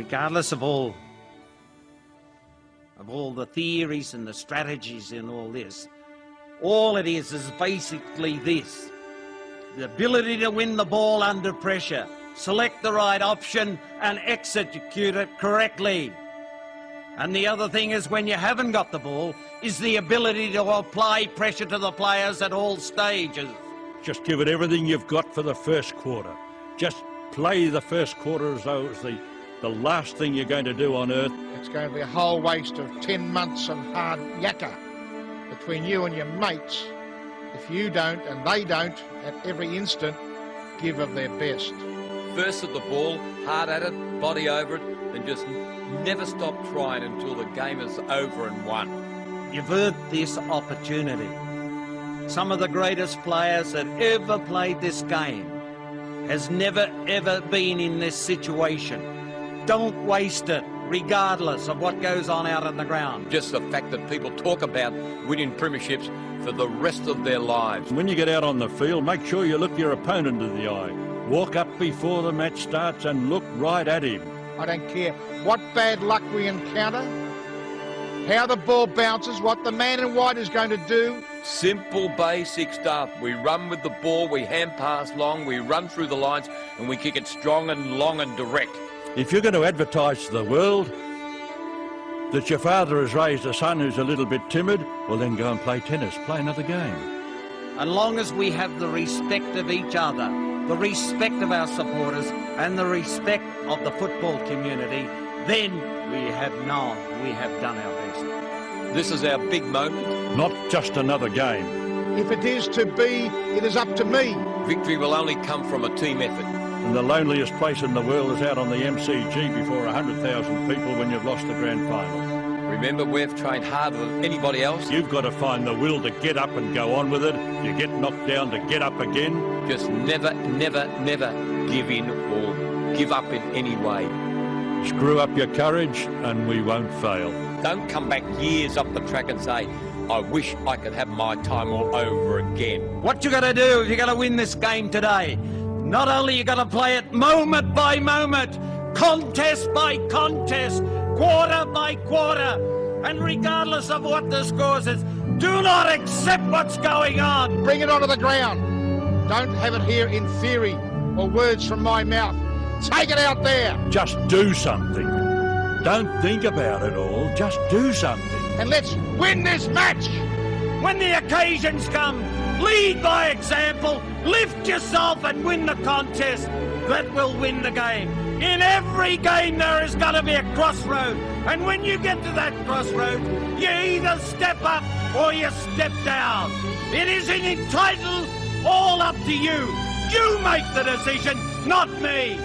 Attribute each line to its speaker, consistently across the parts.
Speaker 1: regardless of all the theories and the strategies in all this, all it is basically this: the ability to win the ball under pressure, select the right option and execute it correctly. And the other thing is, when you haven't got the ball, is the ability to apply pressure to the players at all stages.
Speaker 2: Just give it everything you've got for the first quarter. Just play the first quarter as though it's the last thing you're going to do on earth.
Speaker 3: It's going to be a whole waste of 10 months of hard yakka between you and your mates if you don't, and they don't, at every instant, give of their best.
Speaker 4: First at the ball, hard at it, body over it, and just never stop trying until the game is over and won.
Speaker 1: You've earned this opportunity. Some of the greatest players that ever played this game has never ever been in this situation. Don't waste it, regardless of what goes on out on the ground.
Speaker 4: Just the fact that people talk about winning premierships for the rest of their lives.
Speaker 2: When you get out on the field, make sure you look your opponent in the eye. Walk up before the match starts and look right at him.
Speaker 3: I don't care what bad luck we encounter, how the ball bounces, what the man in white is going to do.
Speaker 4: Simple, basic stuff. We run with the ball, we hand pass long, we run through the lines, and we kick it strong and long and direct.
Speaker 2: If you're going to advertise to the world that your father has raised a son who's a little bit timid, well then go and play tennis, play another game.
Speaker 1: As long as we have the respect of each other, the respect of our supporters and the respect of the football community, then we have done our best.
Speaker 4: This is our big moment.
Speaker 2: Not just another game.
Speaker 3: If it is to be, it is up to me.
Speaker 4: Victory will only come from a team effort.
Speaker 2: And the loneliest place in the world is out on the MCG before 100,000 people when you've lost the grand final.
Speaker 4: Remember, we've trained harder than anybody else.
Speaker 2: You've got to find the will to get up and go on with it. If you get knocked down, to get up again.
Speaker 4: Just never, never, never give in or give up in any way.
Speaker 2: Screw up your courage and we won't fail.
Speaker 4: Don't come back years up the track and say, I wish I could have my time all over again.
Speaker 1: What you got to do if you're going to win this game today? Not only you got to play it moment by moment, contest by contest, quarter by quarter, and regardless of what the scores is, do not accept what's going on.
Speaker 3: Bring it onto the ground. Don't have it here in theory or words from my mouth. Take it out there.
Speaker 2: Just do something. Don't think about it all, just do something.
Speaker 3: And let's win this match.
Speaker 1: When the occasions come, lead by example, lift yourself and win the contest. That will win the game. In every game there is going to be a crossroad, and when you get to that crossroad, you either step up or you step down. It is entitled all up to you. You make the decision, not me.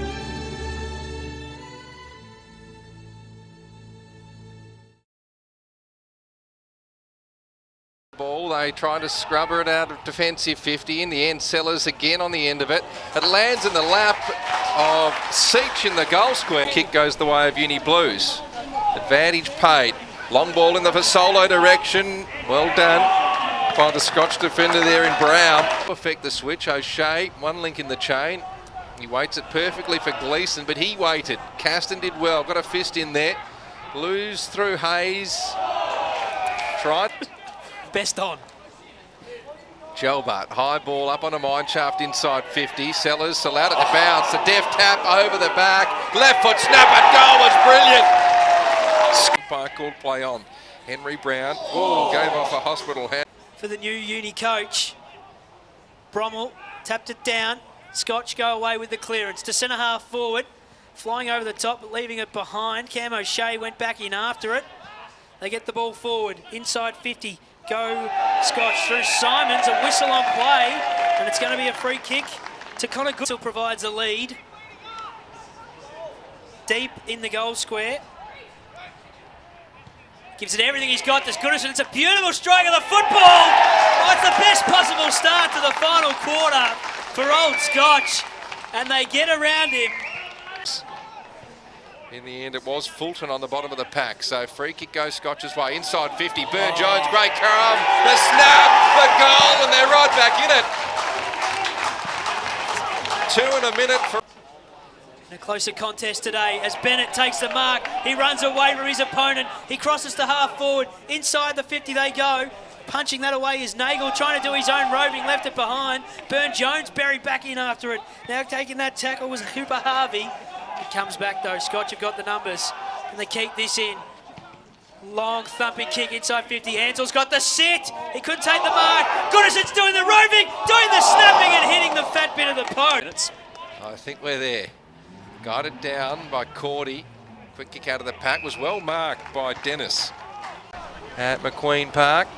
Speaker 5: Ball, they try to scrubber it out of defensive 50. In the end, Sellers again on the end of it. It lands in the lap of Seach in the goal square. Kick goes the way of Uni Blues. Advantage paid. Long ball in the Fasolo direction. Well done by the Scotch defender there in Brown. Affect the switch. O'Shea, one link in the chain. He waits it perfectly for Gleeson, but he waited. Caston did well. Got a fist in there. Blues through Hayes. Tried.
Speaker 6: Best on.
Speaker 5: Gelbart, high ball up on a mine shaft inside 50. Sellers allowed it to bounce. The deft tap over the back. Left foot snap at goal was brilliant. Umpire called play on. Henry Brown gave off a hospital hand.
Speaker 6: For the new uni coach, Brommel tapped it down. Scotch go away with the clearance to centre half forward. Flying over the top but leaving it behind. Cam O'Shea went back in after it. They get the ball forward inside 50. Go Scotch through Simons, a whistle on play, and it's going to be a free kick to Connor Good. Still provides a lead. Deep in the goal square. Gives it everything he's got. There's Goodison. It's a beautiful strike of the football. Oh, it's the best possible start to the final quarter for Old Scotch, and they get around him.
Speaker 5: In the end, it was Fulton on the bottom of the pack. So free kick goes Scotch's way. Inside 50, Burne-Jones, great carom. The snap, the goal, and they're right back in it. 2 in a minute for...
Speaker 6: In a closer contest today as Bennett takes the mark. He runs away from his opponent. He crosses to half forward. Inside the 50 they go. Punching that away is Nagel, trying to do his own roving, left it behind. Burne-Jones buried back in after it. Now taking that tackle was Cooper Harvey. It comes back though. Scotch have got the numbers. And they keep this in. Long thumping kick inside 50. Hansel's got the sit. He couldn't take the mark. Goodison's doing the roving, doing the snapping and hitting the fat bit of the post.
Speaker 5: I think we're there. Guided down by Cordy. Quick kick out of the pack was well marked by Dennis. At McQueen Park.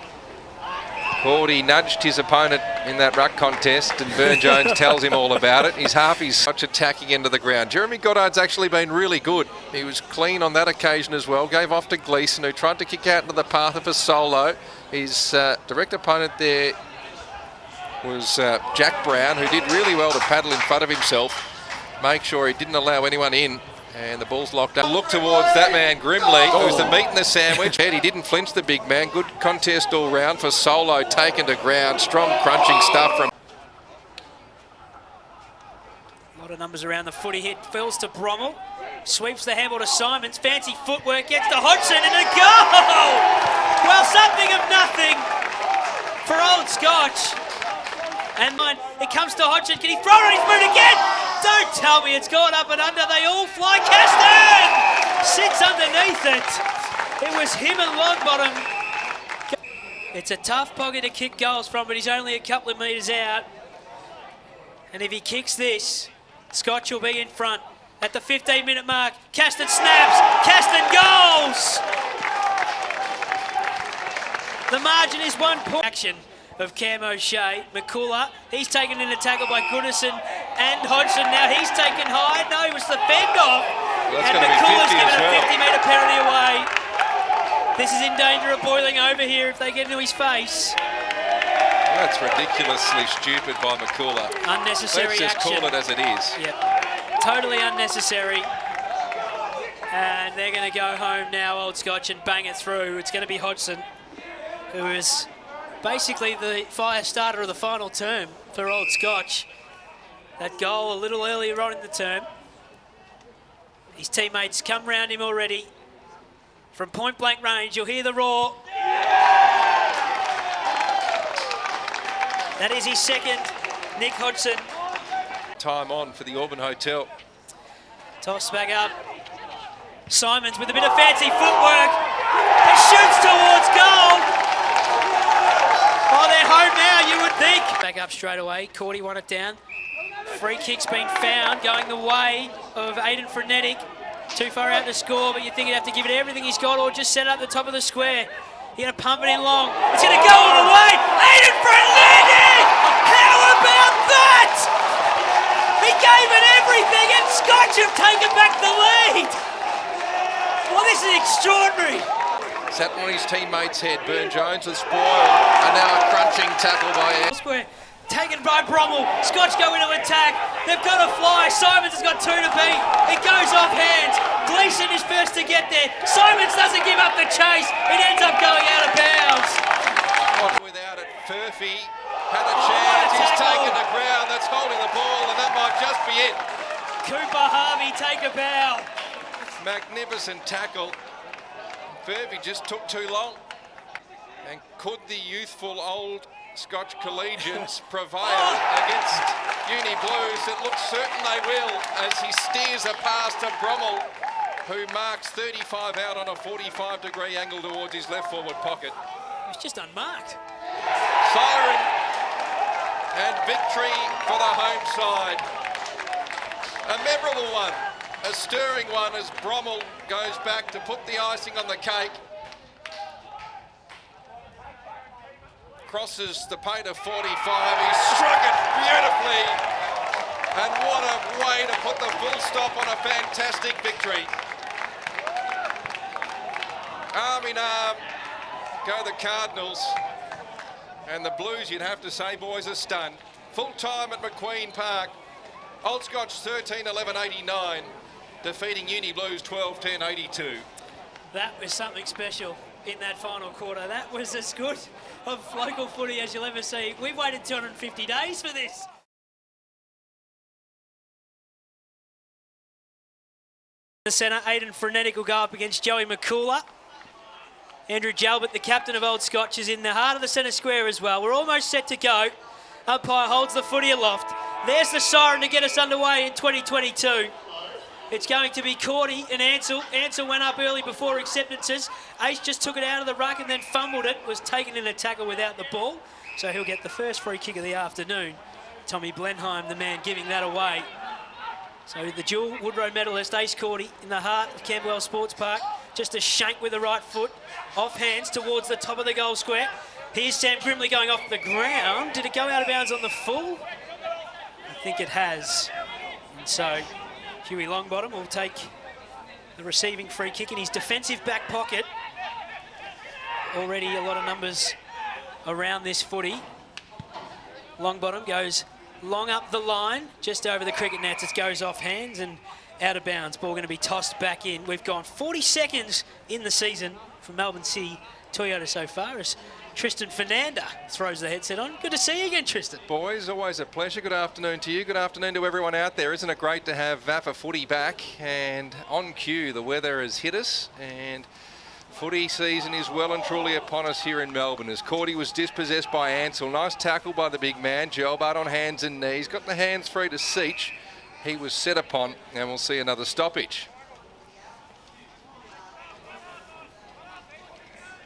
Speaker 5: Cordy nudged his opponent in that ruck contest and Burne-Jones tells him all about it. He's half his Scotch attacking into the ground. Jeremy Goddard's actually been really good. He was clean on that occasion as well. Gave off to Gleeson, who tried to kick out into the path of a solo. His direct opponent there was Jack Brown, who did really well to paddle in front of himself, make sure he didn't allow anyone in. And the ball's locked up. Look towards that man, Grimley, who's the meat in the sandwich. He didn't flinch, the big man. Good contest all round for Solo, taken to ground. Strong crunching stuff from...
Speaker 6: A lot of numbers around the footy hit. Fills to Brommel. Sweeps the handball to Simons. Fancy footwork. Gets to Hodgson and a goal! Well, something of nothing for Old Scotch. And mine, it comes to Hodgson. Can he throw it on his boot again? Don't tell me it's gone up and under. They all fly. Caston sits underneath it. It was him and Longbottom. It's a tough pocket to kick goals from, but he's only a couple of metres out. And if he kicks this, Scotch will be in front at the 15-minute mark. Caston snaps. Caston goals. The margin is 1 point. Action of Cam O'Shea. McCullough, he's taken in a tackle by Goodison and Hodgson. Now he's taken high. No, it was the fend off.
Speaker 5: Well,
Speaker 6: and McCullough's given a 50-metre penalty away. This is in danger of boiling over here if they get into his face.
Speaker 5: That's ridiculously stupid by McCullough.
Speaker 6: Unnecessary action.
Speaker 5: Let's just call it as it is.
Speaker 6: Yep. Totally unnecessary. And they're going to go home now, Old Scotch, and bang it through. It's going to be Hodgson, who is basically the fire starter of the final term for Old Scotch. That goal a little earlier on in the term. His teammates come round him already. From point blank range, you'll hear the roar. That is his second, Nick Hodgson.
Speaker 5: Time on for the Auburn Hotel.
Speaker 6: Toss back up. Simons with a bit of fancy footwork. He shoots towards goal. Oh, they're home now, you would think. Back up straight away. Cordy won it down. Free kick's been found, going the way of Aiden Frenetic. Too far out to score, but you think he'd have to give it everything he's got or just set it up the top of the square. He's going to pump it in long. It's going to go all the way. Aiden Frenetic! How about that? He gave it everything and Scotch have taken back the lead. Well, this is extraordinary.
Speaker 5: Sat on his teammate's head. Burne-Jones was spoiled. And now a crunching tackle by Ed.
Speaker 6: Square taken by Brommel. Scotch go into attack. They've got to fly. Simons has got 2 to beat. It goes off hands. Gleeson is first to get there. Simons doesn't give up the chase. It ends up going out of bounds.
Speaker 5: Without it, Furphy had a chance. He's taken the ground. That's holding the ball, and that might just be it.
Speaker 6: Cooper Harvey take a bow.
Speaker 5: Magnificent tackle. Furphy just took too long. And could the youthful Old Scotch Collegians prevail against Uni Blues? It looks certain they will as he steers a pass to Brommel, who marks 35 out on a 45-degree angle towards his left forward pocket.
Speaker 6: It was just unmarked.
Speaker 5: Siren and victory for the home side. A memorable one. A stirring one as Brommel goes back to put the icing on the cake. Crosses the paint of 45. He struck it beautifully. And what a way to put the full stop on a fantastic victory. Arm in arm go the Cardinals. And the Blues, you'd have to say, boys, are stunned. Full time at McQueen Park. Old Scotch 13-11-89. Defeating Uni Blues 12-10-82.
Speaker 6: That was something special in that final quarter. That was as good of local footy as you'll ever see. We've waited 250 days for this. The centre, Aidan Frenetic will go up against Joey McCullough. Andrew Jalbert, the captain of Old Scotch, is in the heart of the centre square as well. We're almost set to go. Umpire holds the footy aloft. There's the siren to get us underway in 2022. It's going to be Cordy and Ansell. Ansell went up early before acceptances. Ace just took it out of the ruck and then fumbled it. Was taken in a tackle without the ball. So he'll get the first free kick of the afternoon. Tommy Blenheim, the man giving that away. So the dual Woodrow medalist, Ace Cordy, in the heart of Camberwell Sports Park. Just a shank with the right foot. Off hands towards the top of the goal square. Here's Sam Grimley going off the ground. Did it go out of bounds on the full? I think it has. And so Huey Longbottom will take the receiving free kick in his defensive back pocket. Already a lot of numbers around this footy. Longbottom goes long up the line, just over the cricket nets. It goes off hands and out of bounds. Ball going to be tossed back in. We've gone 40 seconds in the season for Melbourne City Toyota so far as Tristan Fernanda throws the headset on. Good to see you again, Tristan.
Speaker 5: Boys, always a pleasure. Good afternoon to you. Good afternoon to everyone out there. Isn't it great to have VAFA footy back? And on cue, the weather has hit us and footy season is well and truly upon us here in Melbourne as Cordy was dispossessed by Ansell. Nice tackle by the big man. Gelbart on hands and knees. Got the hands free to Seach. He was set upon and we'll see another stoppage.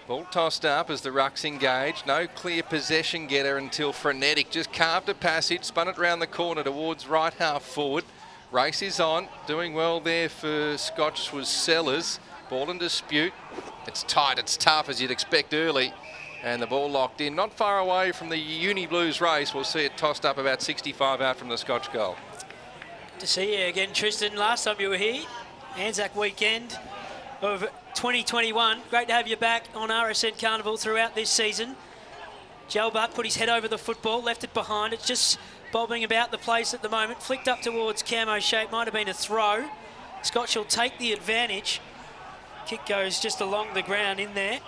Speaker 5: Ball tossed up as the ruck's engaged. No clear possession getter until Frenetic just carved a passage, spun it round the corner towards right half forward. Race is on. Doing well there for Scotch was Sellers. Ball in dispute. It's tight, it's tough as you'd expect early. And the ball locked in. Not far away from the Uni Blues race. We'll see it tossed up about 65 out from the Scotch goal.
Speaker 6: Good to see you again, Tristan. Last time you were here, Anzac weekend of 2021. Great to have you back on RSN Carnival throughout this season. Gelbart put his head over the football, left it behind. It's just bobbing about the place at the moment. Flicked up towards Cam O'Shea. Might have been a throw. Scotch will take the advantage. Kick goes just along the ground in there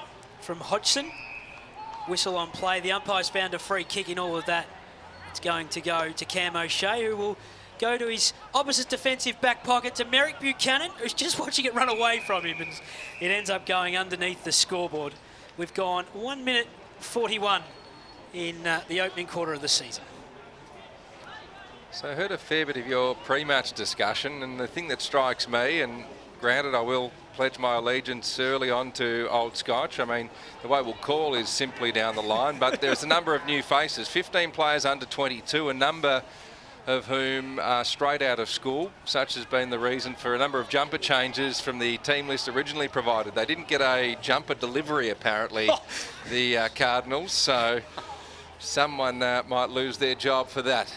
Speaker 6: from Hodgson. Whistle on play. The umpire's found a free kick in all of that. It's going to go to Cam O'Shea, who will go to his opposite defensive back pocket to Merrick Buchanan, who's just watching it run away from him, and it ends up going underneath the scoreboard. We've gone 1 minute 41 in the opening quarter of the season.
Speaker 5: So I heard a fair bit of your pre-match discussion, and the thing that strikes me, and granted I will pledge my allegiance early on to Old Scotch. I mean, the way we'll call is simply down the line, but there's a number of new faces, 15 players under 22, a number of whom are straight out of school. Such has been the reason for a number of jumper changes from the team list originally provided. They didn't get a jumper delivery, apparently, the Cardinals, so someone might lose their job for that.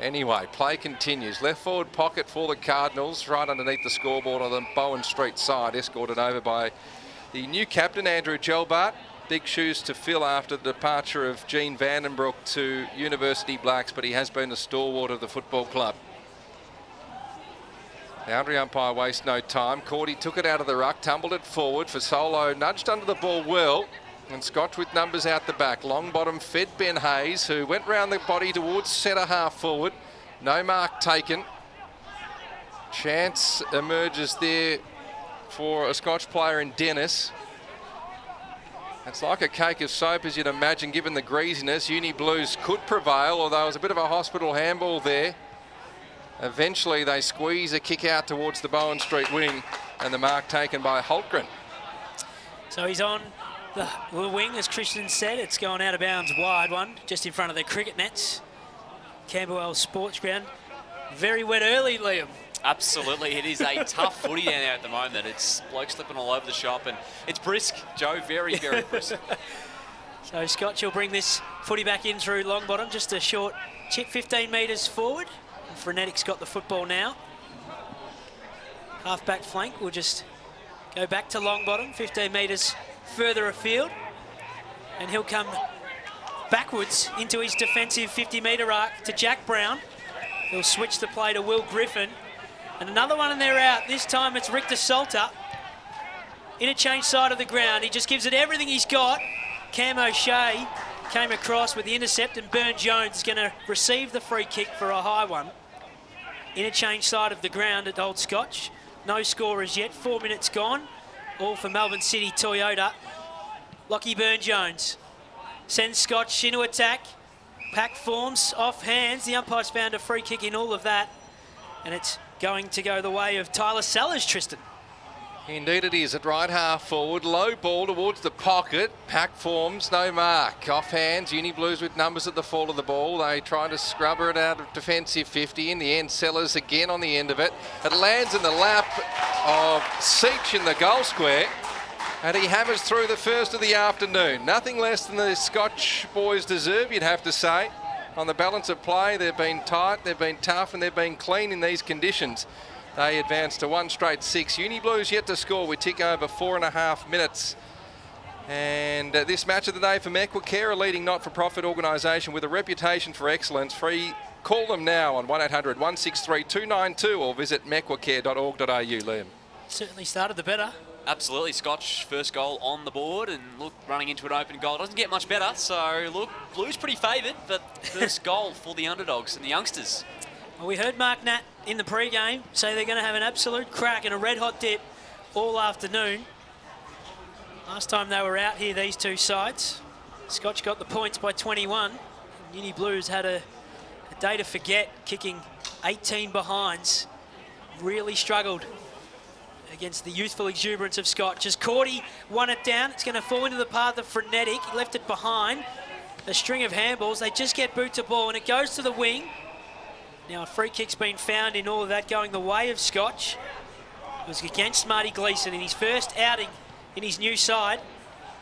Speaker 5: Anyway, play continues. Left forward pocket for the Cardinals, right underneath the scoreboard on the Bowen Street side, escorted over by the new captain, Andrew Gelbart. Big shoes to fill after the departure of Gene Vandenbroek to University Blacks, but he has been a stalwart of the football club. Boundary umpire wastes no time. Cordy took it out of the ruck, tumbled it forward for Solo, nudged under the ball well. And Scotch with numbers out the back. Longbottom fed Ben Hayes, who went round the body towards centre half forward. No mark taken. Chance emerges there for a Scotch player in Dennis. It's like a cake of soap, as you'd imagine, given the greasiness. Uni Blues could prevail, although it was a bit of a hospital handball there. Eventually they squeeze a kick out towards the Bowen Street wing, and the mark taken by Holtgren.
Speaker 6: So he's on the wing, as Christian said. It's gone out of bounds, wide one, just in front of the cricket nets. Camberwell Sports Ground. Very wet early, Liam.
Speaker 7: Absolutely, it is a tough footy down there at the moment. It's blokes slipping all over the shop, and it's brisk, Joe, very, very brisk.
Speaker 6: So Scotch will bring this footy back in through Longbottom, just a short chip 15 metres forward. And Frenetic's got the football now. Half-back flank will just go back to Longbottom, 15 metres further afield. And he'll come backwards into his defensive 50-metre arc to Jack Brown. He'll switch the play to Will Griffin. And another one and they're out. This time it's Richter Salter. Interchange side of the ground. He just gives it everything he's got. Cam O'Shea came across with the intercept, and Burn Jones is going to receive the free kick for a high one. Interchange side of the ground at Old Scotch. No score as yet. 4 minutes gone. All for Melbourne City Toyota. Lockie Burne-Jones sends Scotch into attack. Pack forms off hands. The umpire's found a free kick in all of that. And it's going to go the way of Tyler Sellers, Tristan.
Speaker 5: Indeed it is, at right half forward, low ball towards the pocket, Pack forms, no mark, off hands, Uni Blues with numbers at the fall of the ball, they try to scrubber it out of defensive 50, in the end Sellers again on the end of it, it lands in the lap of Seach in the goal square, and he hammers through the first of the afternoon. Nothing less than the Scotch boys deserve, you'd have to say. On the balance of play, they've been tight, they've been tough, and they've been clean in these conditions. They advance to 1 straight 6. Uni Blues yet to score. We tick over 4.5 minutes. And this match of the day for Mequacare, a leading not-for-profit organisation with a reputation for excellence. Free. Call them now on 1800 163 292 or visit mequacare.org.au, Liam.
Speaker 6: Certainly started the better.
Speaker 7: Absolutely, Scotch first goal on the board, and look, running into an open goal doesn't get much better. So look, Blues pretty favoured, but first goal for the underdogs and the youngsters.
Speaker 6: Well, we heard Mark Nat in the pre-game say they're going to have an absolute crack and a red-hot dip all afternoon. Last time they were out here, these two sides, Scotch got the points by 21. Uni Blues had a day to forget, kicking 18 behinds. Really struggled against the youthful exuberance of Scotch. As Cordy won it down, it's going to fall into the path of Frenetic. He left it behind. A string of handballs. They just get boot to ball, and it goes to the wing. Now a free kick's been found in all of that, going the way of Scotch. It was against Marty Gleeson in his first outing in his new side.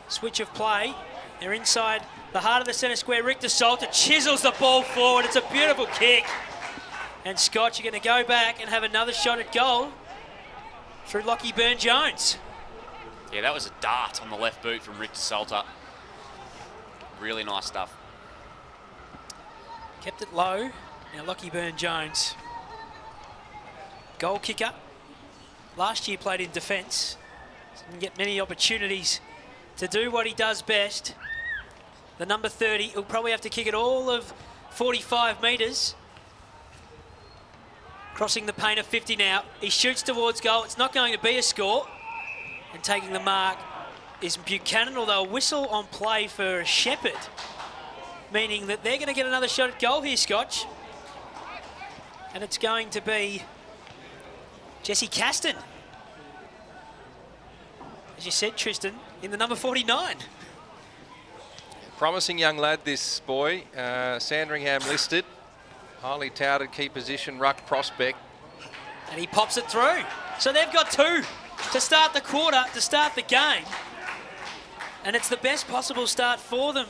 Speaker 6: Switch of play. They're inside the heart of the centre square. Rick DeSalter chisels the ball forward. It's a beautiful kick. And Scotch are going to go back and have another shot at goal through Lockie Burne-Jones.
Speaker 7: Yeah, that was a dart on the left boot from Rick DeSalter. Really nice stuff.
Speaker 6: Kept it low. Now Lockie Burne-Jones, goal kicker. Last year played in defence. Didn't get many opportunities to do what he does best. The number 30, he'll probably have to kick it all of 45 metres. Crossing the paint of 50 now. He shoots towards goal. It's not going to be a score. And taking the mark is Buchanan, although a whistle on play for Shepherd, meaning that they're going to get another shot at goal here, Scotch. And it's going to be Jesse Caston. As you said, Tristan, in the number 49.
Speaker 5: Promising young lad, this boy. Sandringham listed. Highly touted key position, ruck prospect.
Speaker 6: And he pops it through. So they've got 2 to start the quarter, to start the game. And it's the best possible start for them,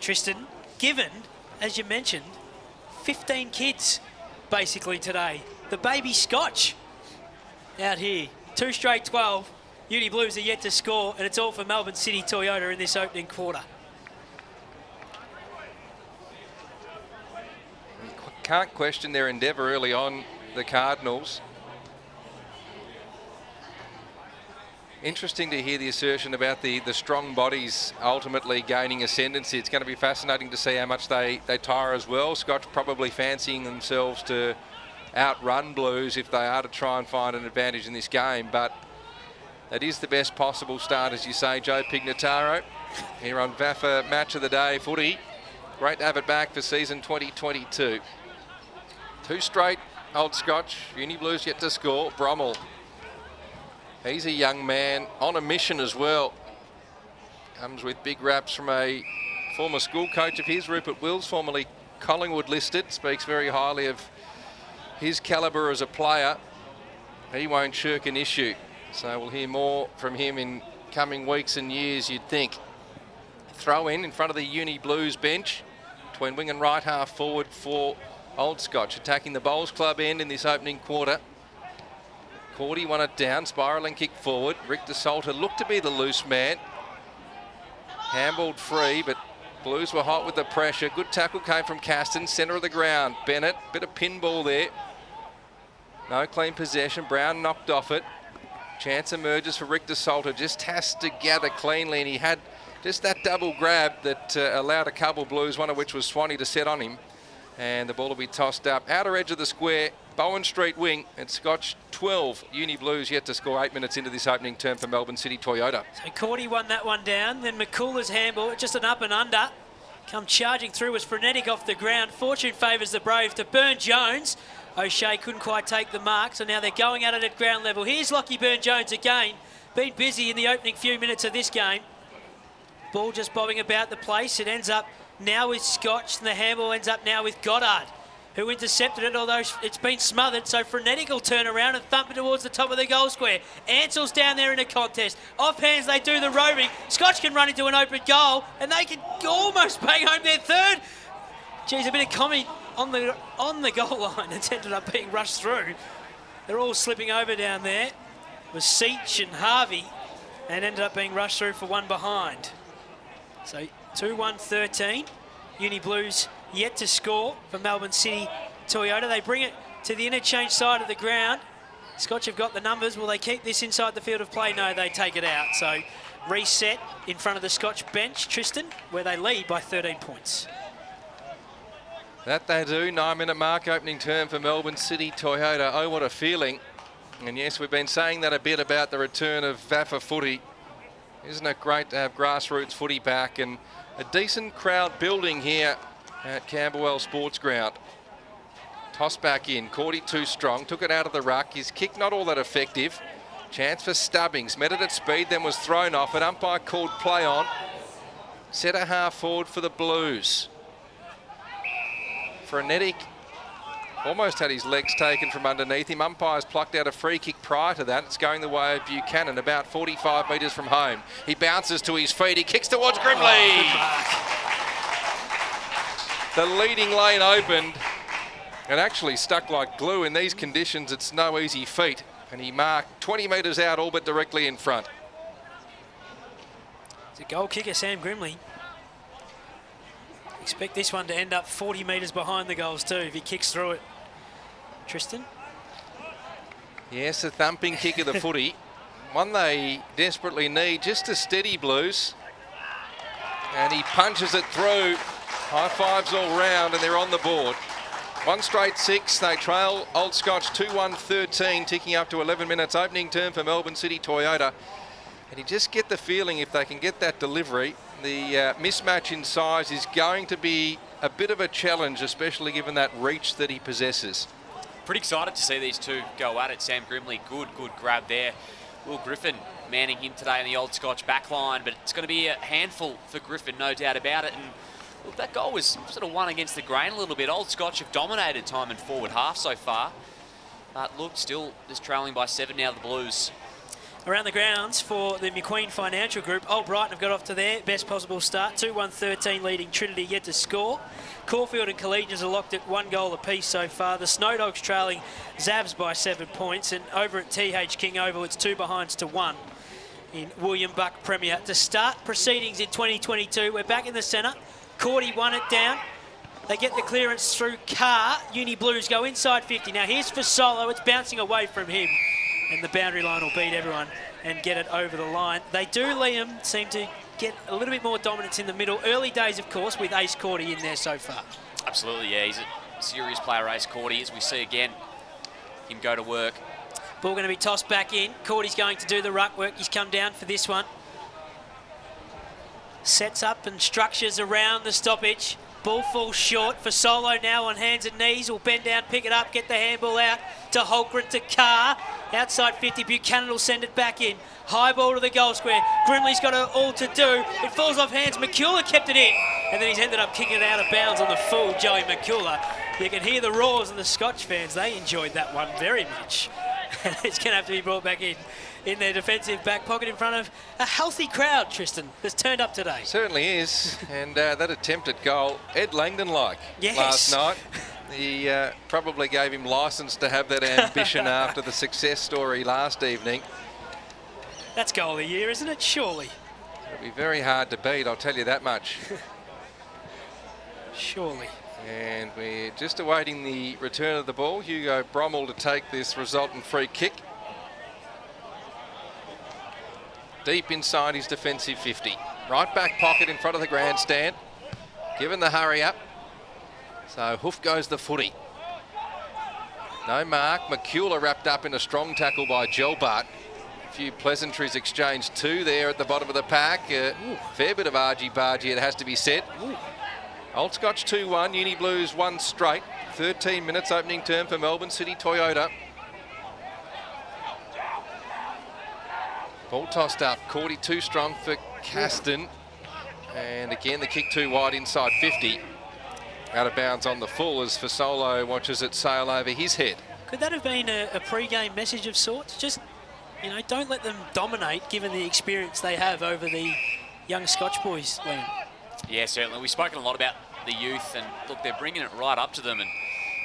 Speaker 6: Tristan, given, as you mentioned, 15 kids basically today. The baby Scotch out here. 2 straight 12. Uni Blues are yet to score, and it's all for Melbourne City Toyota in this opening quarter.
Speaker 5: Can't question their endeavour early on, the Cardinals. Interesting to hear the assertion about the strong bodies ultimately gaining ascendancy. It's going to be fascinating to see how much they tire as well. Scotch probably fancying themselves to outrun Blues if they are to try and find an advantage in this game. But that is the best possible start, as you say, Joe Pignataro, here on VAFA Match of the Day footy. Great to have it back for season 2022. 2 straight Old Scotch. Uni Blues yet to score. Brommel. He's a young man on a mission as well. Comes with big raps from a former school coach of his, Rupert Wills, formerly Collingwood listed. Speaks very highly of his calibre as a player. He won't shirk an issue. So we'll hear more from him in coming weeks and years, you'd think. Throw in front of the Uni Blues bench. Between wing and right half forward for Old Scotch. Attacking the Bowls Club end in this opening quarter. Cordy won it down, spiralling kick forward. Rick DeSalter looked to be the loose man. Handballed free, but Blues were hot with the pressure. Good tackle came from Caston, centre of the ground. Bennett, bit of pinball there. No clean possession. Brown knocked off it. Chance emerges for Rick DeSalter. Just has to gather cleanly, and he had just that double grab that allowed a couple Blues, one of which was Swanee, to set on him. And the ball will be tossed up. Outer edge of the square, Bowen Street wing, and Scotch 12. Uni Blues yet to score 8 minutes into this opening term for Melbourne City Toyota.
Speaker 6: So Cordy won that one down. Then McCulla's handball, just an up and under. Come charging through, was frenetic off the ground. Fortune favours the Brave to Burn-Jones. O'Shea couldn't quite take the mark, so now they're going at it at ground level. Here's Lockie Burn-Jones again. Been busy in the opening few minutes of this game. Ball just bobbing about the place. It ends up now with Scotch, and the handball ends up now with Goddard, who intercepted it, although it's been smothered. So Frenetic will turn around and thump it towards the top of the goal square. Ansell's down there in a contest. Off hands, they do the roving. Scotch can run into an open goal, and they can almost bang home their third. Geez, a bit of comment on the goal line. It's ended up being rushed through. They're all slipping over down there. It was Seach and Harvey, and ended up being rushed through for one behind. So 2-1-13. Uni Blues yet to score for Melbourne City Toyota. They bring it to the interchange side of the ground. Scotch have got the numbers. Will they keep this inside the field of play? No, they take it out. So reset in front of the Scotch bench, Tristan, where they lead by 13 points.
Speaker 5: That they do. 9-minute mark opening term for Melbourne City Toyota. Oh, what a feeling. And yes, we've been saying that a bit about the return of VAFA footy. Isn't it great to have grassroots footy back, and a decent crowd building here at Camberwell Sports Ground. Toss back in. Cordy too strong. Took it out of the ruck. His kick not all that effective. Chance for Stubbings. Met it at speed, then was thrown off. An umpire called play on. Centre half forward for the Blues. Frenetic almost had his legs taken from underneath him. Umpires plucked out a free kick prior to that. It's going the way of Buchanan, about 45 metres from home. He bounces to his feet. He kicks towards Grimley. The leading lane opened and actually stuck like glue. In these conditions, it's no easy feat. And he marked 20 metres out, all but directly in front.
Speaker 6: It's a goal kicker, Sam Grimley. Expect this one to end up 40 metres behind the goals too if he kicks through it. Tristan?
Speaker 5: Yes, a thumping kick of the footy. One they desperately need, just to steady Blues. And he punches it through. High fives all round, and they're on the board. One straight 6. They trail Old Scotch 2-1-13, ticking up to 11 minutes. Opening term for Melbourne City Toyota. And you just get the feeling if they can get that delivery, the mismatch in size is going to be a bit of a challenge, especially given that reach that he possesses.
Speaker 7: Pretty excited to see these two go at it. Sam Grimley, good grab there. Will Griffin manning him today in the Old Scotch backline, but it's going to be a handful for Griffin, no doubt about it. And look, that goal was sort of won against the grain a little bit. Old Scotch have dominated time in forward half so far. But look, still just trailing by 7 now, the Blues.
Speaker 6: Around the grounds for the McQueen Financial Group, Old Brighton have got off to their best possible start. 2-1-13 leading Trinity yet to score. Caulfield and Collegians are locked at 1 goal apiece so far. The Snow Dogs trailing Zavs by 7 points. And over at TH King Oval, it's 2 behinds to 1 in William Buck Premier. To start proceedings in 2022, we're back in the centre. Cordy won it down. They get the clearance through Carr. Uni Blues go inside 50. Now here's for Solo. It's bouncing away from him. And the boundary line will beat everyone and get it over the line. They do, Liam, seem to get a little bit more dominance in the middle. Early days, of course, with Ace Cordy in there so far.
Speaker 7: Absolutely, yeah. He's a serious player, Ace Cordy, as we see again him go to work.
Speaker 6: Ball going to be tossed back in. Cordy's going to do the ruck work. He's come down for this one. Sets up and structures around the stoppage. Ball falls short for Solo now on hands and knees. Will bend down, pick it up, get the handball out to Holgren, to Carr. Outside 50, Buchanan will send it back in. High ball to the goal square. Grimley's got it all to do. It falls off hands. McCullough kept it in. And then he's ended up kicking it out of bounds on the full Joey McCullough. You can hear the roars of the Scotch fans. They enjoyed that one very much. And it's going to have to be brought back in their defensive back pocket in front of a healthy crowd, Tristan, that's turned up today.
Speaker 5: Certainly is. And that attempted goal, Ed Langdon-like last night. He probably gave him licence to have that ambition after the success story last evening.
Speaker 6: That's goal of the year, isn't it? Surely.
Speaker 5: It'll be very hard to beat, I'll tell you that much.
Speaker 6: Surely.
Speaker 5: And we're just awaiting the return of the ball. Hugo Brommel to take this resultant free kick. Deep inside his defensive 50. Right back pocket in front of the grandstand. Given the hurry up. So hoof goes the footy. No mark. McCullough wrapped up in a strong tackle by Gelbart. A few pleasantries exchanged too there at the bottom of the pack. Fair bit of argy-bargy, it has to be said. Old Scotch 2-1, Uni Blues 1 straight. 13 minutes opening term for Melbourne City Toyota. Ball tossed up. Cordy too strong for Caston. And again, the kick too wide inside 50. Out of bounds on the full as Fasolo watches it sail over his head.
Speaker 6: Could that have been a pre-game message of sorts? Just, you know, don't let them dominate given the experience they have over the young Scotch boys, Liam.
Speaker 7: Yeah, certainly. We've spoken a lot about the youth, and look, they're bringing it right up to them. And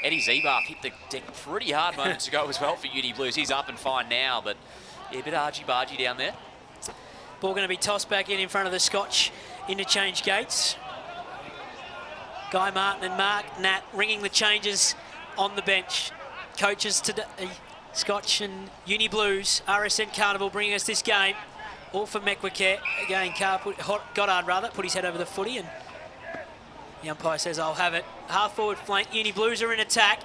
Speaker 7: Eddie Zebath hit the deck pretty hard moments ago as well for Uni Blues. He's up and fine now, but yeah, a bit argy-bargy down there.
Speaker 6: Ball going to be tossed back in front of the Scotch interchange gates. Guy Martin and Mark Nat ringing the changes on the bench. Coaches today, Scotch and Uni Blues, RSN Carnival bringing us this game. All for Mekwakere. Again, Goddard put his head over the footy, and the umpire says, I'll have it. Half forward flank, Uni Blues are in attack.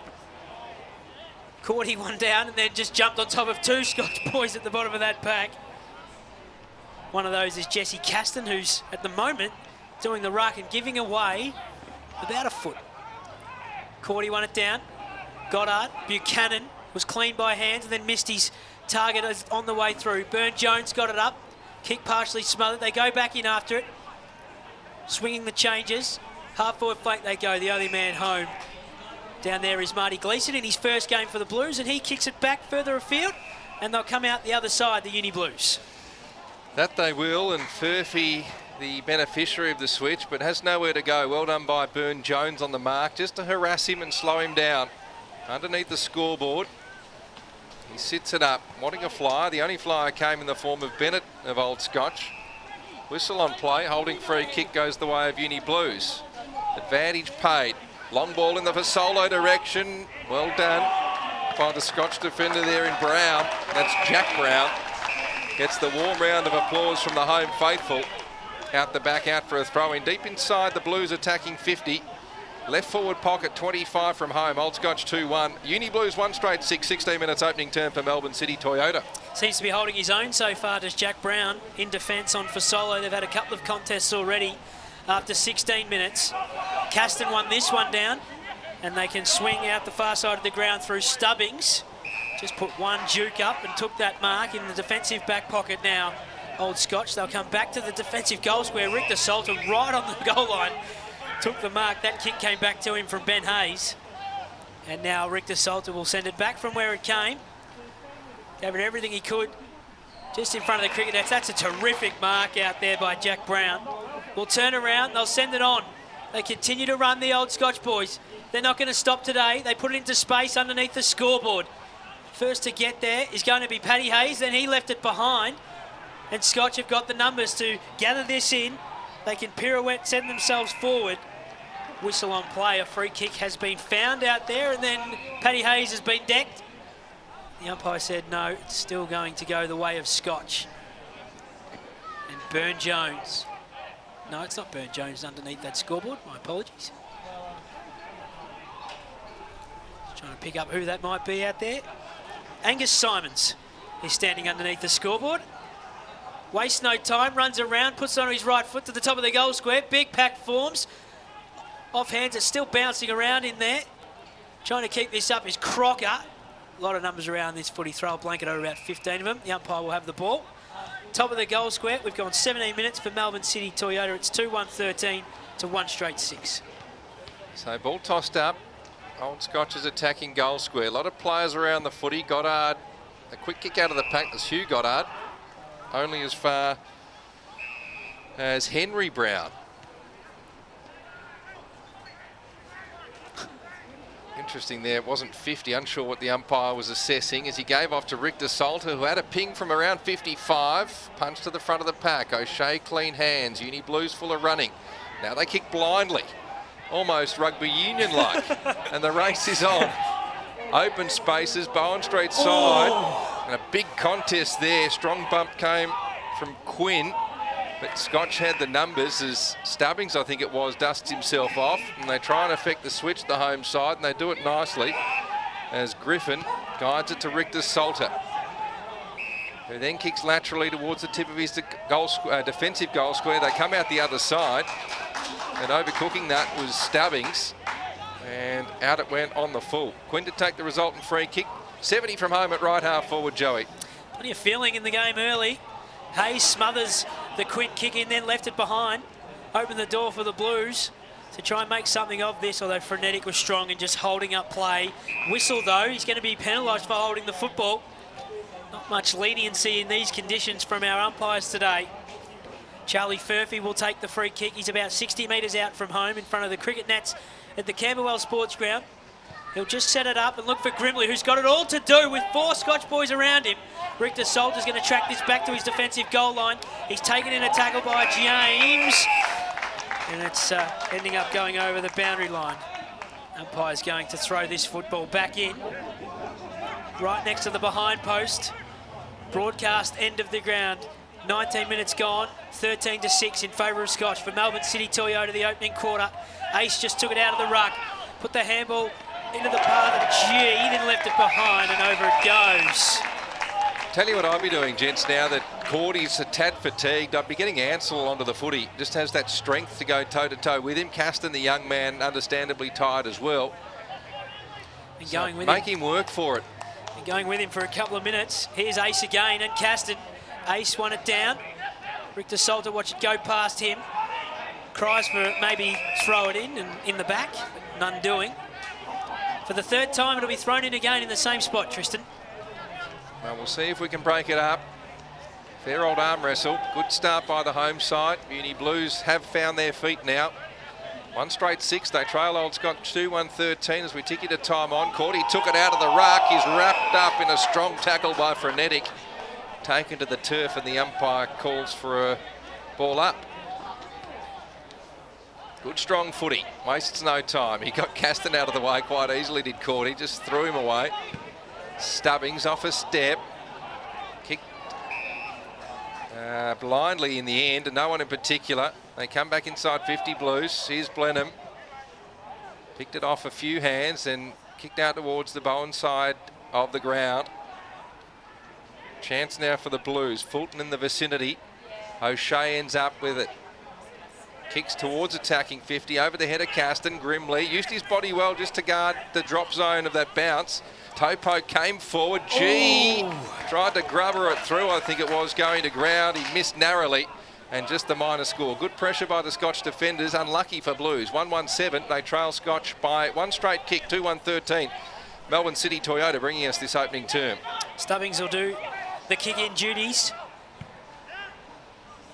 Speaker 6: Cordy one down and then just jumped on top of two Scotch boys at the bottom of that pack. One of those is Jesse Caston, who's at the moment doing the ruck and giving away about a foot. Cordy won it down. Goddard, Buchanan was clean by hands and then missed his target on the way through. Burn-Jones got it up. Kick partially smothered. They go back in after it. Swinging the changes. Half forward flank they go. The only man home down there is Marty Gleeson in his first game for the Blues, and he kicks it back further afield, and they'll come out the other side, the Uni Blues.
Speaker 5: That they will, and Furphy, the beneficiary of the switch, but has nowhere to go. Well done by Burn-Jones on the mark, just to harass him and slow him down. Underneath the scoreboard, he sits it up, wanting a flyer. The only flyer came in the form of Bennett of Old Scotch. Whistle on play, holding free kick goes the way of Uni Blues. Advantage paid. Long ball in the Fasolo direction. Well done by the Scotch defender there in Brown. That's Jack Brown. Gets the warm round of applause from the home faithful. Out the back, out for a throw-in. Deep inside, the Blues attacking 50. Left forward pocket, 25 from home. Old Scotch 2-1. Uni Blues 1 straight 6, 16 minutes opening term for Melbourne City Toyota.
Speaker 6: Seems to be holding his own so far, does Jack Brown, in defence on Fasolo. They've had a couple of contests already after 16 minutes. Caston won this one down, and they can swing out the far side of the ground through Stubbings. Just put one juke up and took that mark in the defensive back pocket now. Old Scotch, they'll come back to the defensive goal square. Rick DeSalta right on the goal line. Took the mark. That kick came back to him from Ben Hayes. And now Rick DeSalta will send it back from where it came. Gave it everything he could just in front of the cricket nets. That's a terrific mark out there by Jack Brown. We'll turn around. They'll send it on. They continue to run, the Old Scotch boys. They're not going to stop today. They put it into space underneath the scoreboard. First to get there is going to be Paddy Hayes. Then he left it behind. And Scotch have got the numbers to gather this in. They can pirouette, send themselves forward. Whistle on play. A free kick has been found out there, and then Paddy Hayes has been decked. The umpire said no, it's still going to go the way of Scotch. And Burn-Jones. No, it's not Burn-Jones underneath that scoreboard. My apologies. Just trying to pick up who that might be out there. Angus Simons is standing underneath the scoreboard. Wastes no time, runs around, puts it on his right foot to the top of the goal square. Big pack forms. Off hands, it's still bouncing around in there. Trying to keep this up is Crocker. A lot of numbers around this footy. Throw a blanket over about 15 of them. The umpire will have the ball. Top of the goal square. We've gone 17 minutes for Melbourne City Toyota. It's 2-1-13 to 1 straight 6.
Speaker 5: So ball tossed up. Old Scotch is attacking goal square. A lot of players around the footy. Goddard, a quick kick out of the pack. There's Hugh Goddard. Only as far as Henry Brown. Interesting there, it wasn't 50, unsure what the umpire was assessing as he gave off to Rick DeSalta, who had a ping from around 55. Punch to the front of the pack. O'Shea clean hands. Uni Blues full of running. Now they kick blindly, almost rugby union-like, and the race is on. Open spaces, Bowen Street side, and a big contest there. Strong bump came from Quinn. But Scotch had the numbers as Stubbings, I think it was, dusts himself off, and they try and affect the switch the home side, and they do it nicely as Griffin guides it to Richter Salter, who then kicks laterally towards the tip of his defensive goal square. They come out the other side, and overcooking that was Stubbings, and out it went on the full. Quinn to take the resultant free kick. 70 from home at right half forward, Joey.
Speaker 6: Plenty of feeling in the game early. Hayes smothers the Quinn kick in, then left it behind. Opened the door for the Blues to try and make something of this, although Frenetic was strong in just holding up play. Whistle, though, he's going to be penalised for holding the football. Not much leniency in these conditions from our umpires today. Charlie Furphy will take the free kick. He's about 60 metres out from home in front of the cricket nets at the Camberwell Sports Ground. He'll just set it up and look for Grimley, who's got it all to do with 4 Scotch boys around him. Richter Salter's going to track this back to his defensive goal line. He's taken in a tackle by James, and it's ending up going over the boundary line. Umpire's going to throw this football back in, right next to the behind post. Broadcast end of the ground. 19 minutes gone, 13-6 in favour of Scotch for Melbourne City Toyota, the opening quarter. Ace just took it out of the ruck, put the handball into the path of G, then left it behind, and over it goes.
Speaker 5: Tell you what I'd be doing, gents, now that Cordy's a tad fatigued, I'd be getting Ansell onto the footy. Just has that strength to go toe-to-toe with him. Caston, the young man, understandably tired as well.
Speaker 6: And going with
Speaker 5: make him work for it.
Speaker 6: And going with him for a couple of minutes. Here's Ace again, and Caston. Ace won it down. Richter Salter, watch it go past him. Cries for maybe throw it in and in the back, but none doing. For the third time, it'll be thrown in again in the same spot, Tristan.
Speaker 5: Well, we'll see if we can break it up. Fair old arm wrestle. Good start by the home side. Uni Blues have found their feet now. 1 straight 6. They trail Old Scotch 2-1-13 as we tick into time on. Cordy took it out of the ruck. He's wrapped up in a strong tackle by Frenetic. Taken to the turf, and the umpire calls for a ball up. Good strong footy. Wastes no time. He got Caston out of the way quite easily, did Cordy. Just threw him away. Stubbings off a step. Kicked blindly in the end, and no one in particular. They come back inside 50 Blues. Here's Blenheim. Picked it off a few hands and kicked out towards the Bowen side of the ground. Chance now for the Blues. Fulton in the vicinity. O'Shea ends up with it. Kicks towards attacking 50. Over the head of Caston. Grimley used his body well just to guard the drop zone of that bounce. Topo came forward. G tried to grubber it through, I think it was, going to ground. He missed narrowly, and just the minor score. Good pressure by the Scotch defenders. Unlucky for Blues. 1-1-7. They trail Scotch by 1 straight kick. 2-1-13. Melbourne City Toyota bringing us this opening term.
Speaker 6: Stubbings will do the kick-in duties.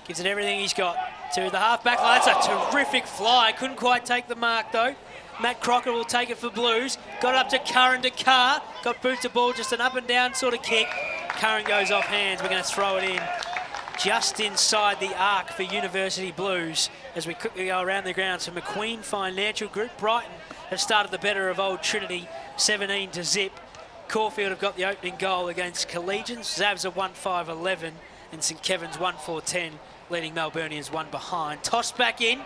Speaker 6: Gives it everything he's got to the half-back line. That's a terrific fly. Couldn't quite take the mark, though. Matt Crocker will take it for Blues. Got it up to Curran to Carr. Got boot to ball, just an up-and-down sort of kick. Curran goes off hands. We're going to throw it in just inside the arc for University Blues as we quickly go around the ground. So McQueen Financial Group, Brighton have started the better of Old Trinity, 17-0. Caulfield have got the opening goal against Collegians. Zavs are 1-5-11 and St Kevin's 1-4-10, leading Melburnians 1 behind. Tossed back in.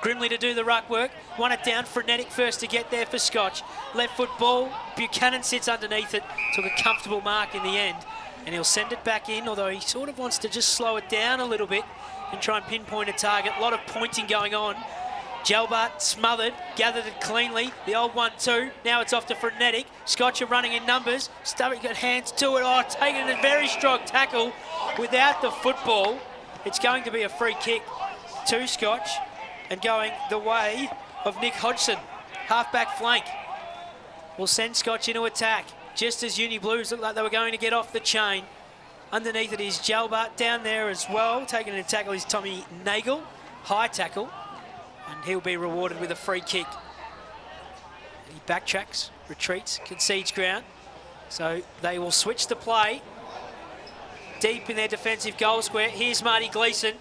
Speaker 6: Grimley to do the ruck work. Won it down. Frenetic first to get there for Scotch. Left foot ball. Buchanan sits underneath it. Took a comfortable mark in the end. And he'll send it back in, although he sort of wants to just slow it down a little bit and try and pinpoint a target. A lot of pointing going on. Gelbart smothered, gathered it cleanly. The old 1-2. Now it's off to Frenetic. Scotch are running in numbers. Stubbing got hands to it. Oh, taking a very strong tackle without the football. It's going to be a free kick to Scotch and going the way of Nick Hodgson. Half-back flank will send Scotch into attack. Just as Uni Blues looked like they were going to get off the chain. Underneath it is Gelbart down there as well. Taking a tackle is Tommy Nagel. High tackle. And he'll be rewarded with a free kick. He backtracks, retreats, concedes ground. So they will switch the play. Deep in their defensive goal square. Here's Marty Gleeson.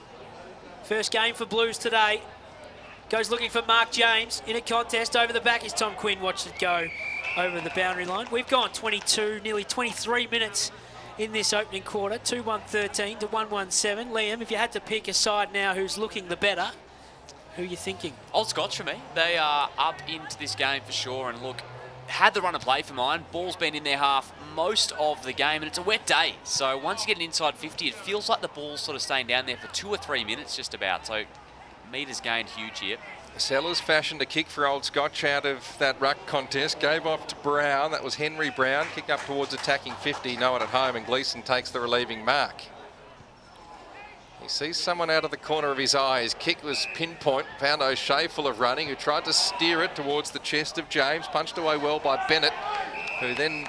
Speaker 6: First game for Blues today. Goes looking for Mark James. In a contest over the back is Tom Quinn. Watched it go over the boundary line. We've gone 22, nearly 23 minutes in this opening quarter. 2-1-13 to 1-1-7. Liam, if you had to pick a side now who's looking the better, who are you thinking?
Speaker 7: Old Scotch for me. They are up into this game for sure. And look, had the run of play for mine. Ball's been in their half most of the game, and it's a wet day. So once you get an inside 50, it feels like the ball's sort of staying down there for 2 or 3 minutes just about. So metres gained huge here.
Speaker 5: Sellers fashioned a kick for Old Scotch out of that ruck contest. Gave off to Brown. That was Henry Brown. Kick up towards attacking 50. No one at home, and Gleeson takes the relieving mark. He sees someone out of the corner of his eye. His kick was pinpoint. Found O'Shea full of running, who tried to steer it towards the chest of James. Punched away well by Bennett, who then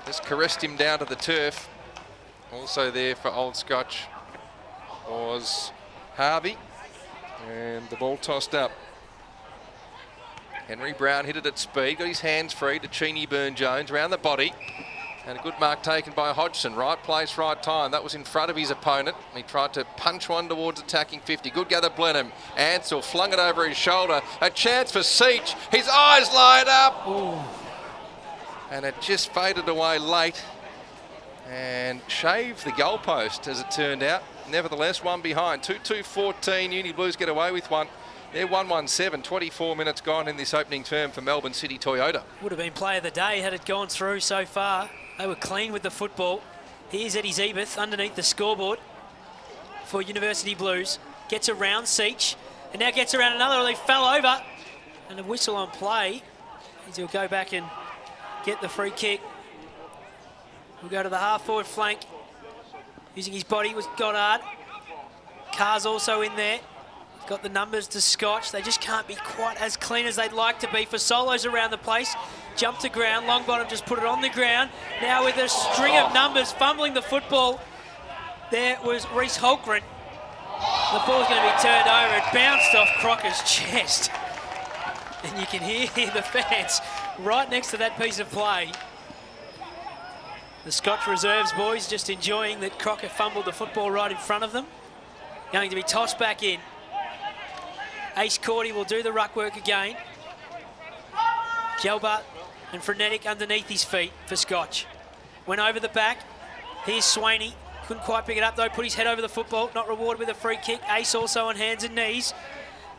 Speaker 5: just caressed him down to the turf. Also there for Old Scotch was Harvey. And the ball tossed up. Henry Brown hit it at speed, got his hands free to Cheney Burne-Jones round the body. And a good mark taken by Hodgson. Right place, right time. That was in front of his opponent. He tried to punch one towards attacking 50. Good gather Blenheim. Ansell flung it over his shoulder. A chance for Seach. His eyes light up.
Speaker 6: Ooh.
Speaker 5: And it just faded away late. And shaved the goalpost, as it turned out. Nevertheless, one behind. 2-2-14. Uni Blues get away with one. They're 1-1-7. 24 minutes gone in this opening term for Melbourne City Toyota.
Speaker 6: Would have been play of the day had it gone through so far. They were clean with the football. Here's Eddie Zebeth underneath the scoreboard for University Blues. Gets around Seach and now gets around another. They fell over and a whistle on play. He'll go back and get the free kick. We'll go to the half-forward flank. Using his body was Goddard. Carr's also in there. Got the numbers to Scotch. They just can't be quite as clean as they'd like to be. For Solos around the place. Jump to ground. Longbottom just put it on the ground. Now with a string of numbers fumbling the football. There was Reece Holgren. The ball's going to be turned over. It bounced off Crocker's chest. And you can hear the fans right next to that piece of play. The Scotch reserves boys just enjoying that Crocker fumbled the football right in front of them. Going to be tossed back in. Ace Cordy will do the ruck work again. Gelbart and Frenetic underneath his feet for Scotch. Went over the back. Here's Swaney. Couldn't quite pick it up though. Put his head over the football. Not rewarded with a free kick. Ace also on hands and knees.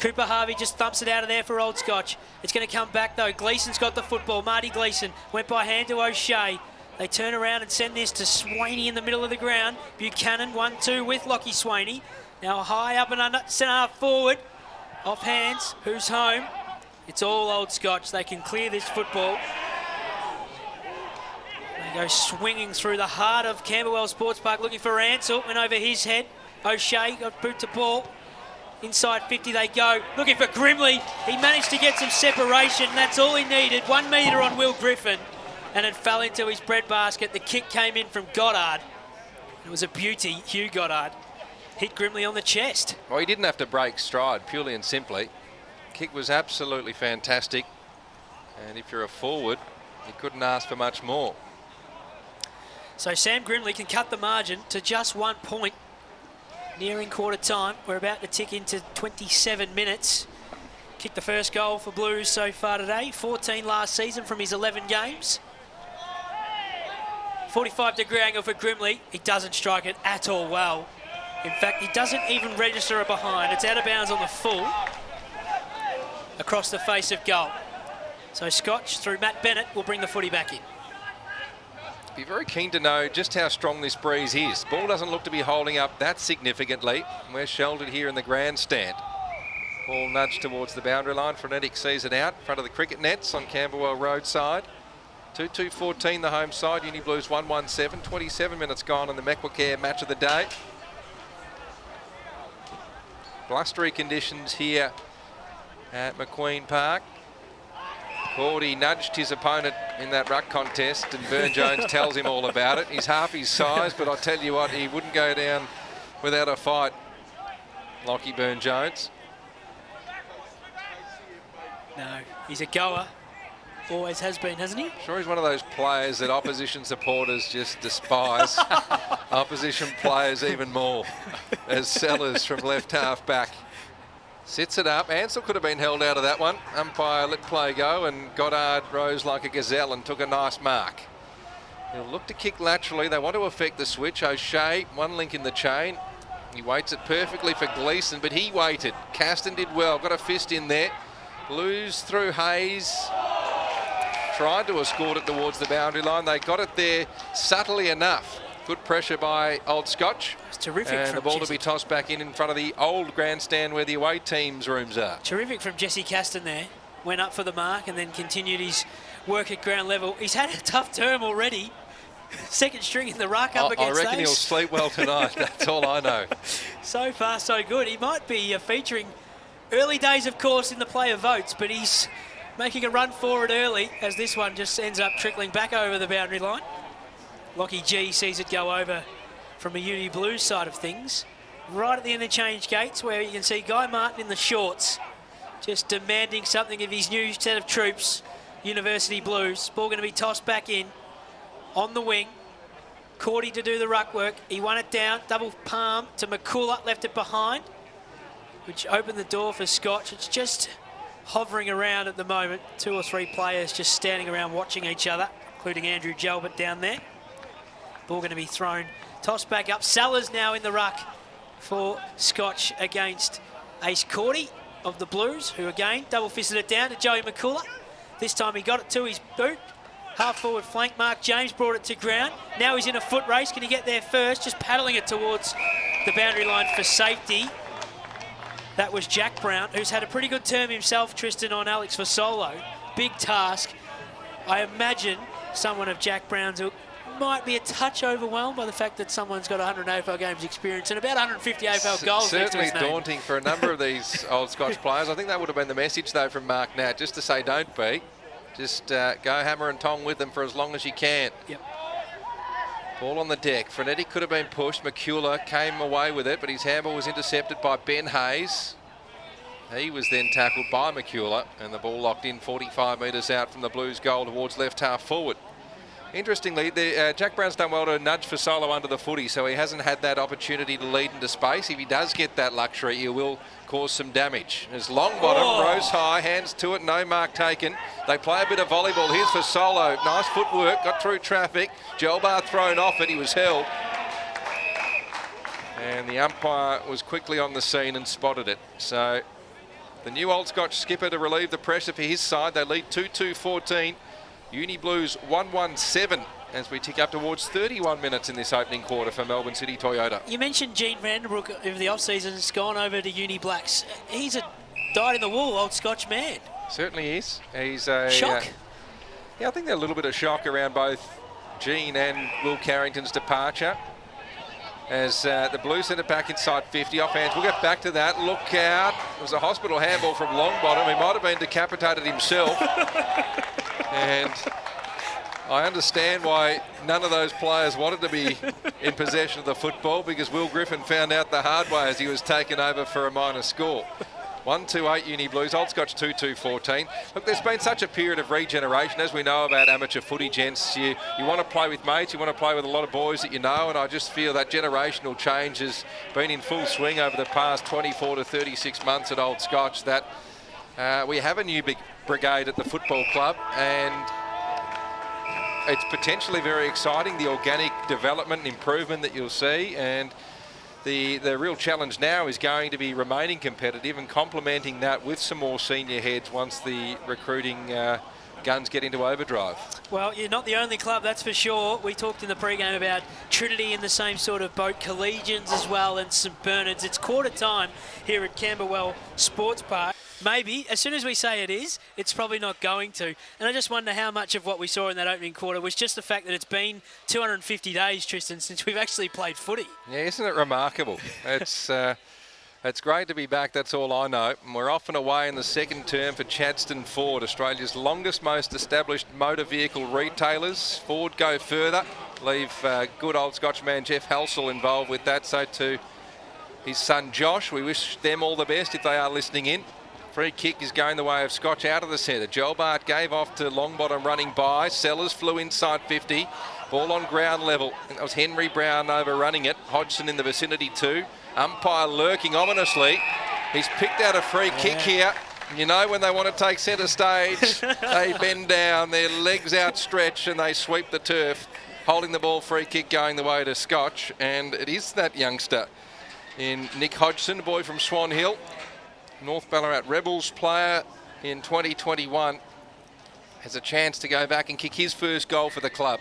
Speaker 6: Cooper Harvey just thumps it out of there for Old Scotch. It's going to come back though. Gleeson's got the football. Marty Gleeson went by hand to O'Shea. They turn around and send this to Swaney in the middle of the ground. Buchanan 1-2 with Lockie Swaney. Now high up and under, centre half forward. Off hands, who's home? It's all Old Scotch. They can clear this football. They go swinging through the heart of Camberwell Sports Park looking for Ansell. Went over his head. O'Shea got boot to ball. Inside 50 they go. Looking for Grimley. He managed to get some separation. That's all he needed. 1 metre on Will Griffin. And it fell into his breadbasket. The kick came in from Goddard. It was a beauty. Hugh Goddard hit Grimley on the chest.
Speaker 5: Well, he didn't have to break stride, purely and simply. Kick was absolutely fantastic. And if you're a forward, you couldn't ask for much more.
Speaker 6: So Sam Grimley can cut the margin to just 1 point. Nearing quarter time. We're about to tick into 27 minutes. Kicked the first goal for Blues so far today. 14 last season from his 11 games. 45-degree angle for Grimley. He doesn't strike it at all well. In fact, he doesn't even register a behind. It's out of bounds on the full. Across the face of goal. So Scotch, through Matt Bennett, will bring the footy back in.
Speaker 5: Be very keen to know just how strong this breeze is. Ball doesn't look to be holding up that significantly. We're sheltered here in the grandstand. Ball nudged towards the boundary line. Frenetic sees it out in front of the cricket nets on Camberwell Roadside. 2-2-14 the home side. Uni Blues 1-1-7. 27 minutes gone in the Mequicare match of the day. Blustery conditions here at McQueen Park. Cordy nudged his opponent in that ruck contest and Burne-Jones tells him all about it. He's half his size, but I tell you what, he wouldn't go down without a fight, Lockie Burne-Jones.
Speaker 6: No, he's a goer. Always has been, hasn't he?
Speaker 5: Sure, he's one of those players that opposition supporters just despise. Opposition players even more. As Sellers from left half back sits it up. Ansell could have been held out of that one. Umpire let play go and Goddard rose like a gazelle and took a nice mark. He'll look to kick laterally. They want to affect the switch. O'Shea, one link in the chain. He waits it perfectly for Gleeson, but he waited. Caston did well. Got a fist in there. Blues through Hayes. Tried to escort it towards the boundary line. They got it there subtly enough. Good pressure by Old Scotch.
Speaker 6: It's terrific.
Speaker 5: And
Speaker 6: from
Speaker 5: the ball
Speaker 6: Jesse.
Speaker 5: to be tossed back in front of the old grandstand where the away team's rooms are.
Speaker 6: Terrific from Jesse Caston there. Went up for the mark and then continued his work at ground level. He's had a tough term already. Second string in the ruck up against
Speaker 5: I reckon
Speaker 6: those.
Speaker 5: he'll sleep well tonight. That's all I know.
Speaker 6: So far, so good. He might be featuring early days, of course, in the player votes, but he's making a run forward early as this one just ends up trickling back over the boundary line. Lockie G sees it go over from a Uni Blues side of things. Right at the interchange gates where you can see Guy Martin in the shorts just demanding something of his new set of troops, University Blues. Ball going to be tossed back in on the wing. Cordy to do the ruck work. He won it down. Double palm to McCullough, left it behind, which opened the door for Scotch. It's just hovering around at the moment. 2 or 3 players just standing around watching each other, including Andrew Jalbert down there. Ball going to be thrown, tossed back up. Sellers now in the ruck for Scotch against Ace Cordy of the Blues, who again double-fisted it down to Joey McCullough. This time he got it to his boot. Half-forward flank, Mark James brought it to ground. Now he's in a foot race. Can he get there first? Just paddling it towards the boundary line for safety. That was Jack Brown, who's had a pretty good term himself, Tristan, on Alex Fasolo. Big task. I imagine someone of Jack Brown's might be a touch overwhelmed by the fact that someone's got 100 AFL games experience and about 150 AFL goals
Speaker 5: Certainly
Speaker 6: next to his name.
Speaker 5: daunting for a number of these Old Scotch players. I think that would have been the message, though, from Mark Nat, just to say don't be. Just go hammer and tong with them for as long as you can.
Speaker 6: Yep.
Speaker 5: Ball on the deck. Frenetic could have been pushed. McCullough came away with it, but his handball was intercepted by Ben Hayes. He was then tackled by McCullough, and the ball locked in 45 metres out from the Blues goal towards left half forward. Interestingly, Jack Brown's done well to nudge Fasolo under the footy, so he hasn't had that opportunity to lead into space. If he does get that luxury, he will cause some damage. As Longbottom rose high, hands to it, no mark taken. They play a bit of volleyball. Here's Fasolo. Nice footwork, got through traffic. Gelbar thrown off it, he was held. And the umpire was quickly on the scene and spotted it. So the new Old Scotch skipper to relieve the pressure for his side. They lead 2-2-14. Uni Blues 1-1-7 as we tick up towards 31 minutes in this opening quarter for Melbourne City Toyota.
Speaker 6: You mentioned Gene Vanderbroek over the off-season has gone over to Uni Blacks. He's a dyed-in-the-wool Old Scotch man.
Speaker 5: Certainly is. He's a...
Speaker 6: Shock?
Speaker 5: Yeah, I think there's a little bit of shock around both Gene and Will Carrington's departure. As the Blues send it back inside 50 off hands. We'll get back to that. Look out. It was a hospital handball from Longbottom. He might have been decapitated himself. And I understand why none of those players wanted to be in possession of the football, because Will Griffin found out the hard way as he was taken over for a minor score. 1-2-8 Uni Blues, Old Scotch 2-2-14. Look, there's been such a period of regeneration, as we know about amateur footy, gents. You want to play with mates, you want to play with a lot of boys that you know, and I just feel that generational change has been in full swing over the past 24 to 36 months at Old Scotch, that we have a new big brigade at the football club, and it's potentially very exciting, the organic development and improvement that you'll see, and the real challenge now is going to be remaining competitive and complementing that with some more senior heads once the recruiting guns get into overdrive.
Speaker 6: Well, you're not the only club, that's for sure. We talked in the pre-game about Trinity in the same sort of boat, Collegians as well, and St Bernard's. It's quarter time here at Camberwell Sports Park. Maybe, as soon as we say it is, it's probably not going to. And I just wonder how much of what we saw in that opening quarter was just the fact that it's been 250 days, Tristan, since we've actually played footy.
Speaker 5: Yeah, isn't it remarkable? It's great to be back, that's all I know. And we're off and away in the second term for Chadstone Ford, Australia's longest, most established motor vehicle retailers. Ford go further, leave good Old Scotch man Jeff Halsell involved with that, so to his son Josh. We wish them all the best if they are listening in. Free kick is going the way of Scotch out of the centre. Gelbart gave off to Longbottom running by. Sellers flew inside 50. Ball on ground level. That was Henry Brown overrunning it. Hodgson in the vicinity too. Umpire lurking ominously. He's picked out a free kick here. You know, when they want to take centre stage, they bend down, their legs outstretched and they sweep the turf. holding the ball, free kick going the way to Scotch, and it is that youngster in Nick Hodgson, a boy from Swan Hill, North Ballarat Rebels player in 2021, has a chance to go back and kick his first goal for the club.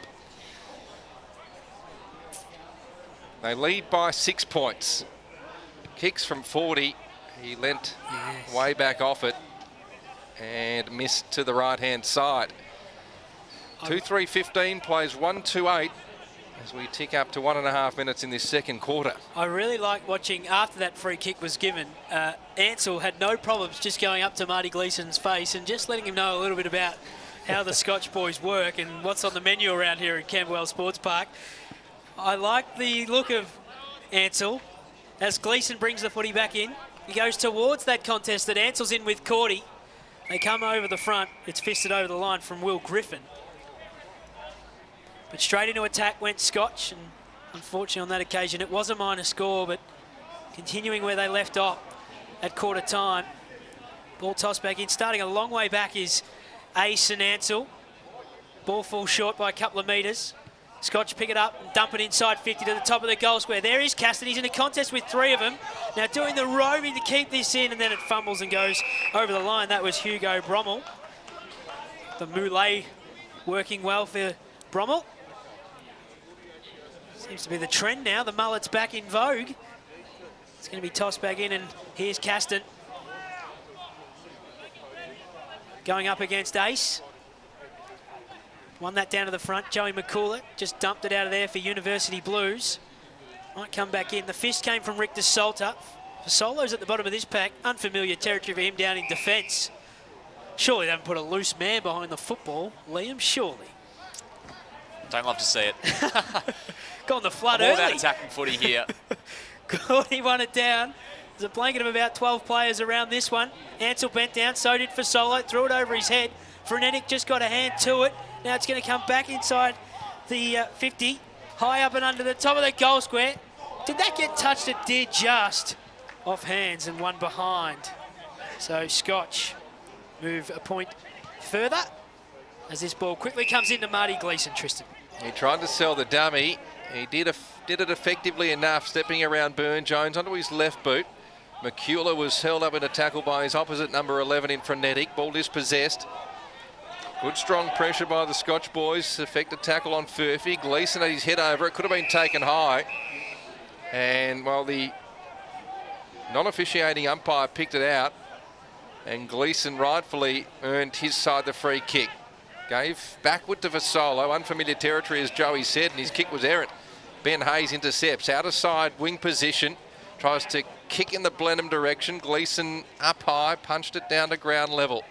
Speaker 5: They lead by 6 points. Kicks from 40. He leant way back off it and missed to the right-hand side. 2-3-15 plays 1-2-8 as we tick up to 1.5 minutes in this second quarter.
Speaker 6: I really like watching after that free kick was given. Ansell had no problems just going up to Marty Gleeson's face and just letting him know a little bit about how the Scotch boys work and what's on the menu around here at Camberwell Sports Park. I like the look of Ansell as Gleeson brings the footy back in. He goes towards that contest that Ansell's in with Cordy. They come over the front. It's fisted over the line from Will Griffin. But straight into attack went Scotch, and unfortunately on that occasion it was a minor score, but continuing where they left off at quarter time. Ball tossed back in, starting a long way back is Ace and Ansell. Ball falls short by a couple of metres. Scotch pick it up and dump it inside 50 to the top of the goal square. There is Caston. He's in a contest with 3 of them. Now doing the roaming to keep this in, and then it fumbles and goes over the line. That was Hugo Brommel. The moulet working well for Brommel. Seems to be the trend now. The mullet's back in vogue. It's going to be tossed back in, and here's Caston. Going up against Ace. Won that down to the front. Joey McCullough just dumped it out of there for University Blues. Might come back in. The fist came from Rick DeSalta. Solo's at the bottom of this pack. Unfamiliar territory for him down in defence. Surely they haven't put a loose man behind the football, Liam, surely.
Speaker 7: Don't love to see it.
Speaker 6: Got on the flood
Speaker 7: All
Speaker 6: early.
Speaker 7: that attacking footy here.
Speaker 6: Gordy won it down. There's a blanket of about 12 players around this one. Ansell bent down, so did for Solo. Threw it over his head. Frenetic just got a hand to it. Now it's going to come back inside the 50. High up and under the top of the goal square. Did that get touched? It did, just off hands and one behind. So Scotch move a point further as this ball quickly comes into Marty Gleeson, Tristan.
Speaker 5: He tried to sell the dummy. He did it effectively enough, stepping around Burn Jones onto his left boot. McCullough was held up in a tackle by his opposite, number 11 in Frenetic. Ball dispossessed. Good strong pressure by the Scotch boys. Effective tackle on Furphy. Gleeson had his head over it. Could have been taken high. And while the non-officiating umpire picked it out, and Gleeson rightfully earned his side the free kick. Gave backward to Vasolo. Unfamiliar territory, as Joey said, and his kick was errant. Ben Hayes intercepts. Out of side, wing position. Tries to kick in the Blenheim direction. Gleeson up high, punched it down to ground level.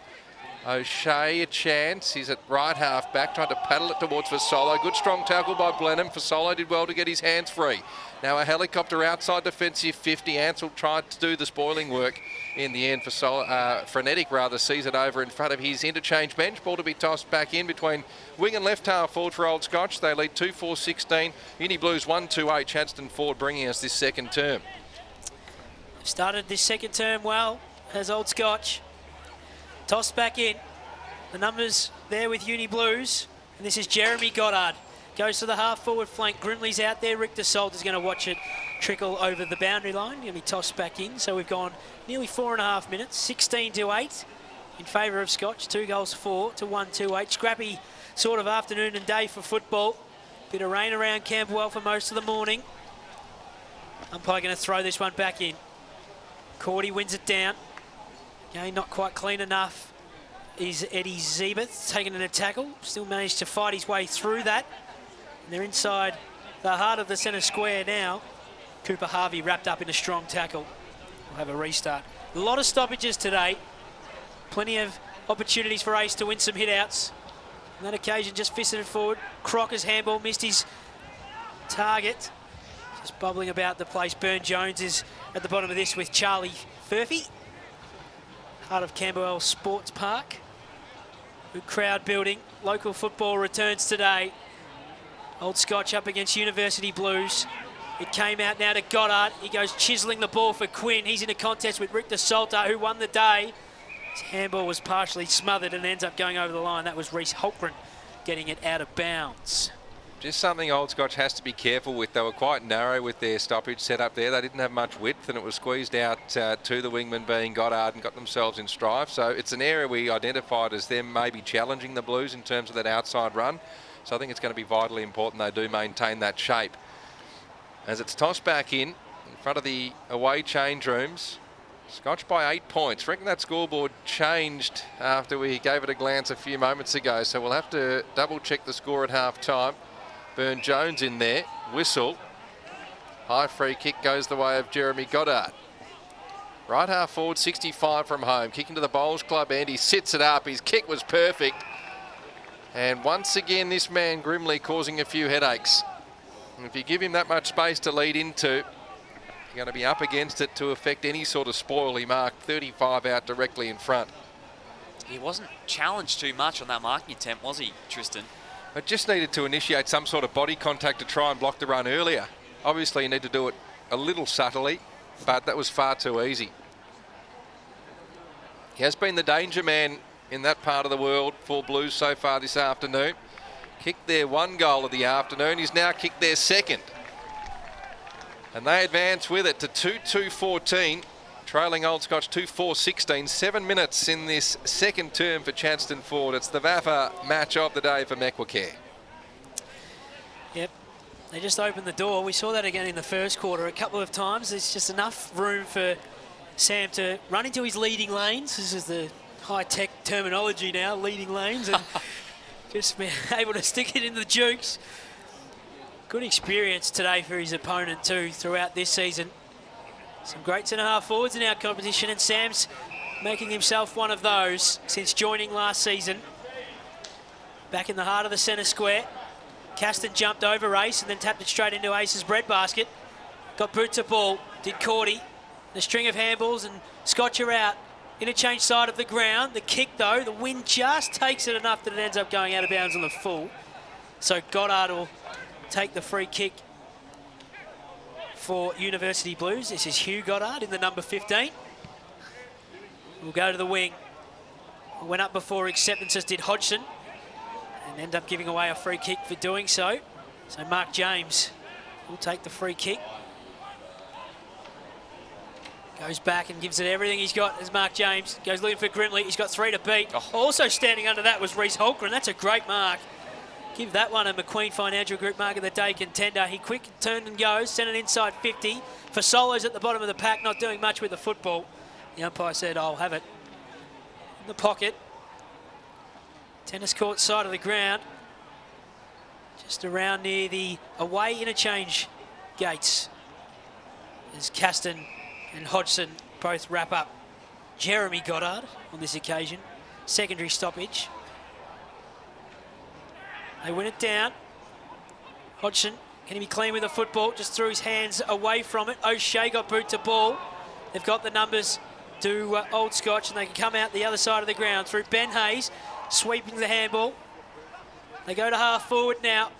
Speaker 5: O'Shea a chance. He's at right half back, trying to paddle it towards Vasolo. Good strong tackle by Blenheim. Vasolo did well to get his hands free. Now a helicopter outside defensive 50. Ansell tried to do the spoiling work in the end. Frenetic rather sees it over in front of his interchange bench. Ball to be tossed back in between wing and left half forward for Old Scotch. They lead 2-4-16. Uni Blues 1-2-8. Chadston Ford bringing us this second term.
Speaker 6: Started this second term well as Old Scotch. Tossed back in. The numbers there with Uni Blues. And this is Jeremy Goddard. Goes to the half-forward flank. Grimley's out there. Rick DeSalt is going to watch it trickle over the boundary line. Going to be tossed back in. So we've gone nearly 4.5 minutes. 16-8 in favour of Scotch. 2 goals 4 to 1-2-8. Scrappy sort of afternoon and day for football. Bit of rain around Camberwell for most of the morning. Umpire going to throw this one back in. Cordy wins it down. Again, not quite clean enough is Eddie Zeebeth, taking in a tackle. Still managed to fight his way through that. And they're inside the heart of the centre square now. Cooper Harvey wrapped up in a strong tackle. We'll have a restart. A lot of stoppages today. Plenty of opportunities for Ace to win some hit-outs. On that occasion, just fisted it forward. Crocker's handball missed his target. Just bubbling about the place. Burn Jones is at the bottom of this with Charlie Furphy. Heart of Camberwell Sports Park. Good crowd building. Local football returns today. Old Scotch up against University Blues. It came out now to Goddard. He goes chiseling the ball for Quinn. He's in a contest with Rick DeSalta, who won the day. His handball was partially smothered and ends up going over the line. That was Reece Holtgren getting it out of bounds.
Speaker 5: Just something Old Scotch has to be careful with. They were quite narrow with their stoppage set up there. They didn't have much width, and it was squeezed out to the wingman being Goddard and got themselves in strife. So it's an area we identified as them maybe challenging the Blues in terms of that outside run. So I think it's going to be vitally important they do maintain that shape. As it's tossed back in front of the away change rooms. Scotch by 8 points. Reckon that scoreboard changed after we gave it a glance a few moments ago. So we'll have to double check the score at half time. Burn Jones in there, whistle. High free kick goes the way of Jeremy Goddard. Right half forward, 65 from home. Kicking to the Bowls Club end, he sits it up. His kick was perfect. And once again, this man Grimley causing a few headaches. And if you give him that much space to lead into, you're going to be up against it to affect any sort of spoil. He marked 35 out directly in front.
Speaker 7: He wasn't challenged too much on that marking attempt, was he, Tristan?
Speaker 5: But just needed to initiate some sort of body contact to try and block the run earlier. Obviously, you need to do it a little subtly, but that was far too easy. He has been the danger man in that part of the world for Blues so far this afternoon. Kicked their 1 goal of the afternoon. He's now kicked their 2nd. And they advance with it to 2-2-14. Trailing Old Scotch 2-4-16. 7 minutes in this second term for Chadston Ford. It's the VAFA match of the day for Mequicare.
Speaker 6: Yep, they just opened the door. We saw that again in the first quarter a couple of times. There's just enough room for Sam to run into his leading lanes. This is the high-tech terminology now, leading lanes, and just been able to stick it in the jukes. Good experience today for his opponent too throughout this season. Some great centre-half forwards in our competition, and Sam's making himself one of those since joining last season. Back in the heart of the centre square. Caston jumped over Ace and then tapped it straight into Ace's breadbasket. Got boot to ball, did Cordy. The string of handballs and Scotch are out. Interchange side of the ground. The kick though, the wind just takes it enough that it ends up going out of bounds on the full. So Goddard will take the free kick for University Blues. This is Hugh Goddard in the number 15. We'll go to the wing. Went up before acceptances did Hodgson and end up giving away a free kick for doing so. So Mark James will take the free kick. Goes back and gives it everything he's got as Mark James. Goes looking for Grimley. He's got 3 to beat. Also standing under that was Reece Holgren. That's a great mark. Give that one a McQueen Financial Group Mark of the Day contender. He quick turned and goes, sent it inside 50. For Solos at the bottom of the pack, not doing much with the football. The umpire said, I'll have it. In the pocket. Tennis court side of the ground. Just around near the away interchange gates. As Caston and Hodgson both wrap up. Jeremy Goddard on this occasion. Secondary stoppage. They win it down. Hodgson, can he be clean with the football? Just threw his hands away from it. O'Shea got boot to ball. They've got the numbers to Old Scotch, and they can come out the other side of the ground through Ben Hayes, sweeping the handball. They go to half forward now.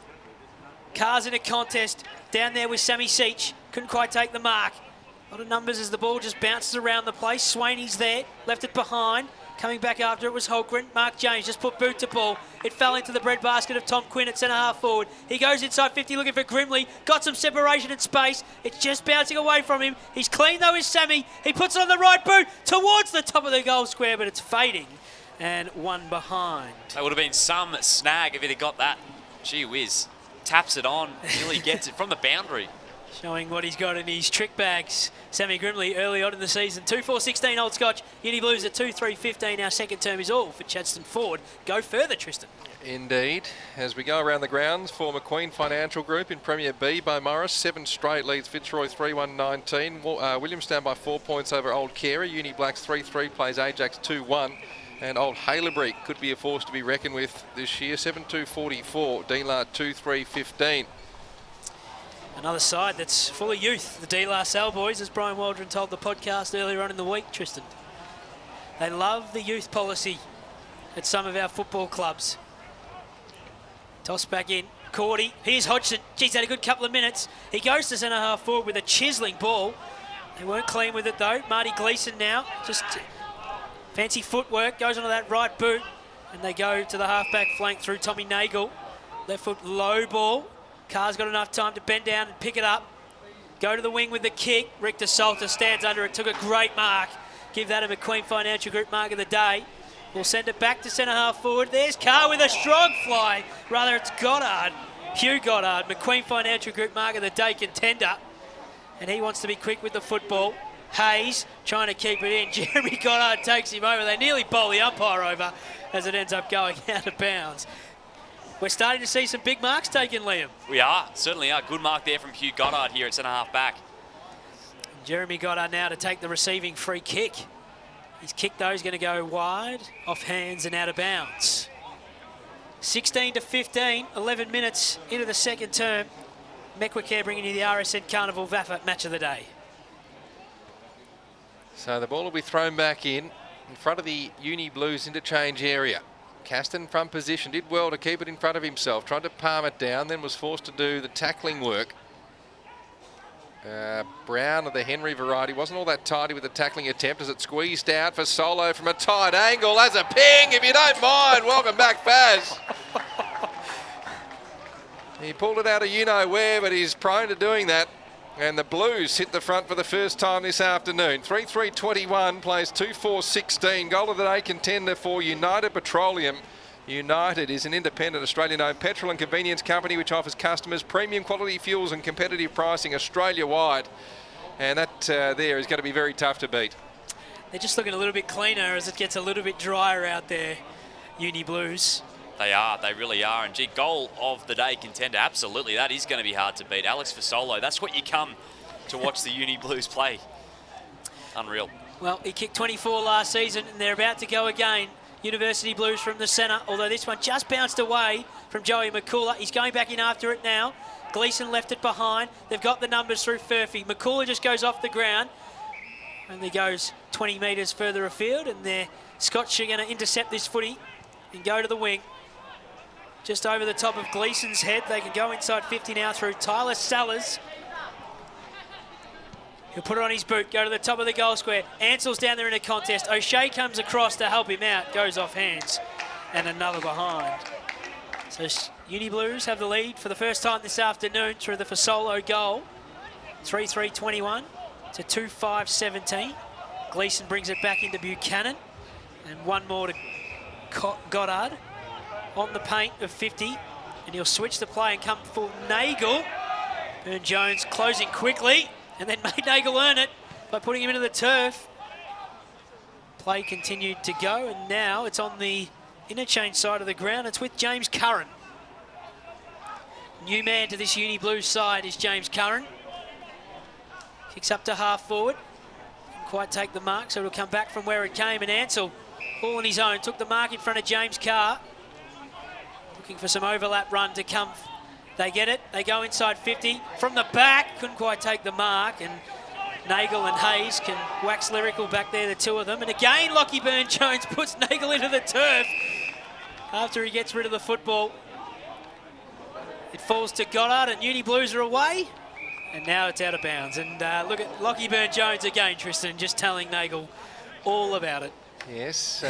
Speaker 6: Carr's in a contest. Down there with Sammy Seach. Couldn't quite take the mark. A lot of numbers as the ball just bounces around the place. Swaney's there, left it behind. Coming back after it was Holgren. Mark James just put boot to ball. It fell into the breadbasket of Tom Quinn at centre-half forward. He goes inside 50 looking for Grimley. Got some separation and space. It's just bouncing away from him. He's clean though is Sammy. He puts it on the right boot towards the top of the goal square, but it's fading. And one behind.
Speaker 7: That would have been some snag if he'd have got that. Gee whiz. Taps it on. Nearly gets it from the boundary.
Speaker 6: Showing what he's got in his trick bags. Sammy Grimley early on in the season. 2-4-16 Old Scotch. Uni Blues at 2-3-15. Our second term is all for Chadston Ford. Go further, Tristan.
Speaker 5: Indeed. As we go around the grounds for McQueen Financial Group in Premier B, Bo Morris 7 straight leads Fitzroy 3-1-19. Williamstown by 4 points over Old Carey. Uni Blacks 3-3 plays Ajax 2-1. And Old Haileybury could be a force to be reckoned with this year. 7-2-44. D-Lar 2-3-15.
Speaker 6: Another side that's full of youth, the D-La Salle boys, as Brian Waldron told the podcast earlier on in the week, Tristan. They love the youth policy at some of our football clubs. Toss back in. Cordy. Here's Hodgson. He's had a good couple of minutes. He goes to centre-half forward with a chiselling ball. They weren't clean with it, though. Marty Gleeson now. Just fancy footwork. Goes onto that right boot. And they go to the half-back flank through Tommy Nagel. Left foot low ball. Carr's got enough time to bend down and pick it up. Go to the wing with the kick. Richter Salter stands under it, took a great mark. Give that a McQueen Financial Group mark of the day. We'll send it back to centre half forward. There's Carr with a strong fly. Rather, it's Goddard. Hugh Goddard, McQueen Financial Group mark of the day contender. And he wants to be quick with the football. Hayes trying to keep it in. Jeremy Goddard takes him over. They nearly bowl the umpire over as it ends up going out of bounds. We're starting to see some big marks taken, Liam.
Speaker 7: We are, certainly are. Good mark there from Hugh Goddard here at centre half back.
Speaker 6: Jeremy Goddard now to take the receiving free kick. His kick, though, is going to go wide, off hands and out of bounds. 16 to 15, 11 minutes into the second term. Mequicare bringing you the RSN Carnival VAFA match of the day.
Speaker 5: So the ball will be thrown back in front of the Uni Blues interchange area. Caston front position, did well to keep it in front of himself, tried to palm it down, then was forced to do the tackling work. Brown of the Henry variety wasn't all that tidy with the tackling attempt as it squeezed out for Solo from a tight angle. As a ping, if you don't mind. Welcome back, Faz. He pulled it out of you-know-where, but he's prone to doing that. And the Blues hit the front for the first time this afternoon. 3-3-21 plays 2-4-16. Goal of the day contender for United Petroleum. United is an independent Australian-owned petrol and convenience company which offers customers premium quality fuels and competitive pricing Australia-wide. And that there is going to be very tough to beat.
Speaker 6: They're just looking a little bit cleaner as it gets a little bit drier out there, Uni Blues.
Speaker 7: They are, they really are. And gee, goal of the day contender, absolutely. That is going to be hard to beat. Alex Fasolo, that's what you come to watch the Uni Blues play. Unreal.
Speaker 6: Well, he kicked 24 last season and they're about to go again. University Blues from the centre, although this one just bounced away from Joey McCullough. He's going back in after it now. Gleeson left it behind. They've got the numbers through Furphy. McCullough just goes off the ground. Only goes 20 metres further afield, and their Scotch are going to intercept this footy and go to the wing. Just over the top of Gleeson's head. They can go inside 50 now through Tyler Sellers. He'll put it on his boot, go to the top of the goal square. Ansell's down there in a contest. O'Shea comes across to help him out, goes off hands, and another behind. So Uni Blues have the lead for the first time this afternoon through the Fasolo goal. 3-3-21 to 2-5-17. Gleeson brings it back into Buchanan, and one more to Goddard on the paint of 50, and he'll switch the play and come for Nagel. Burne-Jones closing quickly, and then made Nagel earn it by putting him into the turf. Play continued to go, and now it's on the interchange side of the ground. It's with James Curran. New man to this Uni Blues side is James Curran. Kicks up to half forward. Didn't quite take the mark, so it'll come back from where it came, and Ansell, all on his own, took the mark in front of James Carr. Looking for some overlap run to come. They get it, they go inside 50. From the back, couldn't quite take the mark, and Nagel and Hayes can wax lyrical back there, the two of them. And again, Lockie Burne-Jones puts Nagel into the turf after he gets rid of the football. It falls to Goddard, and Uni Blues are away. And now it's out of bounds. And look at Lockie Burne-Jones again, Tristan, just telling Nagel all about it.
Speaker 5: Yes,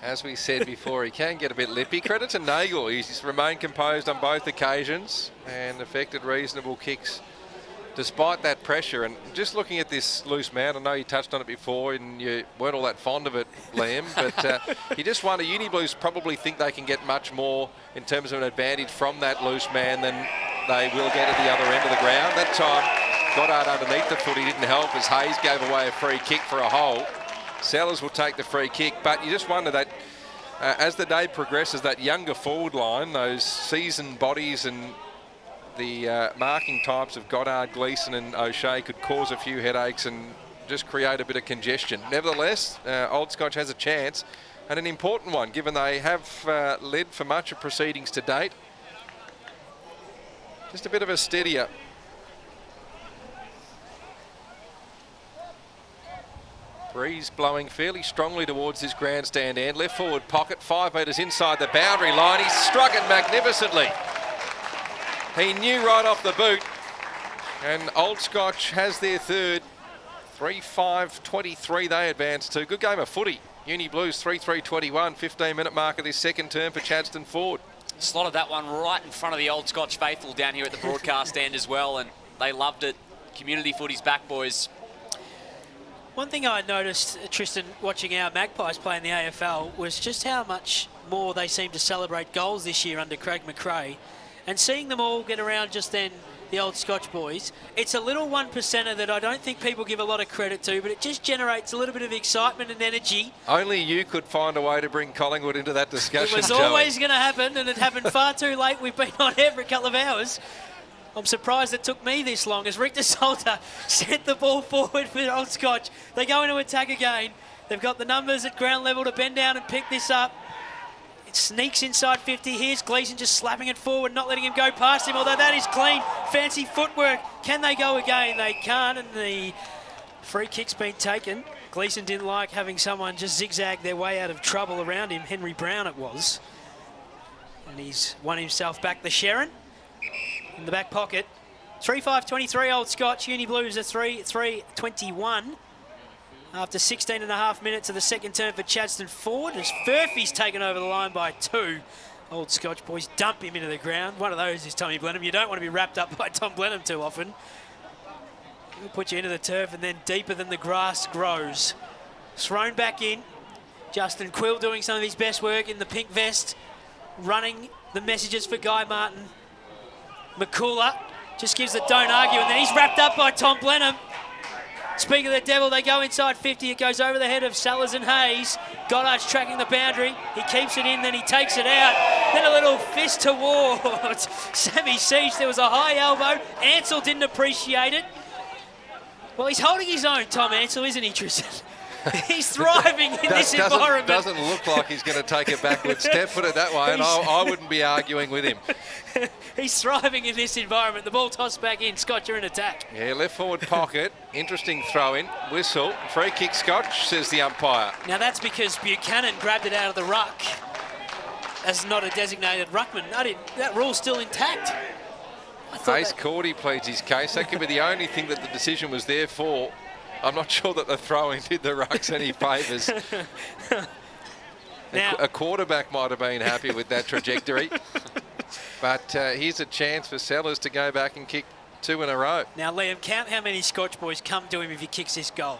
Speaker 5: as we said before, he can get a bit lippy. Credit to Nagel. He's remained composed on both occasions and effected reasonable kicks despite that pressure. And just looking at this loose man, I know you touched on it before and you weren't all that fond of it, Liam, but you just wonder, Uni Blues probably think they can get much more in terms of an advantage from that loose man than they will get at the other end of the ground. That time, Goddard underneath the footy didn't help as Hayes gave away a free kick for a hole. Sellers will take the free kick, but you just wonder that as the day progresses, that younger forward line, those seasoned bodies and the marking types of Goddard, Gleeson and O'Shea could cause a few headaches and just create a bit of congestion. Nevertheless, Old Scotch has a chance, and an important one, given they have led for much of proceedings to date. Just a bit of a steadier. Breeze blowing fairly strongly towards this grandstand end. Left forward pocket, 5 metres inside the boundary line. He's struck it magnificently. He knew right off the boot. And Old Scotch has their third. 3-5-23 they advance to. Good game of footy. Uni Blues 3-3-21, 15-minute mark of this second term for Chadstone Ford.
Speaker 7: slotted that one right in front of the Old Scotch faithful down here at the broadcast stand as well, and they loved it. Community footy's back, boys.
Speaker 6: One thing I noticed, Tristan, watching our Magpies play in the AFL was just how much more they seem to celebrate goals this year under Craig McRae. And seeing them all get around just then, the Old Scotch boys, it's a little 1%er that I don't think people give a lot of credit to, but it just generates a little bit of excitement and energy.
Speaker 5: Only you could find a way to bring Collingwood into that discussion,
Speaker 6: It was always going to happen, and it happened far too late. We've been on air for a couple of hours. I'm surprised it took me this long as Rick DeSalta sent the ball forward for Old Scotch. They go into attack again. They've got the numbers at ground level to bend down and pick this up. It sneaks inside 50. Here's Gleeson just slapping it forward, not letting him go past him, although that is clean. Fancy footwork. Can they go again? They can't, and the free kick's been taken. Gleeson didn't like having someone just zigzag their way out of trouble around him. Henry Brown it was. And he's won himself back the Sharon in the back pocket. 3-5-23 Old Scotch. Uni Blues are 3-3-21. After 16 and a half minutes of the second term for Chadstone Ford, as Furphy's taken over the line by 2. Old Scotch boys dump him into the ground. One of those is Tommy Blenheim. You don't want to be wrapped up by Tom Blenheim too often. He'll put you into the turf and then deeper than the grass grows. Thrown back in. Justin Quill doing some of his best work in the pink vest, running the messages for Guy Martin. McCullough just gives the don't argue, and then he's wrapped up by Tom Blenheim. Speak of the devil, they go inside 50. It goes over the head of Sellers and Hayes. Goddard's tracking the boundary. He keeps it in, then he takes it out. Then a little fist towards Sammy Siege. There was a high elbow. Ansell didn't appreciate it. Well, he's holding his own, Tom Ansell, isn't he, Tristan? He's thriving in this environment.
Speaker 5: Doesn't look like he's going to take a backward step, put it that way, and I wouldn't be arguing with him.
Speaker 6: He's thriving in this environment. The ball tossed back in. Scotch are in attack.
Speaker 5: Yeah, left forward pocket. Interesting throw in. Whistle. Free kick Scotch, says the umpire.
Speaker 6: Now that's because Buchanan grabbed it out of the ruck as not a designated ruckman. That rule's still intact.
Speaker 5: Ace Cordy pleads his case. That could be the only thing that the decision was there for. I'm not sure that the throwing did the rucks any favours. Now, a quarterback might have been happy with that trajectory. But here's a chance for Sellers to go back and kick 2 in a row.
Speaker 6: Now, Liam, count how many Scotch boys come to him if he kicks this goal.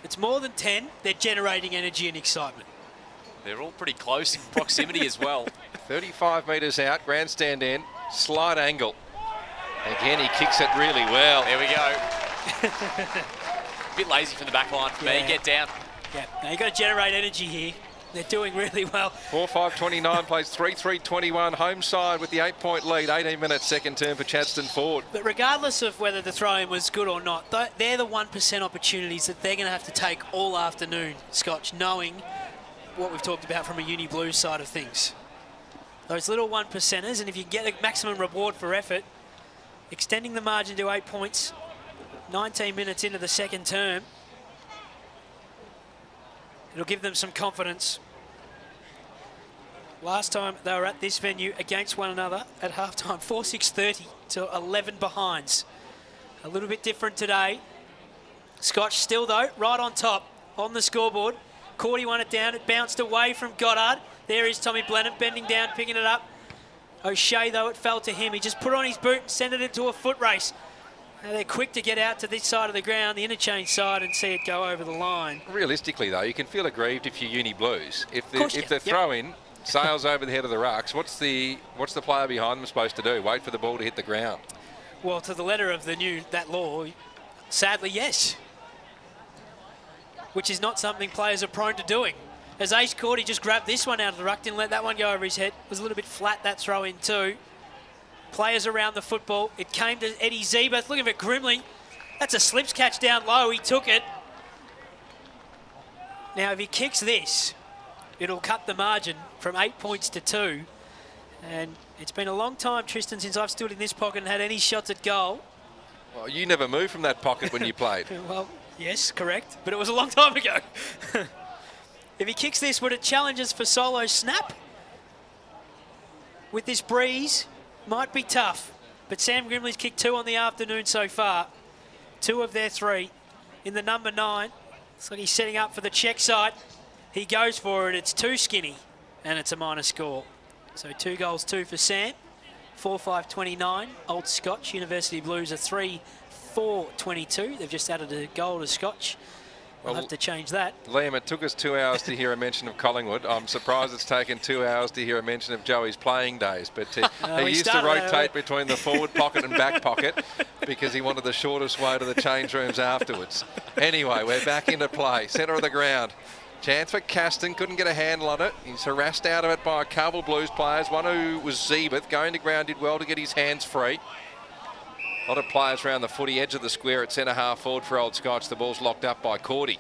Speaker 6: It's more than 10. They're generating energy and excitement.
Speaker 7: They're all pretty close in proximity as well.
Speaker 5: 35 metres out, grandstand end, slight angle. Again, he kicks it really well.
Speaker 7: There we go. A bit lazy from the back line for me. Get down.
Speaker 6: Yeah, now you've got to generate energy here. They're doing really well.
Speaker 5: 4-5-29 plays 3-3-21. Home side with the 8-point lead. 18 minutes second term for Chadstone Ford.
Speaker 6: But regardless of whether the throw-in was good or not, they're the 1% opportunities that they're going to have to take all afternoon, Scotch, knowing what we've talked about from a Uni Blues side of things. Those little 1%ers, and if you get a maximum reward for effort, extending the margin to 8 points, 19 minutes into the second term, it'll give them some confidence. Last time they were at this venue against one another at halftime, 4-6-30 to 11 behinds. A little bit different today. Scotch still, though, right on top on the scoreboard. Cordy won it down. It bounced away from Goddard. There is Tommy Blenheim bending down, picking it up. O'Shea, though, it fell to him. He just put on his boot and sent it into a foot race. Now they're quick to get out to this side of the ground, the interchange side, and see it go over the line.
Speaker 5: Realistically, though, you can feel aggrieved if you're Uni Blues. If the throw-in sails over the head of the rucks, what's the player behind them supposed to do? Wait for the ball to hit the ground?
Speaker 6: Well, to the letter of that law, sadly, yes. Which is not something players are prone to doing. As Ace Cordy just grabbed this one out of the ruck, didn't let that one go over his head. It was a little bit flat, that throw-in too. Players around the football. It came to Eddie Zebeth, looking at Grimley. That's a slips catch down low. He took it. Now, if he kicks this, it'll cut the margin from 8 points to 2. And it's been a long time, Tristan, since I've stood in this pocket and had any shots at goal.
Speaker 5: Well, you never moved from that pocket when you played.
Speaker 6: Well, yes, correct. But it was a long time ago. If he kicks this, would it challenge us for solo snap? With this breeze, might be tough. But Sam Grimley's kicked 2 on the afternoon so far. 2 of their 3 in the number 9. Looks like he's setting up for the check side. He goes for it. It's too skinny, and it's a minor score. So 2 goals, 2 for Sam. 4-5-29. Old Scotch. University Blues are 3-4-22. They've just added a goal to Scotch. We'll have to change that.
Speaker 5: Liam, it took us 2 hours to hear a mention of Collingwood. I'm surprised it's taken 2 hours to hear a mention of Joey's playing days. But he used to rotate between the forward pocket and back pocket because he wanted the shortest way to the change rooms afterwards. Anyway, we're back into play. Centre of the ground. Chance for Caston, couldn't get a handle on it. He's harassed out of it by a couple of Blues players. One who was Zeebeth, going to ground, did well to get his hands free. A lot of players around the footy edge of the square at centre half forward for Old Scotch. The ball's locked up by Cordy.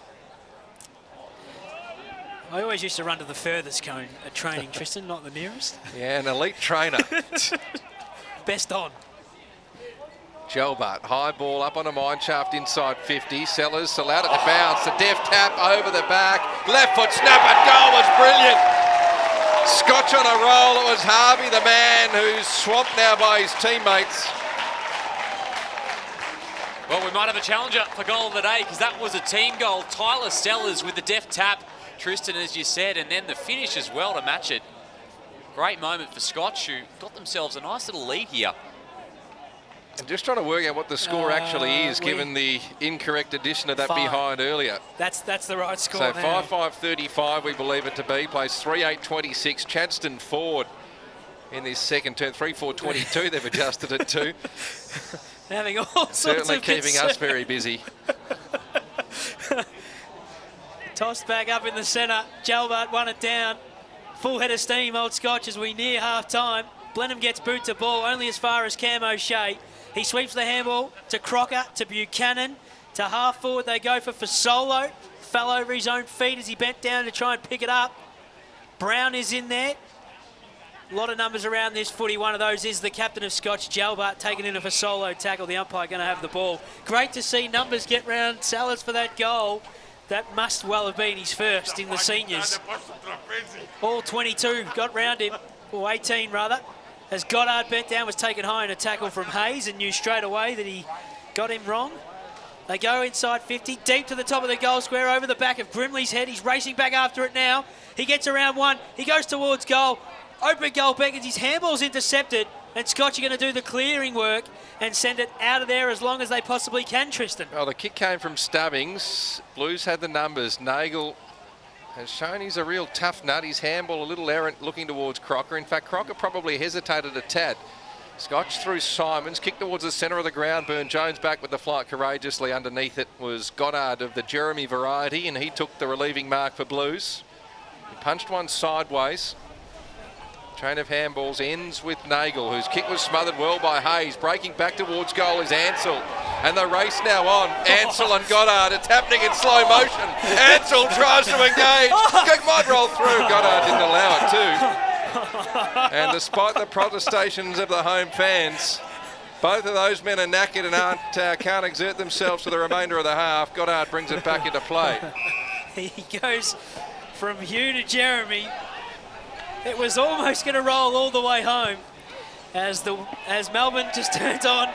Speaker 6: I always used to run to the furthest cone at training, Tristan, not the nearest.
Speaker 5: Yeah, an elite trainer.
Speaker 6: Best on.
Speaker 5: Gelbart, high ball up on a mine shaft inside 50. Sellers allowed it to bounce. The deft tap over the back. Left foot snap at goal was brilliant. Scotch on a roll. It was Harvey, the man, who's swamped now by his teammates.
Speaker 7: Well, we might have a challenger for goal of the day because that was a team goal. Tyler Sellers with the deft tap, Tristan, as you said, and then the finish as well to match it. Great moment for Scotch, who got themselves a nice little lead here.
Speaker 5: I'm just trying to work out what the score actually is, given the incorrect addition of that behind earlier.
Speaker 6: That's the right score.
Speaker 5: So
Speaker 6: now.
Speaker 5: 5-5-35 we believe it to be. Plays 3-8-26. Chadston forward in this second turn. 3-4-22 they've adjusted it to.
Speaker 6: Having all sorts
Speaker 5: Certainly
Speaker 6: of
Speaker 5: keeping us very busy.
Speaker 6: Tossed back up in the centre. Gelbart won it down. Full head of steam, Old Scotch, as we near half-time. Blenheim gets boot to ball only as far as Cam O'Shea. He sweeps the handball to Crocker, to Buchanan. To half forward they go for Fasolo. Fell over his own feet as he bent down to try and pick it up. Brown is in there. A lot of numbers around this footy. One of those is the captain of Scotch, Gelbart, taking in a solo tackle. The umpire going to have the ball. Great to see numbers get round Sellers for that goal. That must well have been his first in the seniors. All 22 got round him, or 18 rather. As Goddard bent down, was taken high in a tackle from Hayes and knew straight away that he got him wrong. They go inside 50, deep to the top of the goal square, over the back of Grimley's head. He's racing back after it now. He gets around one. He goes towards goal. Open goal beckons. His handball's intercepted, and Scotch are going to do the clearing work and send it out of there as long as they possibly can, Tristan.
Speaker 5: Well, the kick came from Stubbings. Blues had the numbers. Nagel has shown he's a real tough nut. His handball a little errant looking towards Crocker. In fact, Crocker probably hesitated a tad. Scotch through Simons, kicked towards the centre of the ground. Burne-Jones back with the flight courageously. Underneath it was Goddard of the Jeremy variety, and he took the relieving mark for Blues. He punched one sideways. Chain of handballs ends with Nagel, whose kick was smothered well by Hayes. Breaking back towards goal is Ansell. And the race now on. Ansell and Goddard. It's happening in slow motion. Ansell tries to engage. Kick might roll through. Goddard didn't allow it too. And despite the protestations of the home fans, both of those men are knackered and can't exert themselves for the remainder of the half. Goddard brings it back into play.
Speaker 6: He goes from Hugh to Jeremy. It was almost going to roll all the way home as Melbourne just turns on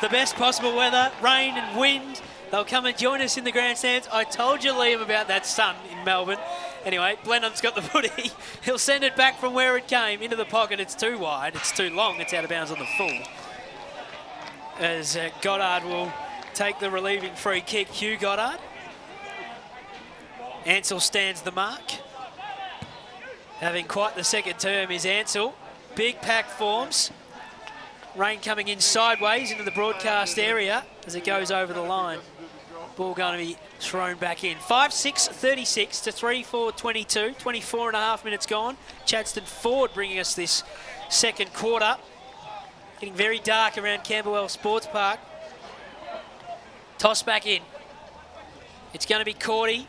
Speaker 6: the best possible weather, rain and wind. They'll come and join us in the grandstands. I told you, Liam, about that sun in Melbourne. Anyway, Blenheim's got the footy. He'll send it back from where it came into the pocket. It's too wide. It's too long. It's out of bounds on the full. As Goddard will take the relieving free kick. Hugh Goddard. Ansell stands the mark. Having quite the second term is Ansell. Big pack forms. Rain coming in sideways into the broadcast area as it goes over the line. Ball going to be thrown back in. 5-6-36 to 3-4-22. 24 and a half minutes gone. Chadston Ford bringing us this second quarter. Getting very dark around Camberwell Sports Park. Toss back in. It's going to be Cordy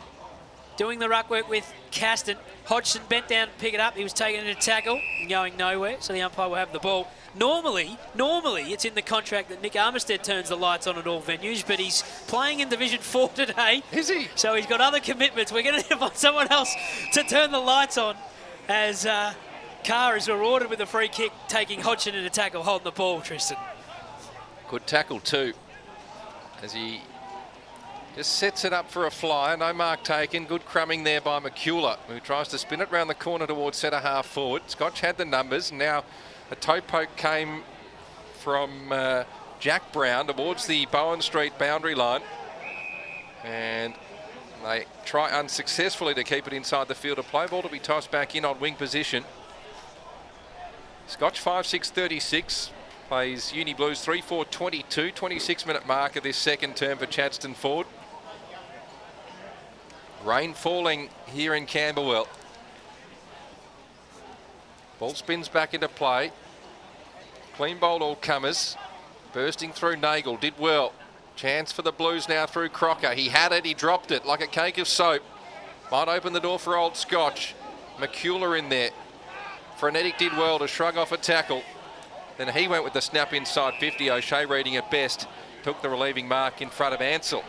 Speaker 6: doing the ruck work with Caston. Hodgson bent down to pick it up. He was taken into tackle and going nowhere, so the umpire will have the ball. Normally, it's in the contract that Nick Armistead turns the lights on at all venues, but he's playing in Division 4 today.
Speaker 5: Is he?
Speaker 6: So he's got other commitments. We're going to find someone else to turn the lights on as Carr is rewarded with a free kick, taking Hodgson into tackle, holding the ball, Tristan.
Speaker 5: Good tackle too, as he Just sets it up for a flyer. No mark taken. Good crumbing there by McCullough, who tries to spin it round the corner towards centre half forward. Scotch had the numbers. Now a toe poke came from Jack Brown towards the Bowen Street boundary line. And they try unsuccessfully to keep it inside the field of play. Ball to be tossed back in on wing position. Scotch 5-6-36. Plays Uni Blues 3-4-22. 26-minute mark of this second term for Chadstone Ford. Rain falling here in Camberwell. Ball spins back into play. Clean bowled all comers. Bursting through Nagel. Did well. Chance for the Blues now through Crocker. He had it. He dropped it like a cake of soap. Might open the door for Old Scotch. McCullough in there. Frenetic did well to shrug off a tackle. Then he went with the snap inside 50. O'Shea reading it best. Took the relieving mark in front of Ansell.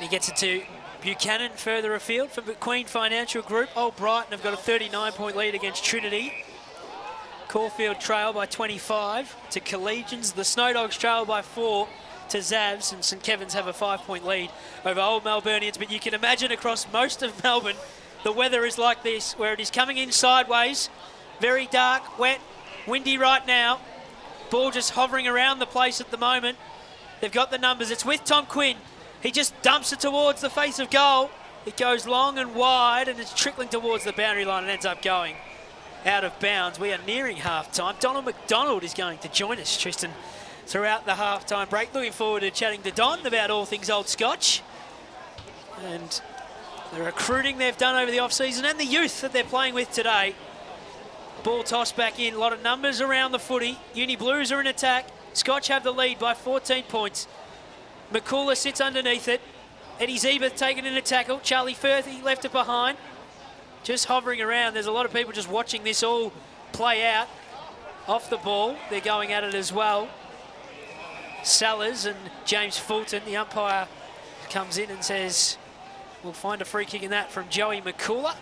Speaker 6: He gets it to Buchanan further afield from the Queen Financial Group. Old Brighton have got a 39-point lead against Trinity. Caulfield trail by 25 to Collegians. The Snowdogs trail by 4 to Zavs, and St Kevin's have a 5-point lead over Old Melburnians. But you can imagine across most of Melbourne, the weather is like this, where it is coming in sideways. Very dark, wet, windy right now. Ball just hovering around the place at the moment. They've got the numbers. It's with Tom Quinn. He just dumps it towards the face of goal. It goes long and wide, and it's trickling towards the boundary line and ends up going out of bounds. We are nearing half-time. Donald McDonald is going to join us, Tristan, throughout the half-time break. Looking forward to chatting to Don about all things Old Scotch and the recruiting they've done over the off-season and the youth that they're playing with today. Ball tossed back in. A lot of numbers around the footy. Uni Blues are in attack. Scotch have the lead by 14 points. McCullough sits underneath it. Eddie Zebeth taken in a tackle. Charlie Firthy left it behind. Just hovering around. There's a lot of people just watching this all play out. Off the ball, they're going at it as well. Sellers and James Fulton, the umpire, comes in and says, we'll find a free kick in that from Joey McCullough.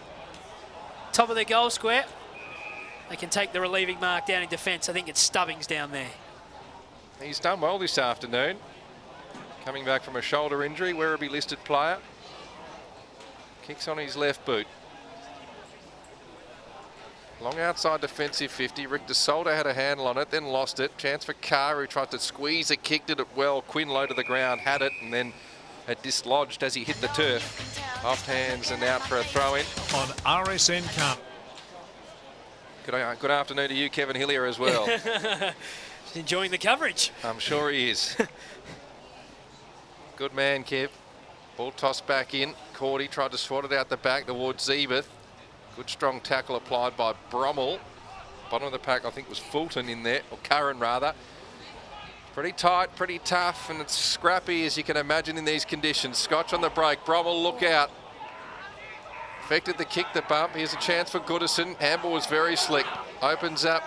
Speaker 6: Top of the goal square. They can take the relieving mark down in defence. I think it's Stubbings down there.
Speaker 5: He's done well this afternoon. Coming back from a shoulder injury, Werribee listed player. Kicks on his left boot. Long outside defensive 50. Rick DeSolda had a handle on it, then lost it. Chance for Carr, who tried to squeeze it, kicked it well. Quinn low to the ground, had it, and then had dislodged as he hit the turf. Off hands and out for a throw-in.
Speaker 8: On RSN Cup.
Speaker 5: Good afternoon to you, Kevin Hillier, as well.
Speaker 6: Enjoying the coverage.
Speaker 5: I'm sure he is. Good man, Kev. Ball tossed back in. Cordy tried to swat it out the back towards Zebeth. Good strong tackle applied by Brommel. Bottom of the pack, I think, was Fulton in there, or Curran rather. Pretty tight, pretty tough, and it's scrappy as you can imagine in these conditions. Scotch on the break. Brommel, look out. Affected the kick, the bump. Here's a chance for Goodison. Handball was very slick. Opens up,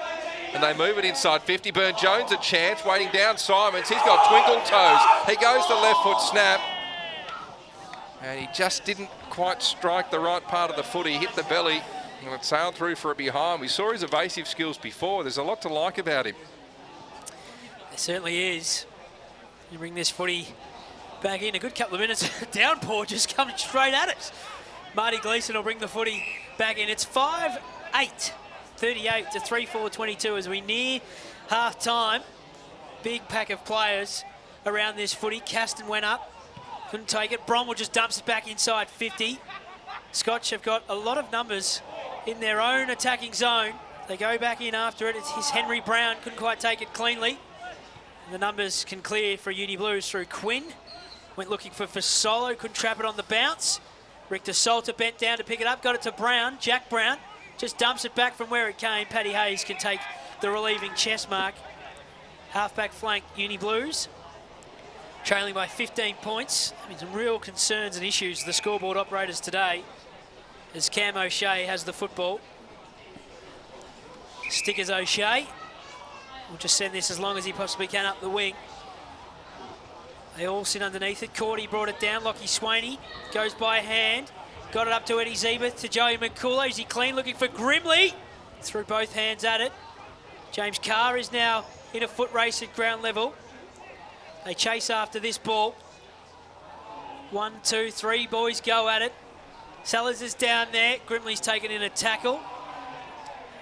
Speaker 5: and they move it inside 50. Burn Jones a chance, waiting down Simons. He's got twinkle toes. He goes the left foot snap. And he just didn't quite strike the right part of the foot. He hit the belly and it sailed through for a behind. We saw his evasive skills before. There's a lot to like about him.
Speaker 6: There certainly is. You bring this footy back in a good couple of minutes. Downpour just coming straight at it. Marty Gleeson will bring the footy back in. It's 5-8, 38 to 3-4-22 as we near half-time. Big pack of players around this footy. Caston went up. Couldn't take it. Bromwell just dumps it back inside 50. Scotch have got a lot of numbers in their own attacking zone. They go back in after it. It's Henry Brown. Couldn't quite take it cleanly. And the numbers can clear for Uni Blues through Quinn. Went looking for Fasolo. Couldn't trap it on the bounce. Rick DeSolta bent down to pick it up. Got it to Brown. Jack Brown just dumps it back from where it came. Paddy Hayes can take the relieving chest mark. Halfback flank Uni Blues. Trailing by 15 points. I mean, some real concerns and issues, the scoreboard operators today, as Cam O'Shea has the football. Stickers O'Shea will just send this as long as he possibly can up the wing. They all sit underneath it. Cordy brought it down. Lockie Swaney goes by hand. Got it up to Eddie Zebeth, to Joey McCullough. Is he clean? Looking for Grimley. Threw both hands at it. James Carr is now in a foot race at ground level. They chase after this ball. 1, 2, 3 boys go at it. Sellers is down there. Grimley's taken in a tackle.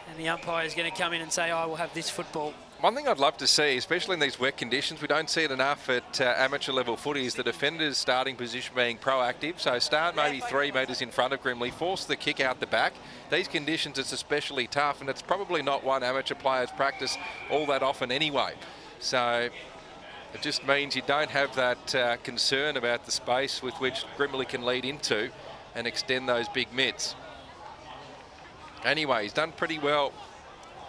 Speaker 6: And the umpire is going to come in and say, I will have this football.
Speaker 5: One thing I'd love to see, especially in these wet conditions, we don't see it enough at amateur level footy, is the defender's starting position being proactive. So start maybe 3 metres in front of Grimley, force the kick out the back. These conditions, it's especially tough, and it's probably not one amateur players practice all that often anyway. So it just means you don't have that concern about the space with which Grimley can lead into and extend those big mitts. Anyway, he's done pretty well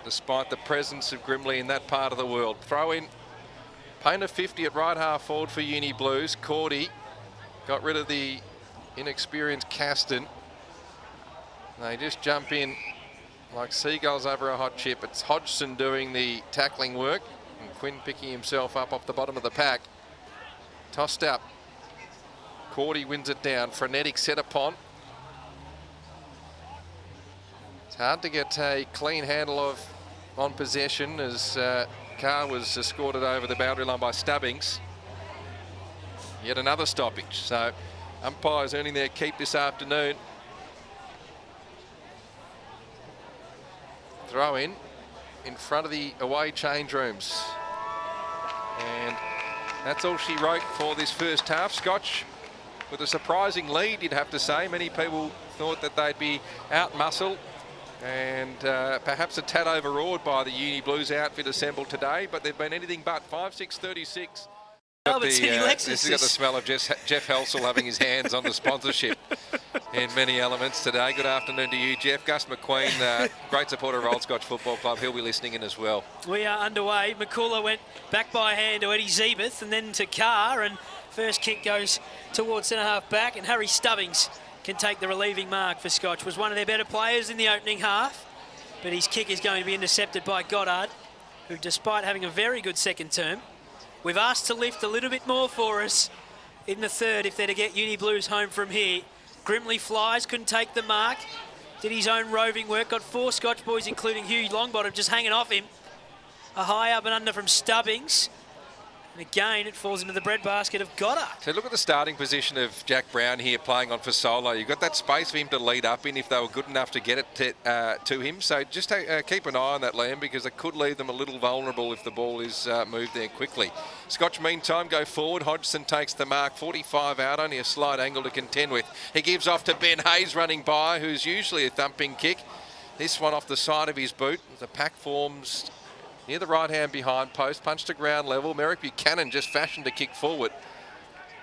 Speaker 5: despite the presence of Grimley in that part of the world. Throw in, paint a 50 at right half forward for Uni Blues. Cordy got rid of the inexperienced Caston. They just jump in like seagulls over a hot chip. It's Hodgson doing the tackling work and Quinn picking himself up off the bottom of the pack. Tossed up. Cordy wins it down. Frenetic set upon. It's hard to get a clean handle on possession as Carr was escorted over the boundary line by Stubbings. Yet another stoppage. So umpires earning their keep this afternoon. Throw in front of the away change rooms. And that's all she wrote for this first half. Scotch with a surprising lead, you'd have to say. Many people thought that they'd be out-muscled and perhaps a tad overawed by the Uni Blues outfit assembled today, but they've been anything but. 5-6-36. This has got the smell of Jeff Helsel having his hands on the sponsorship in many elements today. Good afternoon to you, Jeff. Gus McQueen, great supporter of Old Scotch Football Club. He'll be listening in as well.
Speaker 6: We are underway. McCullough went back by hand to Eddie Zebeth and then to Carr, and first kick goes towards centre-half back, and Harry Stubbings can take the relieving mark for Scotch. Was one of their better players in the opening half, but his kick is going to be intercepted by Goddard, who, despite having a very good second term, we've asked to lift a little bit more for us in the third if they're to get Uni Blues home from here. Grimley flies, couldn't take the mark, did his own roving work, got 4 Scotch boys, including Hugh Longbottom, just hanging off him. A high up and under from Stubbings. And again, it falls into the breadbasket of Goddard.
Speaker 5: So look at the starting position of Jack Brown here playing on for Solo. You've got that space for him to lead up in if they were good enough to get it to him. So just keep an eye on that, Liam, because it could leave them a little vulnerable if the ball is moved there quickly. Scotch, meantime, go forward. Hodgson takes the mark, 45 out, only a slight angle to contend with. He gives off to Ben Hayes running by, who's usually a thumping kick. This one off the side of his boot. The pack forms near the right hand behind post, punch to ground level. Merrick Buchanan just fashioned a kick forward.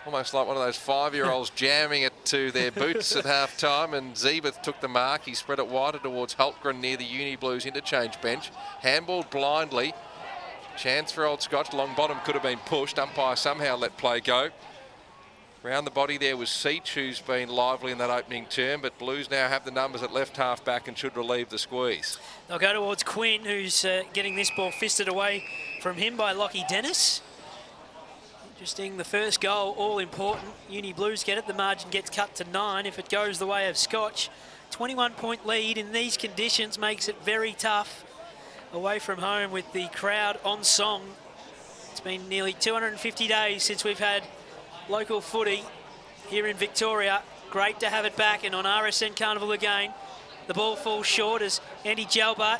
Speaker 5: Almost like one of those 5-year-olds jamming it to their boots at half time, and Zebeth took the mark. He spread it wider towards Hultgren near the Uni Blues interchange bench. Handballed blindly. Chance for Old Scotch. Long bottom could have been pushed. Umpire somehow let play go. Round the body there was Seach, who's been lively in that opening term, but Blues now have the numbers at left half back and should relieve the squeeze.
Speaker 6: They'll go towards Quinn, who's getting this ball fisted away from him by Lockie Dennis. Interesting, the first goal, all important. Uni Blues get it, the margin gets cut to 9 if it goes the way of Scotch. 21-point lead in these conditions makes it very tough away from home with the crowd on song. It's been nearly 250 days since we've had local footy here in Victoria. Great to have it back and on RSN Carnival again. The ball falls short as Andy Jalbart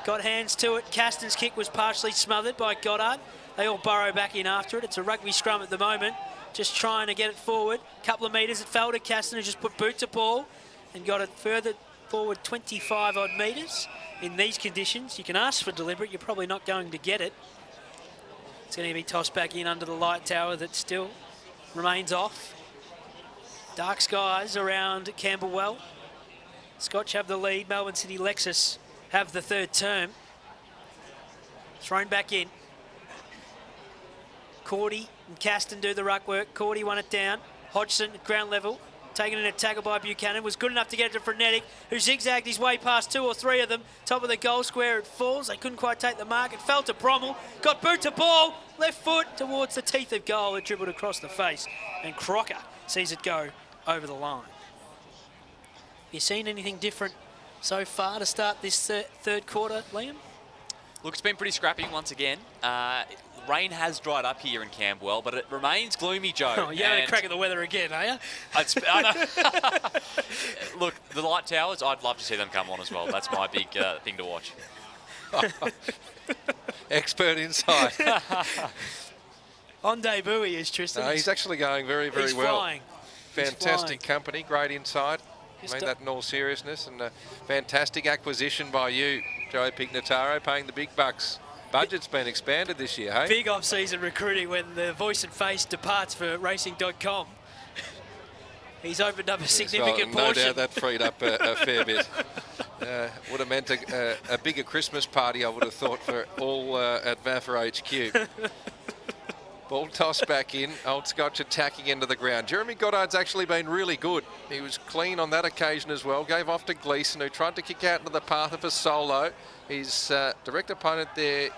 Speaker 6: got hands to it. Caston's kick was partially smothered by Goddard. They all burrow back in after it. It's a rugby scrum at the moment, just trying to get it forward. Couple of metres, it fell to Caston, who just put boot to ball and got it further forward 25 odd metres. In these conditions, you can ask for deliberate, you're probably not going to get it. It's going to be tossed back in under the light tower that still remains off. Dark skies around Camberwell. Scotch have the lead. Melbourne City Lexus have the third term. Thrown back in. Cordy and Caston do the ruck work. Cordy won it down. Hodgson at ground level. Taken in a tackle by Buchanan. Was good enough to get it to Frenetic, who zigzagged his way past 2 or 3 of them. Top of the goal square, it falls. They couldn't quite take the mark. It fell to Brommel. Got boot to ball. Left foot towards the teeth of goal. It dribbled across the face. And Crocker sees it go over the line. You seen anything different so far to start this third quarter, Liam?
Speaker 7: Look, it's been pretty scrappy once again. rain has dried up here in Camberwell, but it remains gloomy, Joe.
Speaker 6: Oh, you're having a crack at the weather again, are you?
Speaker 7: I know. Look, the light towers, I'd love to see them come on as well. That's my big thing to watch.
Speaker 5: Expert insight.
Speaker 6: On debut he is, Tristan.
Speaker 5: No, he's actually going very, very
Speaker 6: he's
Speaker 5: well.
Speaker 6: Flying.
Speaker 5: Fantastic company, great insight.
Speaker 6: Just
Speaker 5: Made that in all seriousness, and a fantastic acquisition by you, Joe Pignataro, paying the big bucks. Budget's been expanded this year, hey?
Speaker 6: Big off-season recruiting when the voice and face departs for racing.com. He's opened up a significant
Speaker 5: no
Speaker 6: portion.
Speaker 5: doubt that freed up a fair bit. Would have meant a bigger Christmas party, I would have thought, for all at VAFA HQ. Ball tossed back in, Old Scotch attacking into the ground. Jeremy Goddard's actually been really good. He was clean on that occasion as well. Gave off to Gleeson, who tried to kick out into the path of a solo. His direct opponent there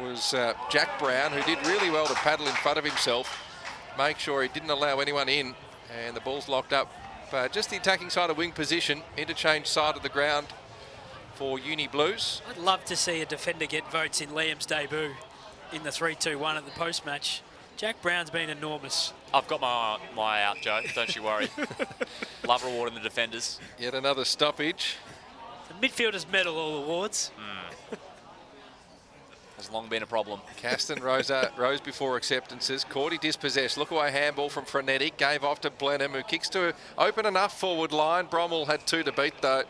Speaker 5: was Jack Brown, who did really well to paddle in front of himself, make sure he didn't allow anyone in, and the ball's locked up. Just the attacking side of wing position, interchange side of the ground for Uni Blues.
Speaker 6: I'd love to see a defender get votes in Liam's debut in the 3-2-1 at the post-match. Jack Brown's been enormous.
Speaker 7: I've got my eye out, Joe. Don't you worry. Love rewarding the defenders.
Speaker 5: Yet another stoppage.
Speaker 6: The midfielders medal all awards.
Speaker 7: Has long been a problem.
Speaker 5: Caston rose before acceptances. Cordy dispossessed. Look away handball from Frenetic. Gave off to Blenheim, who kicks to open enough forward line. Bromwell had 2 to beat, though.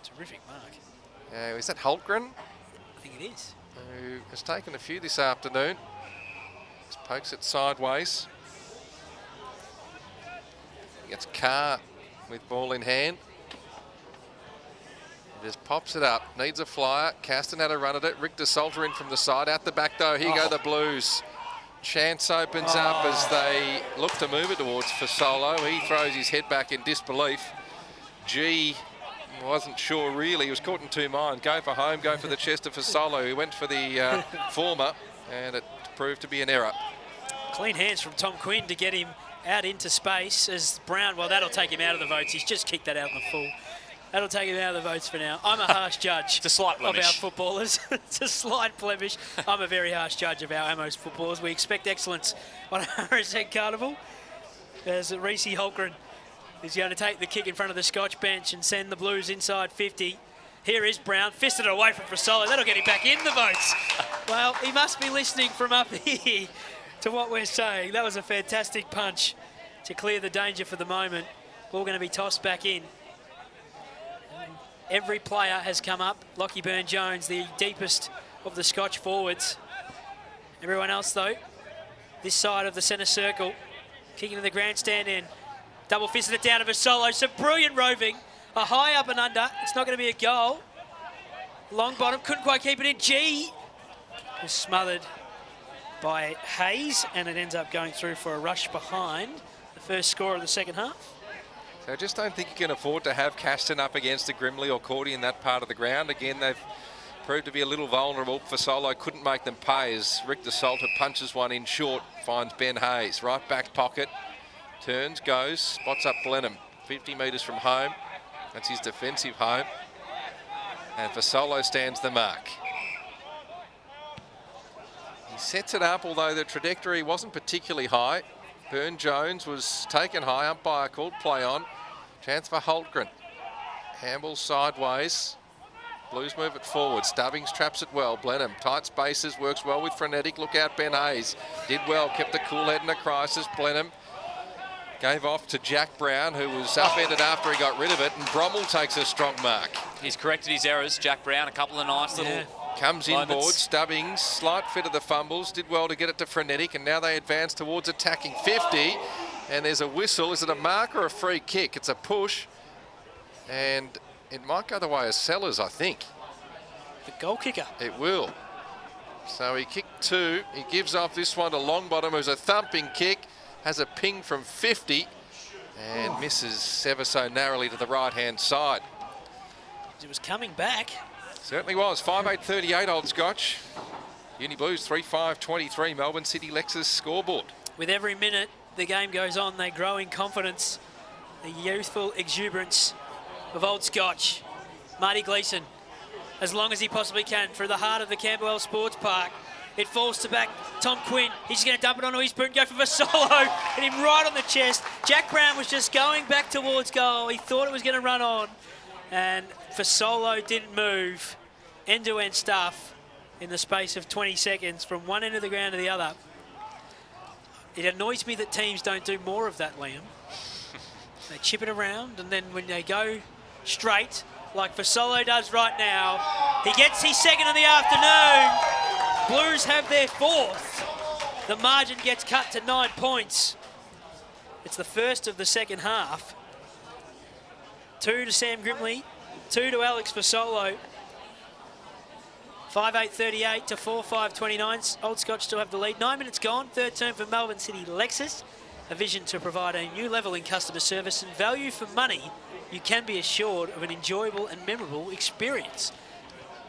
Speaker 6: Terrific mark.
Speaker 5: Is that Holtgren?
Speaker 6: I think it is.
Speaker 5: Who has taken a few this afternoon. Just pokes it sideways. Gets Carr with ball in hand. Just pops it up. Needs a flyer. Caston had a run at it. Rick DeSalter in from the side. Out the back, though. Here go the Blues. Chance opens up as they look to move it towards Fasolo. He throws his head back in disbelief. G wasn't sure really. He was caught in 2 minds. Go for home, go for the chest of Fasolo. He went for the former, and it proved to be an error.
Speaker 6: Clean hands from Tom Quinn to get him out into space as Brown, well, that'll take him out of the votes. He's just kicked that out in the full. That'll take him out of the votes for now. I'm a harsh judge
Speaker 7: It's a slight blemish.
Speaker 6: of our footballers. It's a slight blemish. I'm a very harsh judge of our Amos footballers. We expect excellence on RSN Carnival. There's Reece Holgren. He's going to take the kick in front of the Scotch bench and send the Blues inside 50. Here is Brown, fisted it away from Fasolo. That'll get him back in the votes. Well, he must be listening from up here to what we're saying. That was a fantastic punch to clear the danger for the moment. Ball going to be tossed back in. Every player has come up. Lockie Burne-Jones, the deepest of the Scotch forwards. Everyone else, though, this side of the centre circle, kicking to the grandstand end. Double fisted it down to Fasolo. Some brilliant roving. A high up and under. It's not going to be a goal. Long bottom. Couldn't quite keep it in. G was smothered by Hayes, and it ends up going through for a rush behind the first score of the second half.
Speaker 5: So I just don't think you can afford to have Caston up against a Grimley or Cordy in that part of the ground. Again, they've proved to be a little vulnerable. Fasolo couldn't make them pay as Rick DeSalter punches one in short, finds Ben Hayes. Right back pocket. Turns, goes, spots up Blenheim, 50 metres from home. That's his defensive home. And Fasolo stands the mark. He sets it up, although the trajectory wasn't particularly high. Burne-Jones was taken high, umpire called play on. Chance for Holtgren. Handball sideways. Blues move it forward. Stubbings traps it well. Blenheim, tight spaces, works well with Frenetic. Look out, Ben Hayes. Did well, kept the cool head in a crisis. Blenheim gave off to Jack Brown, who was upended after he got rid of it, and Bromwell takes a strong mark.
Speaker 7: He's corrected his errors. Jack Brown, a couple of nice little
Speaker 5: Comes
Speaker 7: moments.
Speaker 5: inboard, Stubbings, slight fit of the fumbles, did well to get it to Frenetic, and now they advance towards attacking 50, and there's a whistle. Is it a mark or a free kick? It's a push, and it might go the way of Sellers, I think.
Speaker 6: The goal kicker.
Speaker 5: It will. So he kicked 2. He gives off this one to Longbottom, who's a thumping kick. Has a ping from 50 and misses ever so narrowly to the right-hand side.
Speaker 6: It was coming back.
Speaker 5: Certainly was. 5-8-38 Old Scotch. Uni Blues 3-5-23 Melbourne City Lexus scoreboard.
Speaker 6: With every minute the game goes on, they grow in confidence. The youthful exuberance of Old Scotch. Marty Gleeson, as long as he possibly can, through the heart of the Camberwell Sports Park. It falls to back Tom Quinn. He's going to dump it onto his boot and go for Vasolo. Hit him right on the chest. Jack Brown was just going back towards goal. He thought it was going to run on. And Vasolo didn't move. End-to-end stuff in the space of 20 seconds from one end of the ground to the other. It annoys me that teams don't do more of that, Liam. They chip it around, and then when they go straight, like Vasolo does right now, he gets his second of the afternoon. Blues have their fourth. The margin gets cut to 9 points. It's the first of the second half. 2 to Sam Grimley, 2 to Alex Vasolo. 5-8-38 to 4-5-29. Old Scotch still have the lead. 9 minutes gone. Third term for Melbourne City Lexus. A vision to provide a new level in customer service and value for money. You can be assured of an enjoyable and memorable experience.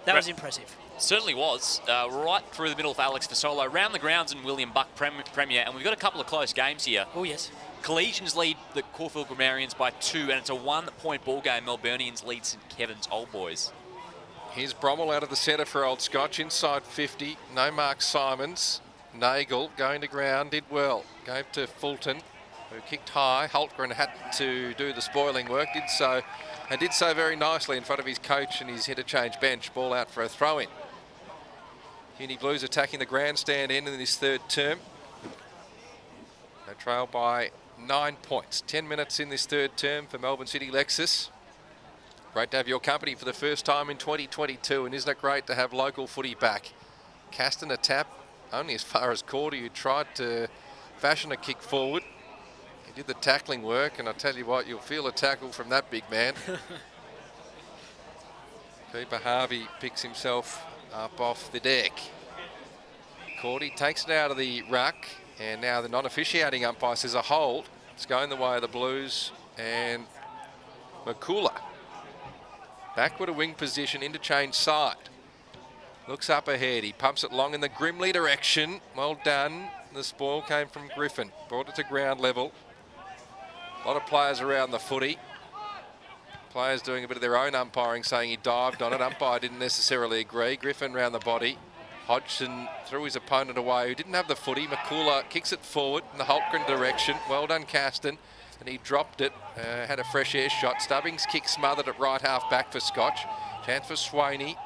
Speaker 6: That was impressive.
Speaker 7: Certainly was. Right through the middle for Alex Vasolo. Round the grounds in William Buck Premier. And we've got a couple of close games here.
Speaker 6: Oh, yes.
Speaker 7: Collegians lead the Caulfield Grammarians by 2, and it's a 1-point ball game. Melburnians lead St Kevin's Old Boys.
Speaker 5: Here's Brommel out of the centre for Old Scotch, inside 50. No Mark Simons. Nagel going to ground, did well. Gave to Fulton, who kicked high. Hultgren had to do the spoiling work, did so very nicely in front of his coach and his interchange bench. Ball out for a throw-in. Uni Blues attacking the grandstand end in this third term. They trail by 9 points. 10 minutes in this third term for Melbourne City Lexus. Great to have your company for the first time in 2022, and isn't it great to have local footy back? Caston a tap only as far as Cordy, who tried to fashion a kick forward. He did the tackling work, and I tell you what, you'll feel a tackle from that big man. Keeper Harvey picks himself up off the deck. Cordy takes it out of the ruck, and now the non-officiating umpire says a hold. It's going the way of the Blues, and McCullough. Backward a wing position, interchange side. Looks up ahead, he pumps it long in the Grimley direction. Well done. The spoil came from Griffin. Brought it to ground level. A lot of players around the footy. Players doing a bit of their own umpiring, saying he dived on it. Umpire didn't necessarily agree. Griffin round the body. Hodgson threw his opponent away, who didn't have the footy. McCullough kicks it forward in the Hultgren direction. Well done, Caston. And he dropped it, had a fresh air shot. Stubbings kick smothered at right half back for Scotch. Chance for Swaney.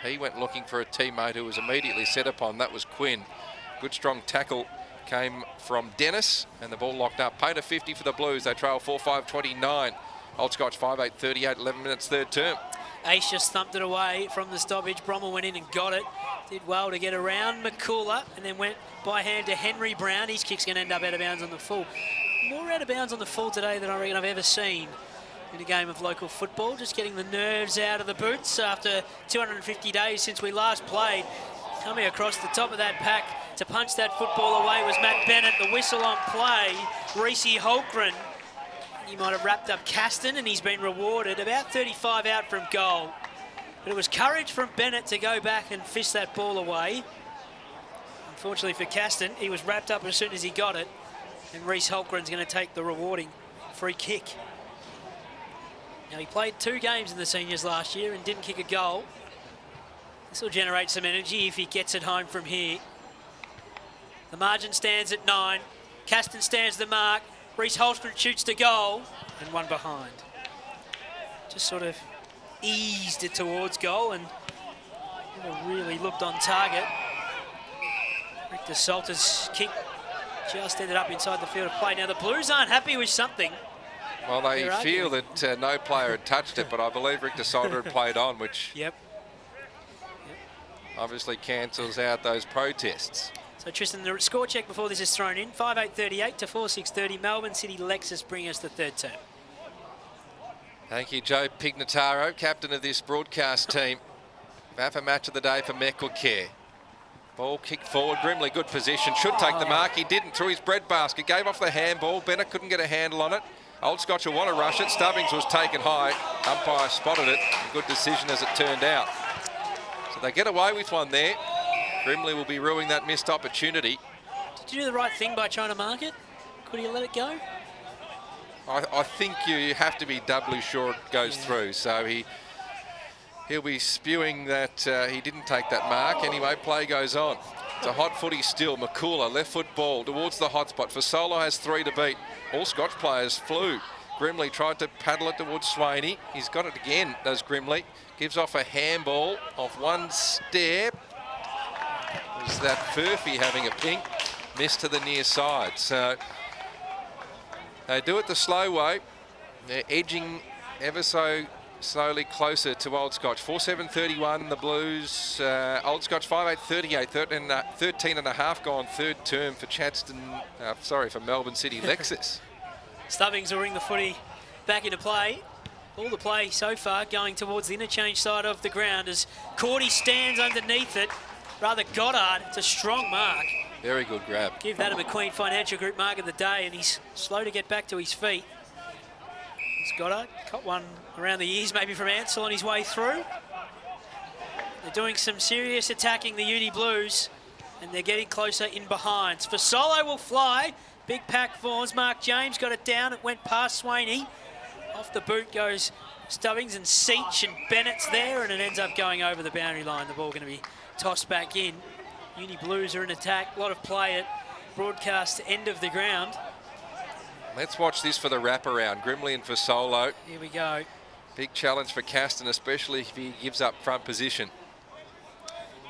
Speaker 5: He went looking for a teammate who was immediately set upon. That was Quinn. Good strong tackle came from Dennis, and the ball locked up. Paid a 50 for the Blues. They trail 4-5-29. Old Scotch 5-8-38, 11 minutes third term.
Speaker 6: Ace just thumped it away from the stoppage. Brommel went in and got it. Did well to get around McCullough, and then went by hand to Henry Brown. His kick's going to end up out of bounds on the full. More out of bounds on the full today than I reckon I've ever seen in a game of local football. Just getting the nerves out of the boots after 250 days since we last played. Coming across the top of that pack to punch that football away was Matt Bennett. The whistle on play, Reece Hultgren. He might have wrapped up Caston, and he's been rewarded. About 35 out from goal. But it was courage from Bennett to go back and fish that ball away. Unfortunately for Caston, he was wrapped up as soon as he got it. And Reece Hultgren's going to take the rewarding free kick. Now, he played 2 games in the seniors last year and didn't kick a goal. This will generate some energy if he gets it home from here. The margin stands at 9. Caston stands the mark. Reece Hultgren shoots to goal, and one behind. Just sort of eased it towards goal and never really looked on target. Richter Salter's kick just ended up inside the field of play. Now, the Blues aren't happy with something.
Speaker 5: Well, they feel that no player had touched it, but I believe Richter Salter had played on, which obviously cancels out those protests.
Speaker 6: So, Tristan, the score check before this is thrown in. 5-8-38 to 4-6-30. Melbourne City Lexus bring us the third term.
Speaker 5: Thank you, Joe Pignataro, captain of this broadcast team. VAFA match of the day for Mecklecare. Ball kicked forward, Grimley, good position. Should take the mark, he didn't. Threw his bread basket, gave off the handball. Bennett couldn't get a handle on it. Old Scotch will want to rush it. Stubbings was taken high. Umpire spotted it. A good decision as it turned out. So they get away with one there. Grimley will be ruining that missed opportunity.
Speaker 6: Did you do the right thing by trying to mark it? Could he let it go?
Speaker 5: I think you have to be doubly sure it goes through. So he'll be spewing that he didn't take that mark. Anyway, play goes on. It's a hot footy still. McCullough, left foot ball towards the hot spot. Fasolo has 3 to beat. All Scotch players flew. Grimley tried to paddle it towards Swaney. He's got it again, does Grimley. Gives off a handball off one step. Was that Furphy having a pink? Missed to the near side. So they do it the slow way. They're edging ever so slowly closer to Old Scotch. 4-7-31 the Blues. Old Scotch 5-8-38. 13 and a half gone third term for for Melbourne City Lexus.
Speaker 6: Stubbings will ring the footy back into play. All the play so far going towards the interchange side of the ground as Cordy stands underneath it. Rather Goddard, it's a strong mark.
Speaker 5: Very good grab.
Speaker 6: Give that a McQueen Financial Group mark of the day, and he's slow to get back to his feet. It's Goddard, got one around the ears maybe from Ansell on his way through. They're doing some serious attacking, the Uni Blues, and they're getting closer in behind. Fasolo will fly. Big pack forms. Mark James got it down. It went past Swaney. Off the boot goes Stubbings and Seach, and Bennett's there, and it ends up going over the boundary line. The ball going to be tossed back in. Uni Blues are in attack. A lot of play at broadcast end of the ground.
Speaker 5: Let's watch this for the wraparound. Grimley and Fasolo.
Speaker 6: Here we go.
Speaker 5: Big challenge for Caston, especially if he gives up front position.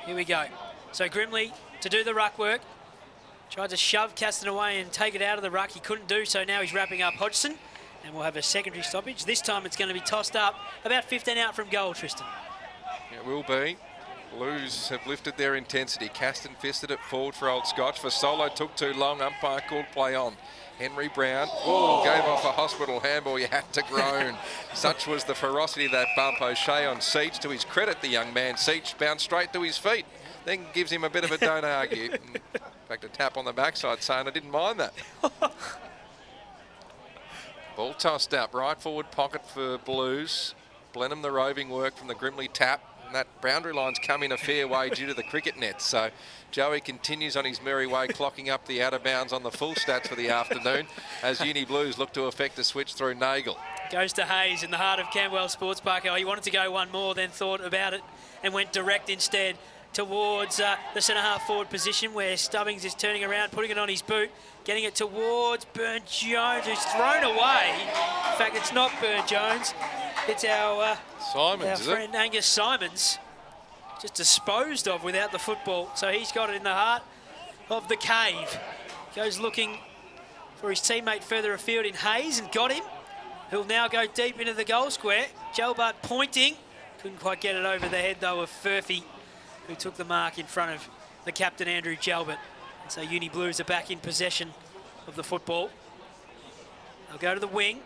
Speaker 6: Here we go. So Grimley to do the ruck work. Tried to shove Caston away and take it out of the ruck. He couldn't do so. Now he's wrapping up Hodgson. And we'll have a secondary stoppage. This time it's going to be tossed up about 15 out from goal, Tristan.
Speaker 5: It will be. Blues have lifted their intensity. Caston fisted it forward for Old Scotch. Fasolo took too long. Umpire called play on. Henry Brown gave off a hospital handball. You had to groan. Such was the ferocity of that bump. O'Shea on Seach. To his credit, the young man, Seach bounced straight to his feet. Then gives him a bit of a don't argue. In fact, a tap on the backside saying I didn't mind that. Ball tossed up. Right forward pocket for Blues. Blenheim the roving work from the Grimley tap. And that boundary line's come in a fair way due to the cricket net. So Joey continues on his merry way, clocking up the out of bounds on the full stats for the afternoon as Uni Blues look to effect a switch through Nagel.
Speaker 6: Goes to Hayes in the heart of Camberwell Sports Park. Oh, he wanted to go one more, then thought about it and went direct instead towards the centre-half forward position where Stubbings is turning around, putting it on his boot, getting it towards Burn-Jones, who's thrown away. In fact, it's not Burn-Jones. It's our friend Angus Simons, just disposed of without the football. So he's got it in the heart of the cave. Goes looking for his teammate further afield in Hayes and got him. He'll now go deep into the goal square. Jalbart pointing. Couldn't quite get it over the head though of Furphy, who took the mark in front of the captain Andrew Jalbert. And so Uni Blues are back in possession of the football. They'll go to the wing.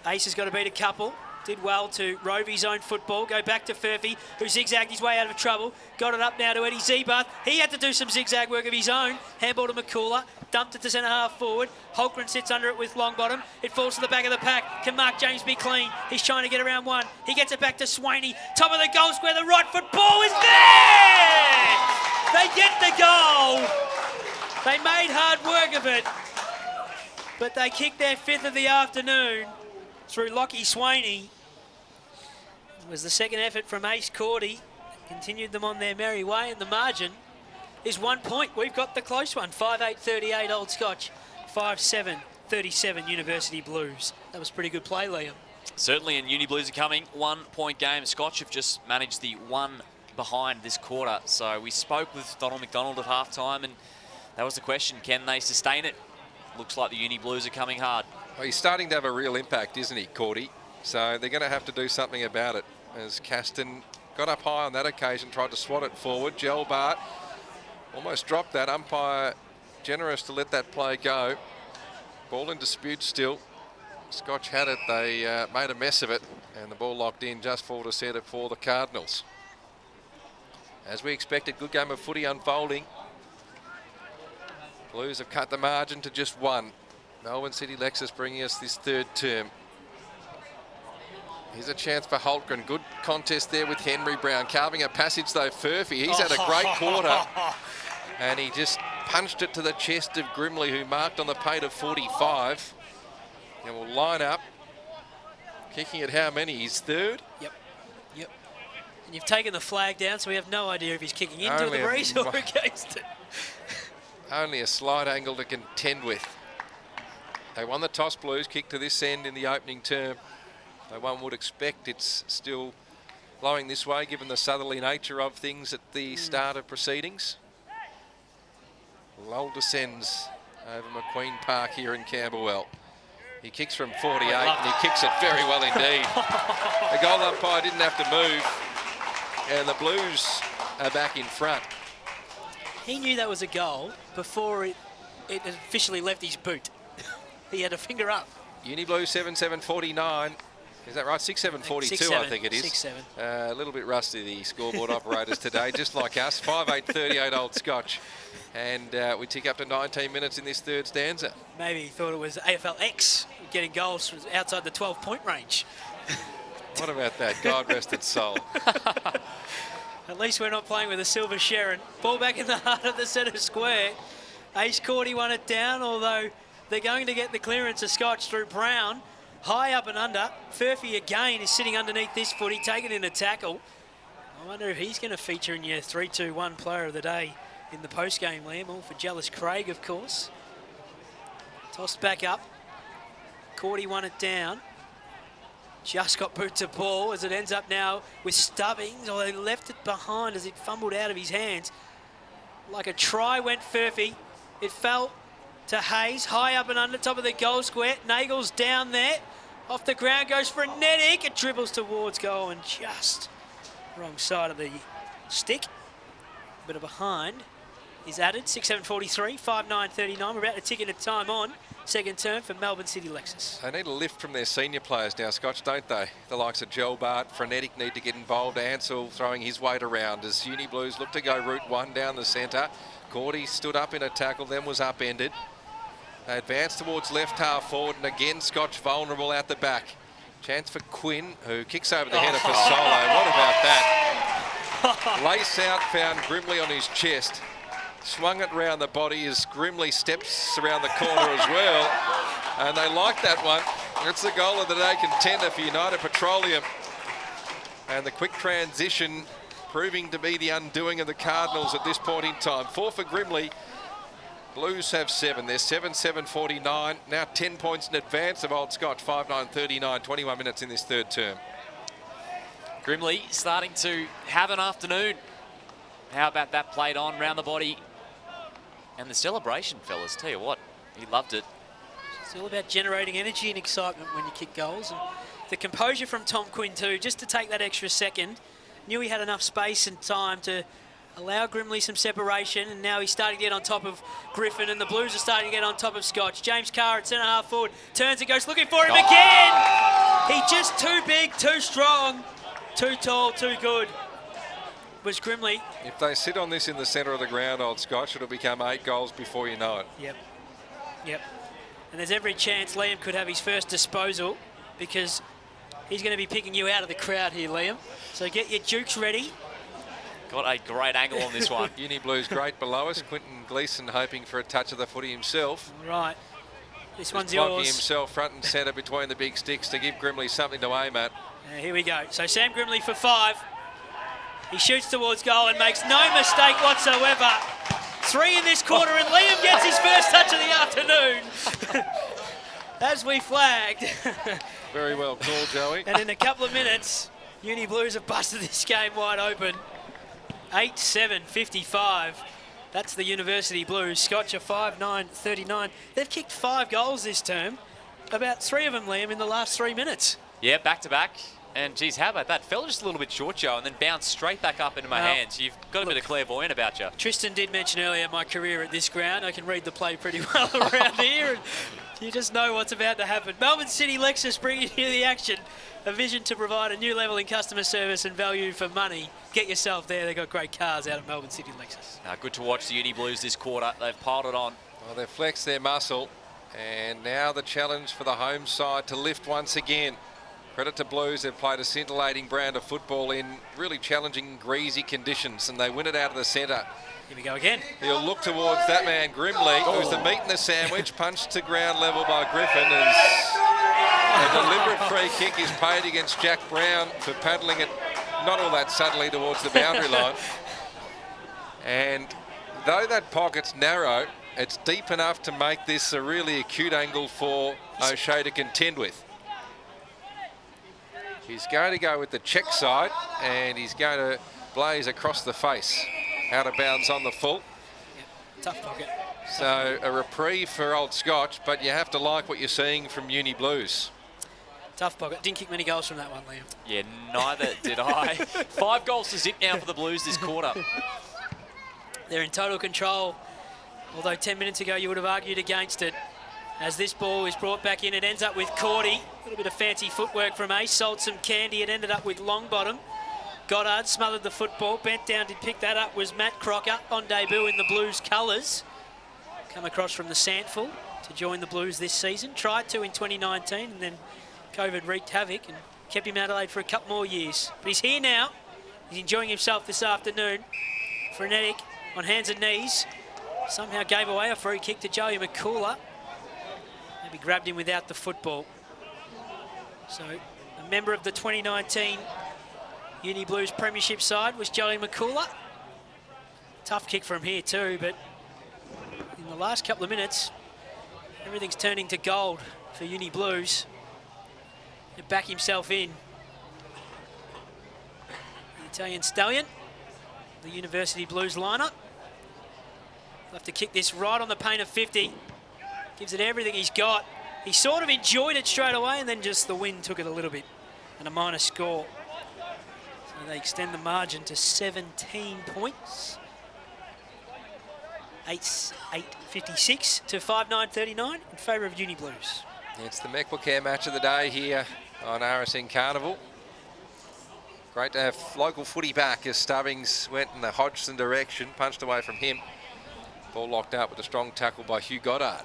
Speaker 6: Ace has got to beat a couple. Did well to rove his own football. Go back to Furphy, who zigzagged his way out of trouble. Got it up now to Eddie Zebath. He had to do some zigzag work of his own. Handball to McCullough. Dumped it to centre-half forward. Holgren sits under it with Longbottom. It falls to the back of the pack. Can Mark James be clean? He's trying to get around one. He gets it back to Swaney. Top of the goal square. The right foot ball is there! They get the goal. They made hard work of it. But they kicked their 5th of the afternoon through Lockie Swaney. It was the second effort from Ace Cordy. Continued them on their merry way, and the margin is 1 point. We've got the close one. 5-8-38 Old Scotch, 5-7-37 University Blues. That was pretty good play, Liam.
Speaker 7: Certainly, and Uni Blues are coming. 1 point game. Scotch have just managed the one behind this quarter. So we spoke with Donald McDonald at halftime, and that was the question. Can they sustain it? Looks like the Uni Blues are coming hard.
Speaker 5: Well, he's starting to have a real impact, isn't he, Cordy? So they're going to have to do something about it. As Caston got up high on that occasion, tried to swat it forward. Jalbart almost dropped that. Umpire generous to let that play go. Ball in dispute still. Scotch had it. They made a mess of it, and the ball locked in just forward to centre for the Cardinals. As we expected, good game of footy unfolding. Blues have cut the margin to just 1. Melbourne City Lexus bringing us this 3rd term. Here's a chance for Holtgren. Good contest there with Henry Brown. Carving a passage though, Furphy. He's had a great quarter. And he just punched it to the chest of Grimley, who marked on the pate of 45. And will line up. Kicking at how many? He's 3rd?
Speaker 6: Yep. And you've taken the flag down, so we have no idea if he's kicking into the breeze or against it.
Speaker 5: only a slight angle to contend with. They won the toss, Blues, kick to this end in the opening term. So one would expect it's still blowing this way, given the southerly nature of things at the start of proceedings. Lull descends over McQueen Park here in Camberwell. He kicks from 48 and he kicks it very well indeed. The goal umpire didn't have to move and the Blues are back in front.
Speaker 6: He knew that was a goal before it officially left his boot. He had a finger up.
Speaker 5: Uni Blue 7-7-49. Is that right? 6-7-42, I think it is.
Speaker 6: 6-7.
Speaker 5: A little bit rusty, the scoreboard operators today, just like us. 5-8-38 Old Scotch. And we tick up to 19 minutes in this third stanza.
Speaker 6: Maybe he thought it was AFL-X getting goals from outside the 12-point range.
Speaker 5: What about that? God rest its soul.
Speaker 6: At least we're not playing with a silver Sharon. Ball back in the heart of the centre square. Ace Cordy won it down, although they're going to get the clearance of Scotch through Brown. High up and under. Furphy again is sitting underneath this footy, taken in a tackle. I wonder if he's going to feature in your 3-2-1 player of the day in the post-game, Liam. All for Jealous Craig, of course. Tossed back up. Cordy won it down. Just got boot to ball as it ends up now with Stubbings. Or they left it behind as it fumbled out of his hands. Like a try went Furphy. It fell to Hayes, high up and under, top of the goal square. Nagel's down there. Off the ground goes Frenetic. It dribbles towards goal and just wrong side of the stick. A bit of behind is added. 6-7-43, 5-9-39. We're about to tick in a time on. Second term for Melbourne City Lexus.
Speaker 5: They need a lift from their senior players now, Scotch, don't they? The likes of Joel Bart, Frenetic need to get involved. Ansell throwing his weight around as Uni Blues look to go route one down the centre. Cordy stood up in a tackle, then was upended. They advance towards left half forward, and again Scotch vulnerable out the back. Chance for Quinn, who kicks over the header for Solo. What about that? Lace out, found Grimley on his chest. Swung it round the body as Grimley steps around the corner as well. And they like that one. It's the goal of the day contender for United Petroleum. And the quick transition proving to be the undoing of the Cardinals at this point in time. 4 for Grimley. Blues have 7. They're 7-7-49. Now 10 points in advance of Old Scotch. 5-9-39. 21 minutes in this third term.
Speaker 7: Grimley starting to have an afternoon. How about that played on round the body? And the celebration, fellas, tell you what, he loved it.
Speaker 6: It's all about generating energy and excitement when you kick goals. And the composure from Tom Quinn too, just to take that extra second. Knew he had enough space and time to allow Grimley some separation, and now he's starting to get on top of Griffin, and the Blues are starting to get on top of Scotch. James Carr at centre half forward, turns and goes looking for him again. He just too big, too strong, too tall, too good. Was Grimley.
Speaker 5: If they sit on this in the centre of the ground, Old Scotch, it'll become 8 goals before you know it.
Speaker 6: Yep. And there's every chance Liam could have his first disposal, because he's going to be picking you out of the crowd here, Liam. So get your jukes ready.
Speaker 7: Got a great angle on this one.
Speaker 5: Uni Blues great below us. Quinton Gleeson hoping for a touch of the footy himself.
Speaker 6: Right. This one's
Speaker 5: blocking
Speaker 6: yours.
Speaker 5: Himself front and centre between the big sticks to give Grimley something to aim at.
Speaker 6: Here we go. So Sam Grimley for 5. He shoots towards goal and makes no mistake whatsoever. 3 in this quarter, and Liam gets his first touch of the afternoon. As we flagged.
Speaker 5: Very well called, Joey.
Speaker 6: And in a couple of minutes, Uni Blues have busted this game wide open. 8-7-55. That's the University Blues. Scotch are 5-9-39. They've kicked 5 goals this term. About 3 of them, Liam, in the last 3 minutes.
Speaker 7: Yeah, back to back. And geez, how about that? Fell just a little bit short, Joe, and then bounced straight back up into my hands. You've got a bit of clairvoyant about you.
Speaker 6: Tristan did mention earlier my career at this ground. I can read the play pretty well around here. And you just know what's about to happen. Melbourne City Lexus bringing you the action. A vision to provide a new level in customer service and value for money. Get yourself there. They've got great cars out at Melbourne City Lexus.
Speaker 7: Good to watch the Uni Blues this quarter. They've piled it on.
Speaker 5: Well, they've flexed their muscle. And now the challenge for the home side to lift once again. Credit to Blues, they've played a scintillating brand of football in really challenging, greasy conditions, and they win it out of the centre.
Speaker 6: Here we go again.
Speaker 5: He'll look towards that man, Grimley, who's the meat in the sandwich, punched to ground level by Griffin as a deliberate free kick is paid against Jack Brown for paddling it not all that subtly towards the boundary line. And though that pocket's narrow, it's deep enough to make this a really acute angle for O'Shea to contend with. He's going to go with the check side, and he's going to blaze across the face. Out of bounds on the full.
Speaker 6: Yep. Tough pocket.
Speaker 5: So a reprieve for Old Scotch, but you have to like what you're seeing from Uni Blues.
Speaker 6: Tough pocket. Didn't kick many goals from that one, Liam.
Speaker 7: Yeah, neither did I. 5 goals to zip now for the Blues this quarter.
Speaker 6: They're in total control, although 10 minutes ago you would have argued against it. As this ball is brought back in, it ends up with Cordy. A little bit of fancy footwork from Ace, sold some candy. It ended up with Longbottom. Goddard smothered the football, bent down to pick that up was Matt Crocker on debut in the Blues colours. Come across from the Sandful to join the Blues this season. Tried to in 2019 and then COVID wreaked havoc and kept him out of Adelaide for a couple more years. But he's here now. He's enjoying himself this afternoon. Frenetic on hands and knees. Somehow gave away a free kick to Joey McCullough. Maybe grabbed him without the football. So a member of the 2019 Uni Blues Premiership side was Joey McCullough. Tough kick from here too, but in the last couple of minutes, everything's turning to gold for Uni Blues. To back himself in. The Italian Stallion, the University Blues lineup. He'll have to kick this right on the paint of 50. Gives it everything he's got. He sort of enjoyed it straight away, and then just the wind took it a little bit. And a minor score. So they extend the margin to 17 points. 8-56 to 5-9-39 in favour of Uni Blues.
Speaker 5: It's the Mecklenburg match of the day here on RSN Carnival. Great to have local footy back as Stubbings went in the Hodgson direction, punched away from him. Ball locked out with a strong tackle by Hugh Goddard.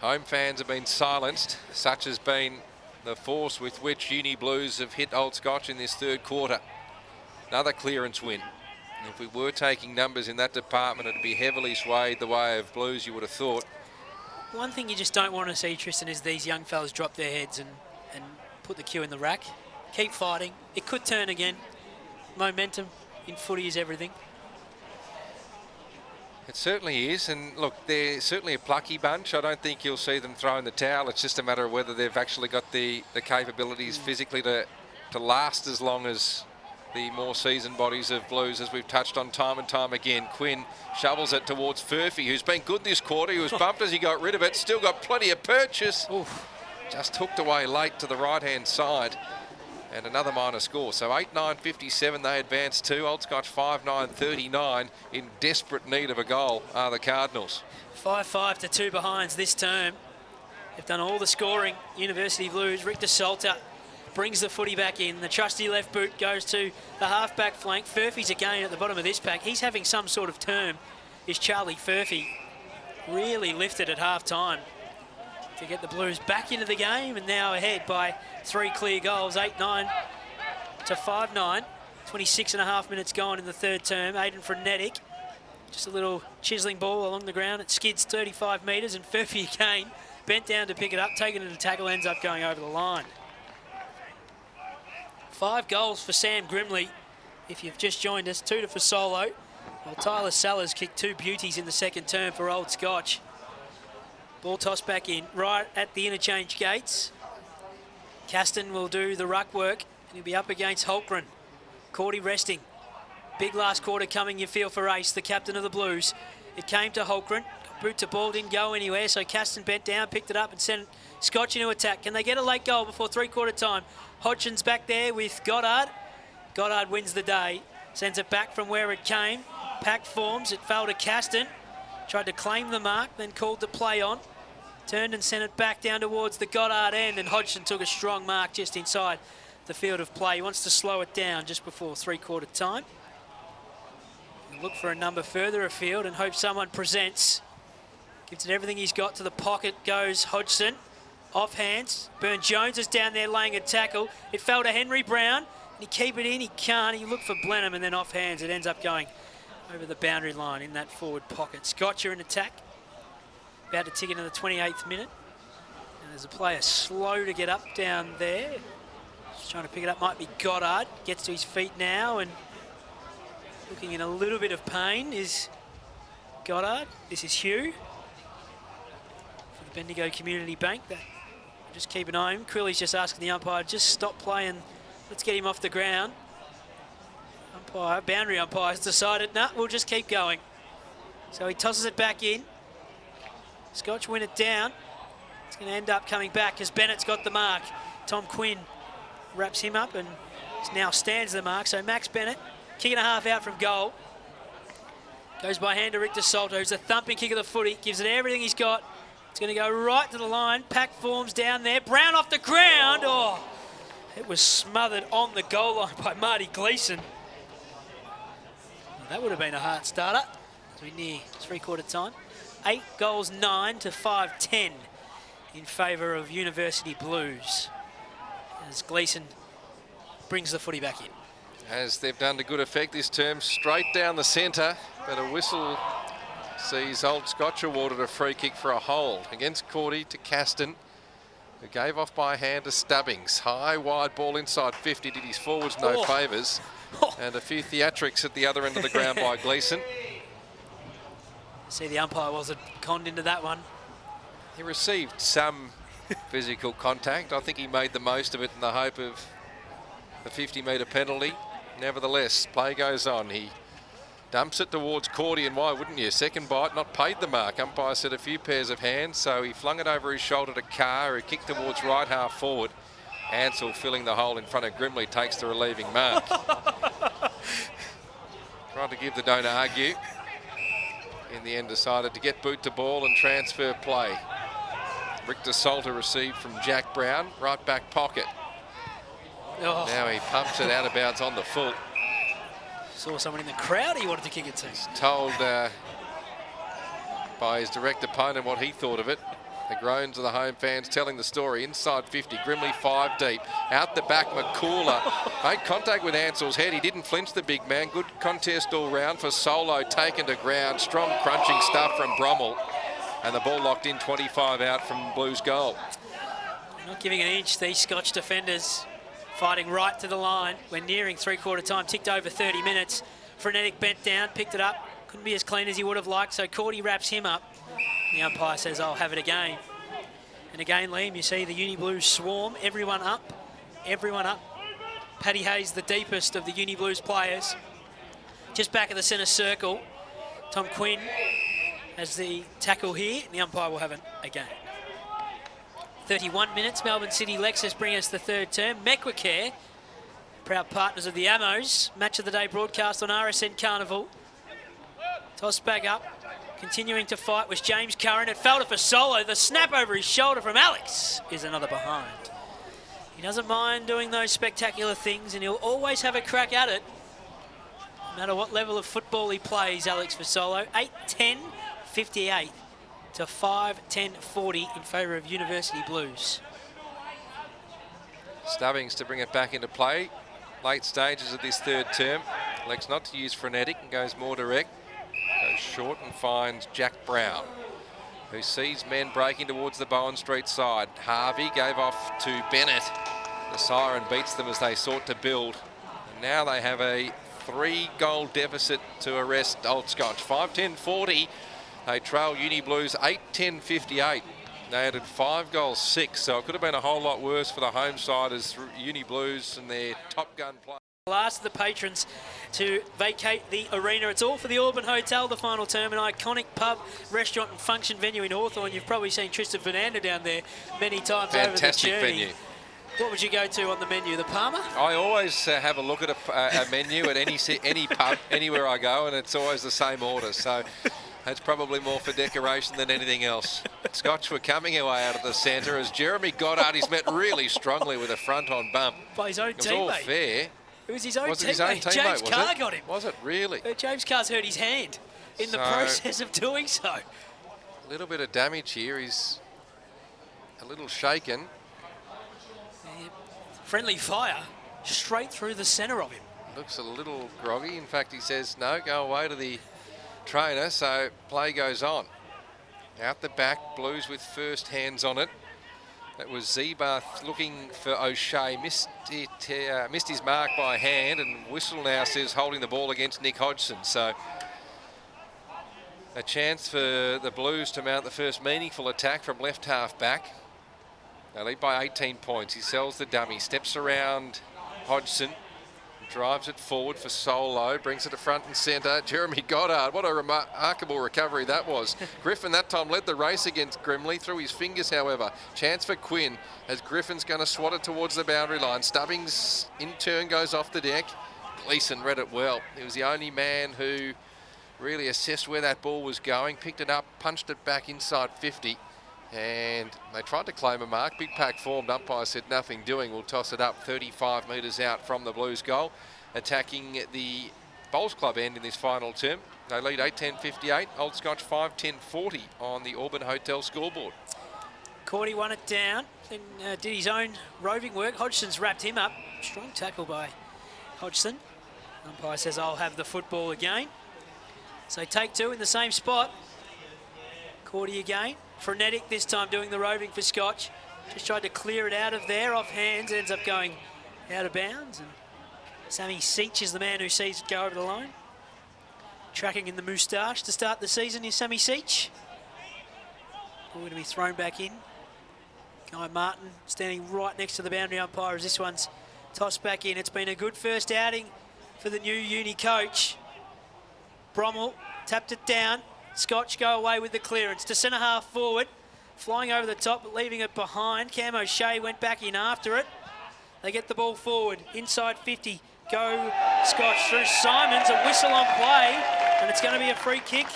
Speaker 5: Home fans have been silenced. Such has been the force with which Uni Blues have hit Old Scotch in this third quarter. Another clearance win. If we were taking numbers in that department, it'd be heavily swayed the way of Blues, you would have thought.
Speaker 6: One thing you just don't want to see, Tristan, is these young fellas drop their heads and put the cue in the rack. Keep fighting. It could turn again. Momentum in footy is everything.
Speaker 5: It certainly is, and look, they're certainly a plucky bunch. I don't think you'll see them throwing the towel. It's just a matter of whether they've actually got the capabilities physically to last as long as the more seasoned bodies of Blues, as we've touched on time and time again. Quinn shovels it towards Furphy, who's been good this quarter. He was bumped as he got rid of it. Still got plenty of purchase. Oof. Just hooked away late to the right-hand side. And another minor score. So 8-9-57 they advance to. Old Scotch 5-9-39 in desperate need of a goal are the Cardinals.
Speaker 6: 5-5 to 2 behinds this term. They've done all the scoring. University Blues. Rick DeSalter brings the footy back in. The trusty left boot goes to the half-back flank. Furphy's again at the bottom of this pack. He's having some sort of term, is Charlie Furphy. Really lifted at half-time to get the Blues back into the game, and now ahead by 3 clear goals, 8-9 to 5-9. 26.5 minutes gone in the third term. Aidan Frenetic, just a little chiselling ball along the ground. It skids 35 metres, and Furphy again bent down to pick it up, taking it to tackle, ends up going over the line. 5 goals for Sam Grimley. If you've just joined us, 2 to Fasolo. Well, Tyler Sellers kicked 2 beauties in the second term for Old Scotch. Ball tossed back in, right at the interchange gates. Caston will do the ruck work, and he'll be up against Holgren. Cordy resting. Big last quarter coming, you feel, for Ace, the captain of the Blues. It came to Holgren. Boot to ball, didn't go anywhere, so Caston bent down, picked it up, and sent Scotch into attack. Can they get a late goal before three-quarter time? Hodgson's back there with Goddard. Goddard wins the day, sends it back from where it came. Pack forms, it fell to Caston. Tried to claim the mark, then called the play on. Turned and sent it back down towards the Goddard end, and Hodgson took a strong mark just inside the field of play. He wants to slow it down just before three-quarter time. He'll look for a number further afield and hope someone presents. Gives it everything he's got. To the pocket goes Hodgson. Off hands. Burne-Jones is down there laying a tackle. It fell to Henry Brown. Can he keep it in? He can't. He looked for Blenheim, and then off hands. It ends up going over the boundary line in that forward pocket. Scotch are in attack. About to tick into the 28th minute. And there's a player slow to get up down there. Just trying to pick it up might be Goddard. Gets to his feet now and looking in a little bit of pain is Goddard. This is Hugh for the Bendigo Community Bank. Just keep an eye on him. Quilly's just asking the umpire, just stop playing. Let's get him off the ground. Boundary umpire's decided, nah, we'll just keep going. So he tosses it back in. Scotch win it down. It's going to end up coming back as Bennett's got the mark. Tom Quinn wraps him up and now stands the mark. So Max Bennett, kick and a half out from goal. Goes by hand to Rick DeSalto, who's a thumping kick of the footy. Gives it everything he's got. It's going to go right to the line. Pack forms down there. Brown off the ground. Oh, it was smothered on the goal line by Marty Gleeson. That would have been a hard starter as we near three-quarter time. 8 goals, 9 to 5-10 in favour of University Blues as Gleeson brings the footy back in.
Speaker 5: As they've done to good effect this term, straight down the centre, but a whistle sees Old Scotch awarded a free kick for a hold against Cordy to Caston, who gave off by hand to Stubbings. High, wide ball inside 50, did his forwards no favours. And a few theatrics at the other end of the ground by Gleeson.
Speaker 6: See, the umpire wasn't conned into that one.
Speaker 5: He received some physical contact. I think he made the most of it in the hope of the 50-metre penalty. Nevertheless, play goes on. He dumps it towards Cordy, and why wouldn't you? Second bite, not paid the mark. Umpire said a few pairs of hands, so he flung it over his shoulder to Carr, who kicked towards right half forward. Ansell filling the hole in front of Grimley takes the relieving mark. Tried to give the don't argue. In the end decided to get boot to ball and transfer play. Rick DeSalto received from Jack Brown, right back pocket.
Speaker 6: Oh.
Speaker 5: Now he pumps it out of bounds on the full.
Speaker 6: Saw someone in the crowd he wanted to kick it to.
Speaker 5: He's told by his direct opponent what he thought of it. The groans of the home fans telling the story. Inside 50, Grimley 5 deep. Out the back, McCooler made contact with Ansell's head. He didn't flinch, the big man. Good contest all round for Solo, taken to ground. Strong crunching stuff from Brommel. And the ball locked in, 25 out from Blues goal.
Speaker 6: Not giving an inch, these Scotch defenders fighting right to the line. We're nearing three-quarter time, ticked over 30 minutes. Frenetic bent down, picked it up. Couldn't be as clean as he would have liked, so Cordy wraps him up. The umpire says, I'll have it again. And again, Liam, you see the Uni Blues swarm. Everyone up. Everyone up. Paddy Hayes, the deepest of the Uni Blues players. Just back of the centre circle. Tom Quinn has the tackle here. And the umpire will have it again. 31 minutes. Melbourne City Lexus bring us the third term. Mequicare, proud partners of the Amos. Match of the day broadcast on RSN Carnival. Toss back up. Continuing to fight was James Curran. It fell to for Solo. The snap over his shoulder from Alex is another behind. He doesn't mind doing those spectacular things, and he'll always have a crack at it. No matter what level of football he plays, Alex Fasolo. 8-10-58 to 5-10-40 in favour of University Blues.
Speaker 5: Stubbings to bring it back into play. Late stages of this third term. Elects not to use frenetic and goes more direct. Goes short and finds Jack Brown, who sees men breaking towards the Bowen Street side. Harvey gave off to Bennett. The siren beats them as they sought to build. And now they have a 3-goal deficit to arrest Old Scotch. 5-10-40. They trail Uni Blues 8-10-58. They added 5 goals, 6, so it could have been a whole lot worse for the home side as Uni Blues and their Top Gun play.
Speaker 6: Last of the patrons to vacate the arena. It's all for the Auburn Hotel, the final term, an iconic pub, restaurant and function venue in Hawthorn. You've probably seen Tristan Fernando down there many times.
Speaker 5: Fantastic
Speaker 6: over the journey.
Speaker 5: venue.
Speaker 6: What would you go to on the menu, the Palmer?
Speaker 5: I always have a look at a menu at any pub, anywhere I go, and it's always the same order. So that's probably more for decoration than anything else. Scotch were coming away out of the centre as Jeremy Goddard is met really strongly with a front-on bump.
Speaker 6: By his own teammate.
Speaker 5: It was all fair.
Speaker 6: It was his own teammate.
Speaker 5: His own teammate,
Speaker 6: James Carr got him.
Speaker 5: Was it really?
Speaker 6: James Carr's hurt his hand in the process of doing so.
Speaker 5: A little bit of damage here. He's a little shaken.
Speaker 6: Friendly fire straight through the centre of him.
Speaker 5: Looks a little groggy. In fact, he says, no, go away to the trainer. So play goes on. Out the back, Blues with first hands on it. That was Zebath looking for O'Shea, missed his mark by hand, and whistle now says holding the ball against Nick Hodgson. So a chance for the Blues to mount the first meaningful attack from left half back. They lead by 18 points. He sells the dummy, steps around Hodgson, drives it forward for Solo, brings it to front and centre. Jeremy Goddard, what a remarkable recovery that was. Griffin that time led the race against Grimley, through his fingers however. Chance for Quinn as Griffin's going to swat it towards the boundary line. Stubbings in turn goes off the deck. Gleeson read it well. He was the only man who really assessed where that ball was going, picked it up, punched it back inside 50. And they tried to claim a mark. Big pack formed. Umpire said nothing doing. We'll toss it up 35 metres out from the Blues goal. Attacking the Bowls Club end in this final term. They lead 8-10-58. Old Scotch 5-10-40 on the Auburn Hotel scoreboard.
Speaker 6: Cordy won it down and did his own roving work. Hodgson's wrapped him up. Strong tackle by Hodgson. Umpire says I'll have the football again. So take two in the same spot. Cordy again. Frenetic this time doing the roving for Scotch. Just tried to clear it out of there off hands. Ends up going out of bounds. And Sammy Seach is the man who sees it go over the line. Tracking in the moustache to start the season is Sammy Seach. Ball going to be thrown back in. Guy Martin standing right next to the boundary umpire as this one's tossed back in. It's been a good first outing for the new uni coach. Brommel tapped it down. Scotch go away with the clearance to centre half forward. Flying over the top, but leaving it behind. Cam O'Shea went back in after it. They get the ball forward. Inside 50. Go Scotch through Simons. A whistle on play. And it's going to be a free kick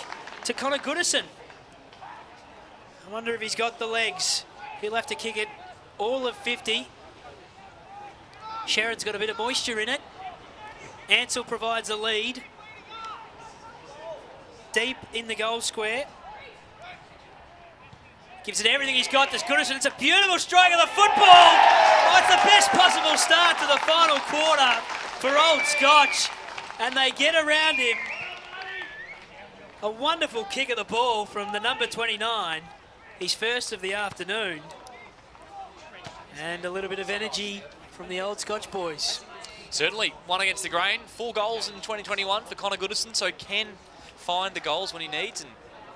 Speaker 6: to Connor Goodison. I wonder if he's got the legs. He'll have to kick it all of 50. Sharon's got a bit of moisture in it. Ansell provides a lead. Deep in the goal square. Gives it everything he's got. There's Goodison. It's a beautiful strike of the football. Oh, it's the best possible start to the final quarter for Old Scotch. And they get around him. A wonderful kick of the ball from the number 29. His first of the afternoon. And a little bit of energy from the Old Scotch boys.
Speaker 7: Certainly, one against the grain. 4 goals in 2021 for Connor Goodison, so can find the goals when he needs, and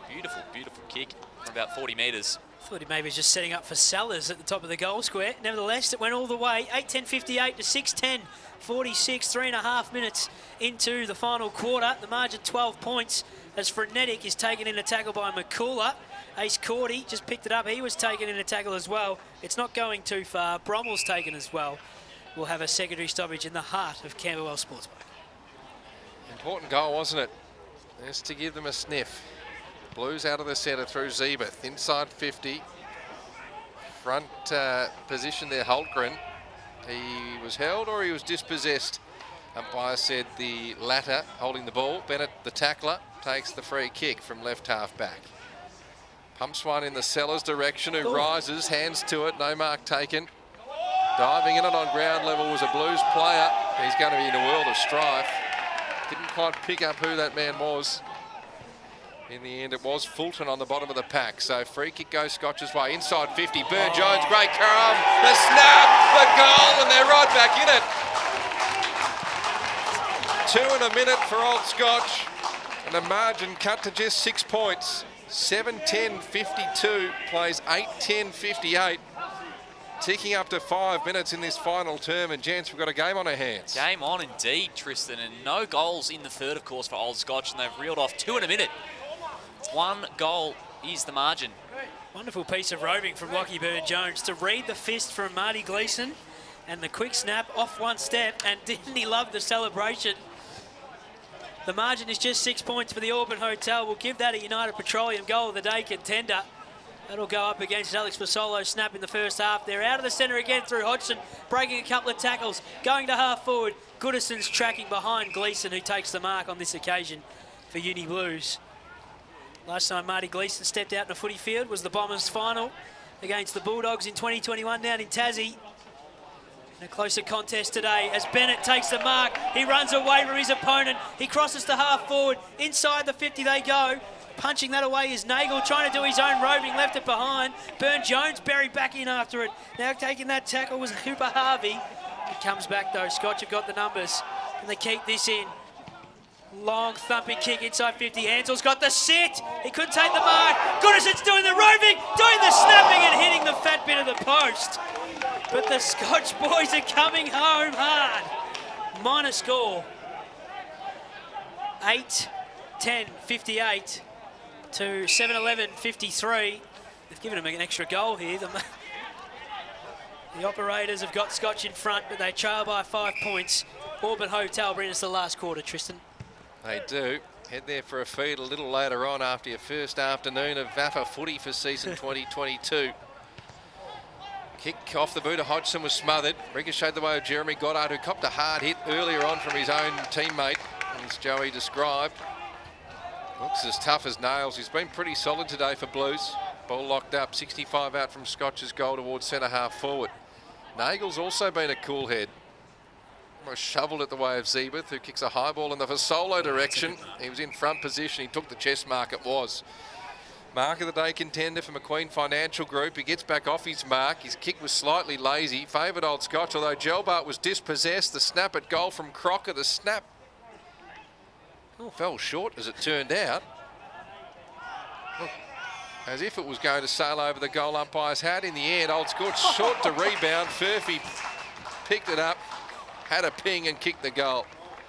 Speaker 7: beautiful, beautiful kick from about 40 metres.
Speaker 6: Thought he maybe was just setting up for Sellers at the top of the goal square. Nevertheless, it went all the way. 8-10-58 to 6-10-46, 3.5 minutes into the final quarter. The margin 12 points as Frenetic is taken in a tackle by McCullough. Ace Cordy just picked it up. He was taken in a tackle as well. It's not going too far. Bromwell's taken as well. We'll have a secondary stoppage in the heart of Camberwell Sportspark.
Speaker 5: Important goal, wasn't it? Just to give them a sniff. Blues out of the centre through Zebath. Inside 50. Front position there, Holtgren. He was held or he was dispossessed. Umpire said the latter, holding the ball. Bennett, the tackler, takes the free kick from left half back. Pumps one in the Sellers direction, who rises, hands to it, no mark taken. Diving in it on ground level was a Blues player. He's going to be in a world of strife. Didn't quite pick up who that man was. In the end, it was Fulton on the bottom of the pack. So free kick goes Scotch's way. Inside 50, Burn-Jones, great curl, the snap, the goal, and they're right back in it. 2 in a minute for Old Scotch. And the margin cut to just 6 points. 7-10-52, plays 8-10-58. Ticking up to 5 minutes in this final term, and gents, we've got a game on our hands.
Speaker 7: Game on indeed, Tristan, and no goals in the third, of course, for Old Scotch, and they've reeled off 2 in a minute. 1 goal is the margin.
Speaker 6: Wonderful piece of roving from Lockie Burn-Jones to read the fist from Marty Gleeson, and the quick snap off one step, and didn't he love the celebration? The margin is just 6 points for the Auburn Hotel. We'll give that a United Petroleum goal of the day contender. That'll go up against Alex Fasolo's snap in the first half. They're out of the centre again through Hodgson, breaking a couple of tackles, going to half forward. Goodison's tracking behind Gleeson, who takes the mark on this occasion for Uni Blues. Last time Marty Gleeson stepped out in a footy field was the Bombers' final against the Bulldogs in 2021 down in Tassie. In a closer contest today as Bennett takes the mark. He runs away from his opponent. He crosses to half forward. Inside the 50 they go. Punching that away is Nagel, trying to do his own roving, left it behind. Burne-Jones buried back in after it. Now taking that tackle was Cooper Harvey. It comes back though. Scotch have got the numbers. And they keep this in. Long thumping kick inside 50. Ansell's got the sit. He couldn't take the mark. Goodison's doing the roving, doing the snapping and hitting the fat bit of the post. But the Scotch boys are coming home hard. Minor score. 8-10, 58 to 7-11, 53. They've given him an extra goal here. The operators have got Scotch in front, but they trail by 5 points. Auburn Hotel bring us the last quarter, Tristan.
Speaker 5: They do. Head there for a feed a little later on after your first afternoon of VAFA footy for season 2022. Kick off the boot of Hodgson was smothered. Ricocheted the way of Jeremy Goddard, who copped a hard hit earlier on from his own teammate, as Joey described. Looks as tough as nails. He's been pretty solid today for Blues. Ball locked up, 65 out from Scotch's goal towards centre half forward. Nagel's also been a cool head. Almost shoveled it the way of Zeebeth, who kicks a high ball in the solo direction. He was in front position. He took the chest mark. It was. Mark of the day contender for McQueen Financial Group. He gets back off his mark. His kick was slightly lazy. Favoured Old Scotch, although Gelbart was dispossessed. The snap at goal from Crocker. The snap fell short as it turned out. As if it was going to sail over the goal umpire's hat. In the end, Old Scotch short to rebound. Furphy picked it up, had a ping and kicked the goal.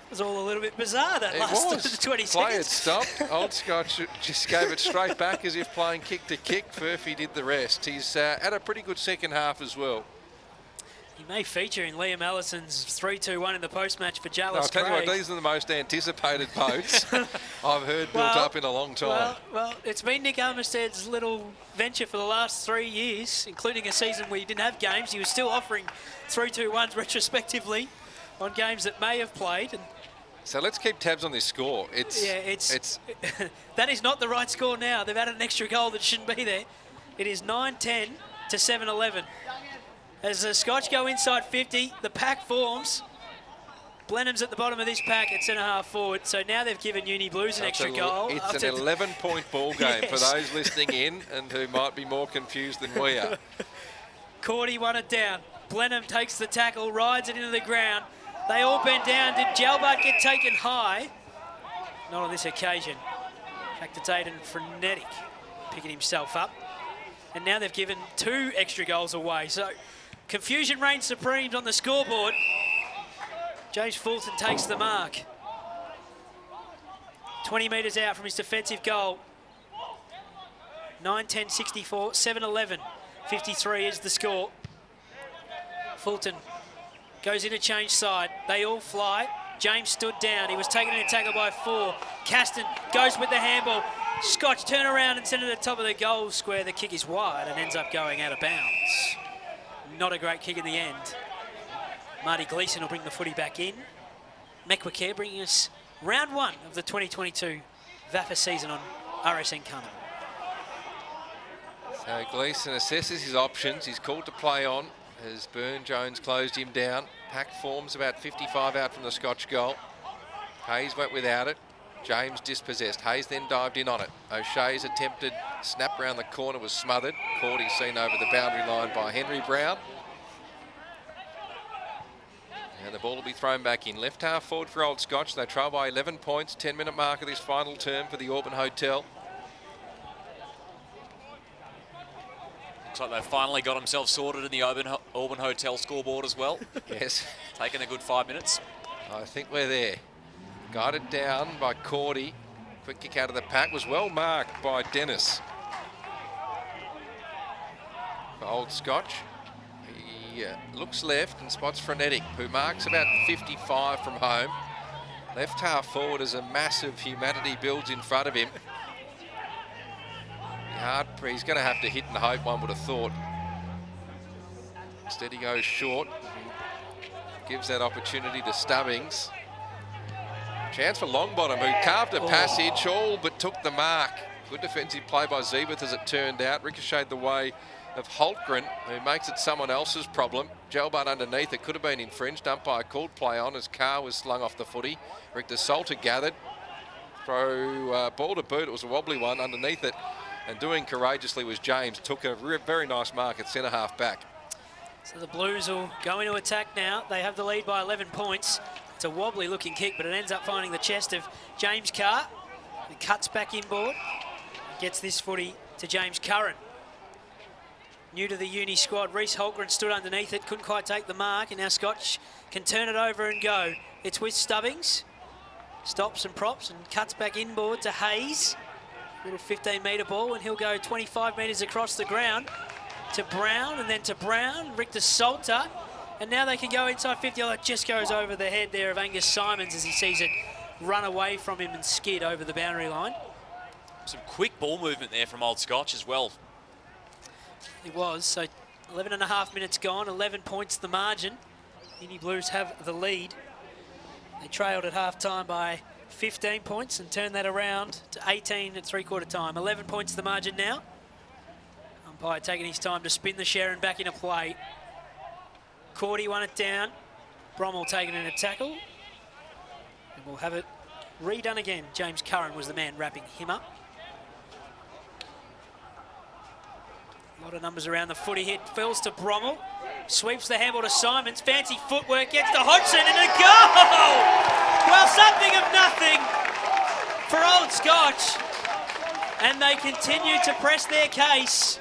Speaker 6: It was all a little bit bizarre, that last 20 seconds.
Speaker 5: Play had stopped. Old Scotch just gave it straight back as if playing kick to kick. Furphy did the rest. He's had a pretty good second half as well.
Speaker 6: He may feature in Liam Allison's 3-2-1 in the post-match for Jallis
Speaker 5: I'll tell you
Speaker 6: Craig.
Speaker 5: what, these are the most anticipated votes I've heard built up in a long time.
Speaker 6: Well, it's been Nick Armisted's little venture for the last 3 years, including a season where he didn't have games. He was still offering 3-2-1s retrospectively on games that may have played. And
Speaker 5: so let's keep tabs on this score.
Speaker 6: It's that is not the right score now. They've added an extra goal that shouldn't be there. It is 9-10 to 7-11. As the Scotch go inside 50, the pack forms. Blenheim's at the bottom of this pack at centre half forward. So now they've given Uni Blues an extra goal.
Speaker 5: It's an 11-point ball game for those listening in and who might be more confused than we are.
Speaker 6: Cordy won it down. Blenheim takes the tackle, rides it into the ground. They all bend down. Did Gelbart get taken high? Not on this occasion. In fact, it's Aidan Frenetic picking himself up. And now they've given 2 extra goals away. So confusion reigns supreme on the scoreboard. James Fulton takes the mark. 20 metres out from his defensive goal. 9-10, 64, 7-11, 53 is the score. Fulton goes interchange side. They all fly. James stood down. He was taken in a tackle by 4. Caston goes with the handball. Scotch turn around and send it to the top of the goal square. The kick is wide and ends up going out of bounds. Not a great kick in the end. Marty Gleeson will bring the footy back in. Mekwakare bringing us round 1 of the 2022 VAFA season on RSN Carnival.
Speaker 5: So Gleeson assesses his options. He's called to play on as Burne-Jones closed him down. Pack forms about 55 out from the Scotch goal. Hayes went without it. James dispossessed. Hayes then dived in on it. O'Shea's attempted snap round the corner was smothered. Cordy seen over the boundary line by Henry Brown. And the ball will be thrown back in. Left half forward for Old Scotch. They trail by 11 points. 10-minute mark of this final term for the Auburn Hotel.
Speaker 7: Looks like they've finally got themselves sorted in the Auburn Hotel scoreboard as well.
Speaker 5: Yes.
Speaker 7: Taking a good 5 minutes.
Speaker 5: I think we're there. Guided down by Cordy. Quick kick out of the pack was well marked by Dennis. For Old Scotch. He looks left and spots Frenetic, who marks about 55 from home. Left half forward as a massive humanity builds in front of him. He's going to have to hit and hope, one would have thought. Instead he goes short. Gives that opportunity to Stubbings. Chance for Longbottom, who carved a passage, all but took the mark. Good defensive play by Zeebeth as it turned out. Ricocheted the way of Holtgren, who makes it someone else's problem. Gelbart underneath, it could have been infringed. Umpire called play on as Carr was slung off the footy. Richter Salter gathered.
Speaker 9: throw ball to boot. It was a wobbly one underneath it. And doing courageously was James. Took a very nice mark at centre half back.
Speaker 6: So the Blues will go into attack now. They have the lead by 11 points. It's a wobbly looking kick, but it ends up finding the chest of James Carr. He cuts back inboard. Gets this footy to James Curran. New to the uni squad, Reece Holgren stood underneath it, couldn't quite take the mark, and now Scotch can turn it over and go. It's with Stubbings. Stops and props and cuts back inboard to Hayes. Little 15-metre ball, and he'll go 25 metres across the ground to Brown, and then to Brown, Richter Salter, and now they can go inside 50. Oh, it just goes over the head there of Angus Simons as he sees it run away from him and skid over the boundary line.
Speaker 7: Some quick ball movement there from Old Scotch as well.
Speaker 6: It was, so 11 and a half minutes gone, 11 points the margin. Uni Blues have the lead. They trailed at half-time by 15 points and turned that around to 18 at three-quarter time. 11 points the margin now. Umpire taking his time to spin the Sharon back into play. Cordy won it down. Brommel taking in a tackle. And we'll have it redone again. James Curran was the man wrapping him up. A lot of numbers around the footy hit. Fills to Brommel. Sweeps the handball to Simons. Fancy footwork. Gets to Hodgson and a goal! Well, something of nothing for Old Scotch. And they continue to press their case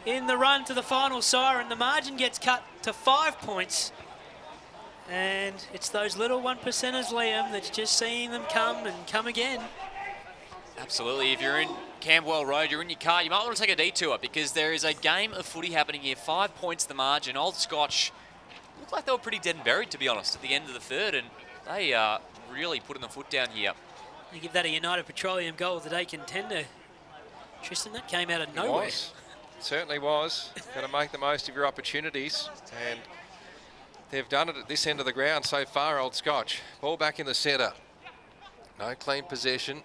Speaker 6: in the run to the final siren. The margin gets cut to 5 points. And it's those little 1%ers, Liam, that's just seeing them come and come again.
Speaker 7: Absolutely. If you're in Camberwell Road, you're in your car, you might want to take a detour because there is a game of footy happening here. 5 points the margin. Old Scotch looked like they were pretty dead and buried, to be honest, at the end of the third, and they are really putting the foot down here.
Speaker 6: You give that a United Petroleum Goal of the Day contender. Tristan, that came out of nowhere.
Speaker 9: It certainly was. Got to make the most of your opportunities, and they've done it at this end of the ground so far, Old Scotch. Ball back in the centre. No clean possession.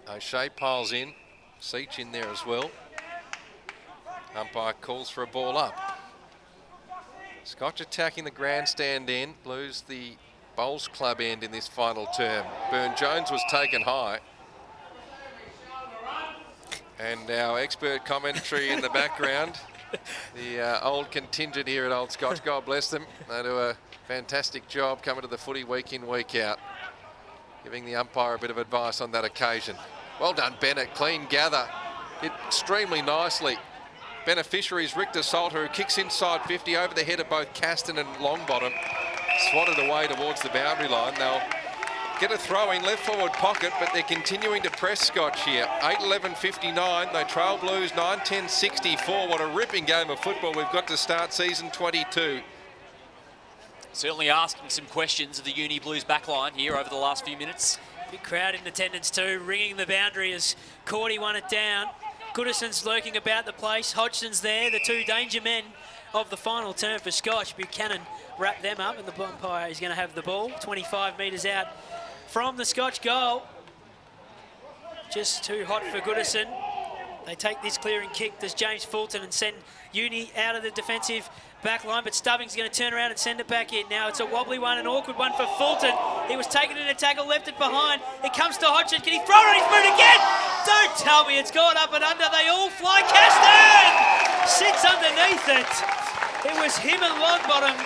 Speaker 9: O'Shea piles in. Seach in there as well. Umpire calls for a ball up. Scotch attacking the grandstand end. Blues the Bowls Club end in this final term. Burne-Jones was taken high. And our expert commentary in the background. The old contingent here at Old Scotch. God bless them. They do a fantastic job coming to the footy week in, week out. Giving the umpire a bit of advice on that occasion. Well done, Bennett. Clean gather. Hit extremely nicely. Beneficiaries, Richter Salter, who kicks inside 50 over the head of both Caston and Longbottom. Swatted away towards the boundary line. They'll get a throw in left forward pocket, but they're continuing to press Scotch here. 8-11-59. They trail Blues 9-10-64. What a ripping game of football we've got to start season 22.
Speaker 7: Certainly asking some questions of the Uni Blues backline here over the last few minutes.
Speaker 6: Big crowd in attendance too, ringing the boundary as Cordy won it down. Goodison's lurking about the place. Hodgson's there, the two danger men of the final term for Scotch. Buchanan wrapped them up, and the umpire is going to have the ball 25 metres out from the Scotch goal. Just too hot for Goodison. They take this clearing kick. Does James Fulton and send Uni out of the defensive back line, but Stubbings is going to turn around and send it back in. Now it's a wobbly one, an awkward one for Fulton. He was taken in a tackle, left it behind. It comes to Hodgson. Can he throw it on his boot again? Don't tell me it's gone up and under. They all fly. Caston sits underneath it. It was him and Longbottom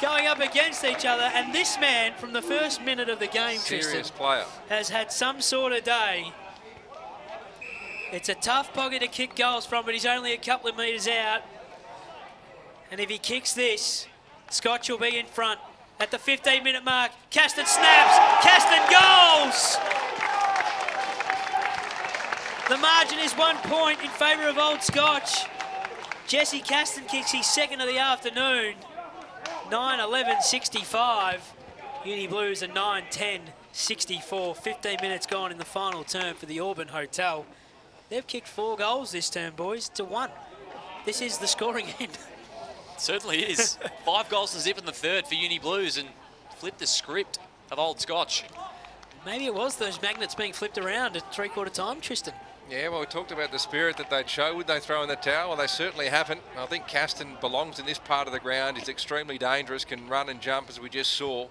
Speaker 6: going up against each other, and this man from the first minute of the game,
Speaker 9: Serious
Speaker 6: Tristan,
Speaker 9: player,
Speaker 6: has had some sort of day. It's a tough pocket to kick goals from, but he's only a couple of metres out. And if he kicks this, Scotch will be in front at the 15-minute mark. Caston snaps. Caston goals! The margin is 1 point in favour of Old Scotch. Jesse Caston kicks his second of the afternoon. 9-11-65. Uni Blues are 9-10-64. 15 minutes gone in the final term for the Auburn Hotel. They've kicked 4 goals this term, boys, to 1. This is the scoring end.
Speaker 7: Certainly is. 5 goals to zip in the third for Uni Blues and flipped the script of Old Scotch.
Speaker 6: Maybe it was those magnets being flipped around at three-quarter time, Tristan.
Speaker 9: Yeah, well, we talked about the spirit that they'd show. Would they throw in the towel? Well, they certainly haven't. I think Caston belongs in this part of the ground. He's extremely dangerous, can run and jump, as we just saw.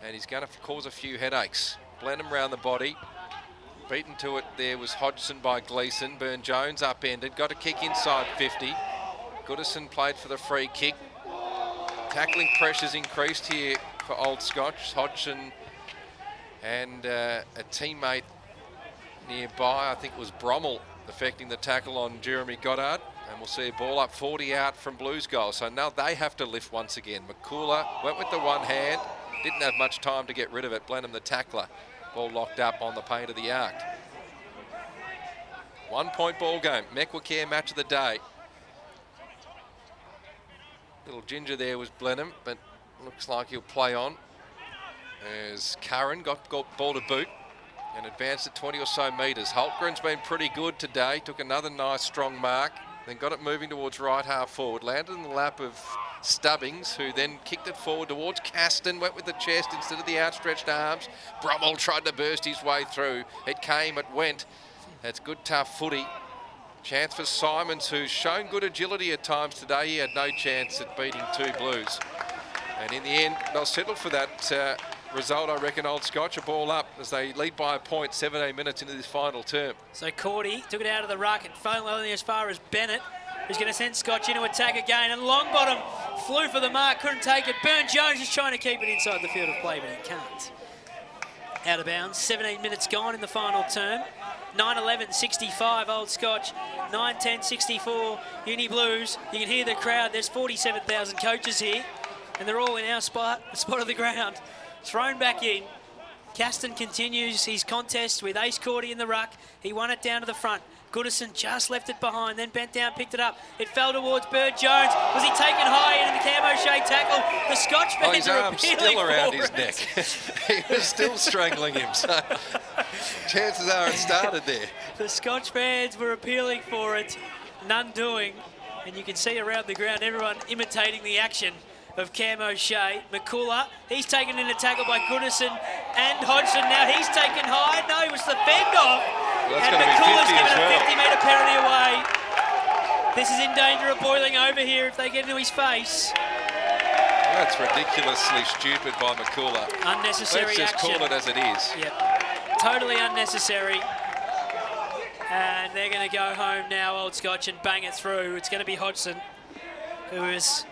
Speaker 9: And he's going to cause a few headaches. Blenheim round the body. Beaten to it there was Hodgson by Gleeson. Burne-Jones upended, got a kick inside 50. Goodison played for the free kick. Tackling pressures increased here for Old Scotch. Hodgson and a teammate nearby, I think it was Brommel, affecting the tackle on Jeremy Goddard. And we'll see a ball up 40 out from Blues goal. So now they have to lift once again. McCooler went with the one hand. Didn't have much time to get rid of it. Blenheim the tackler. Ball locked up on the paint of the arc. 1 point ball game. Mekwakare match of the day. Little ginger there was Blenheim, but looks like he'll play on. As Curran got ball to boot and advanced at 20 or so metres. Holtgren's been pretty good today. Took another nice strong mark. Then got it moving towards right half forward. Landed in the lap of Stubbings, who then kicked it forward towards Caston. Went with the chest instead of the outstretched arms. Brummel tried to burst his way through. It came, it went. That's good tough footy. Chance for Simons, who's shown good agility at times today. He had no chance at beating two Blues. And in the end, they'll settle for that result, I reckon. Old Scotch a ball up as they lead by a point 17 minutes into this final term.
Speaker 6: So Cordy took it out of the ruck and finally only as far as Bennett, who's going to send Scotch into attack again. And Longbottom flew for the mark, couldn't take it. Burne-Jones is trying to keep it inside the field of play, but he can't. Out of bounds, 17 minutes gone in the final term. 9-11-65 Old Scotch, 9-10-64 Uni Blues. You can hear the crowd. There's 47,000 coaches here, and they're all in our spot, the spot of the ground. Thrown back in. Caston continues his contest with Ace Cordy in the ruck. He won it down to the front. Goodison just left it behind, then bent down, picked it up. It fell towards Burne-Jones. Was he taken high into the Cam O'Shea tackle? The Scotch fans are appealing
Speaker 9: still around his
Speaker 6: it.
Speaker 9: neck. He was still strangling him, so chances are it started there.
Speaker 6: The Scotch fans were appealing for it, none doing. And you can see around the ground everyone imitating the action of Cam O'Shea. McCullough, he's taken in a tackle by Goodison and Hodgson. Now he's taken high. No, he was the fend off.
Speaker 9: Well, that's
Speaker 6: and
Speaker 9: going to be 50
Speaker 6: McCullough's given
Speaker 9: as well.
Speaker 6: a 50-metre penalty away. This is in danger of boiling over here if they get into his face.
Speaker 9: That's ridiculously stupid by McCullough.
Speaker 6: Unnecessary
Speaker 9: Let's just
Speaker 6: action.
Speaker 9: call it as it is.
Speaker 6: Yep, totally unnecessary. And they're going to go home now, Old Scotch, and bang it through. It's going to be Hodgson, who is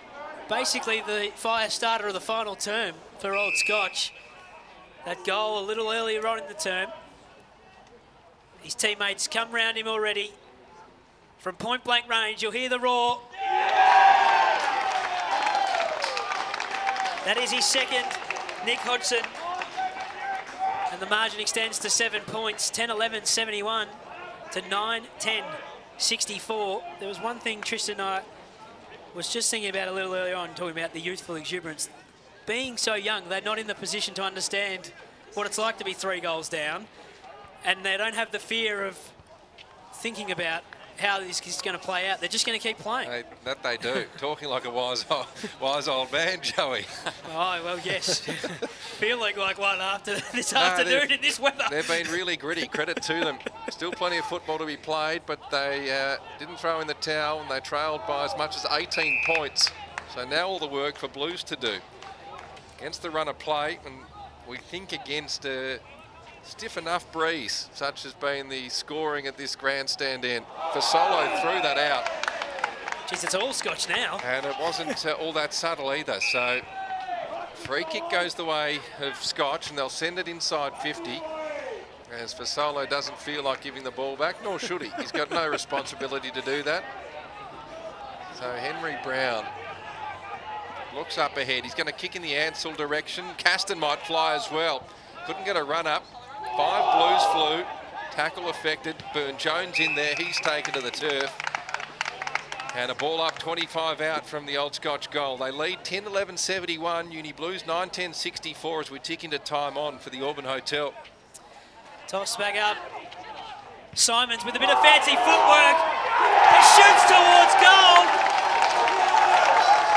Speaker 6: basically the fire starter of the final term for Old Scotch. That goal a little earlier on in the term. His teammates come round him already. From point blank range, you'll hear the roar. That is his second, Nick Hodgson. And the margin extends to 7 points, 10-11-71 to 9-10-64. There was one thing Tristan and I was just thinking about a little earlier on, talking about the youthful exuberance. Being so young, they're not in the position to understand what it's like to be 3 goals down, and they don't have the fear of thinking about how this is going to play out. They're just going to keep playing.
Speaker 9: That they do. Talking like a wise old man, Joey.
Speaker 6: Oh, well, yes. Feeling like one after this afternoon in this weather.
Speaker 9: They've been really gritty. Credit to them. Still plenty of football to be played, but they didn't throw in the towel, and they trailed by as much as 18 points. So now all the work for Blues to do. Against the run of play, and we think against a stiff enough breeze, such as been the scoring at this grandstand end. Fasolo threw that out.
Speaker 6: Jeez, it's all Scotch now.
Speaker 9: And it wasn't all that subtle either. So free kick goes the way of Scotch, and they'll send it inside 50. As Fasolo doesn't feel like giving the ball back, nor should he. He's got no responsibility to do that. So Henry Brown looks up ahead. He's going to kick in the Ansell direction. Caston might fly as well. Couldn't get a run up. 5 Blues flew. Tackle affected. Burne-Jones in there. He's taken to the turf. And a ball up 25 out from the Old Scotch goal. They lead 10-11-71. Uni Blues 9-10-64 as we tick into time on for the Auburn Hotel.
Speaker 6: Toss back up. Simons with a bit of fancy footwork. He shoots towards goal.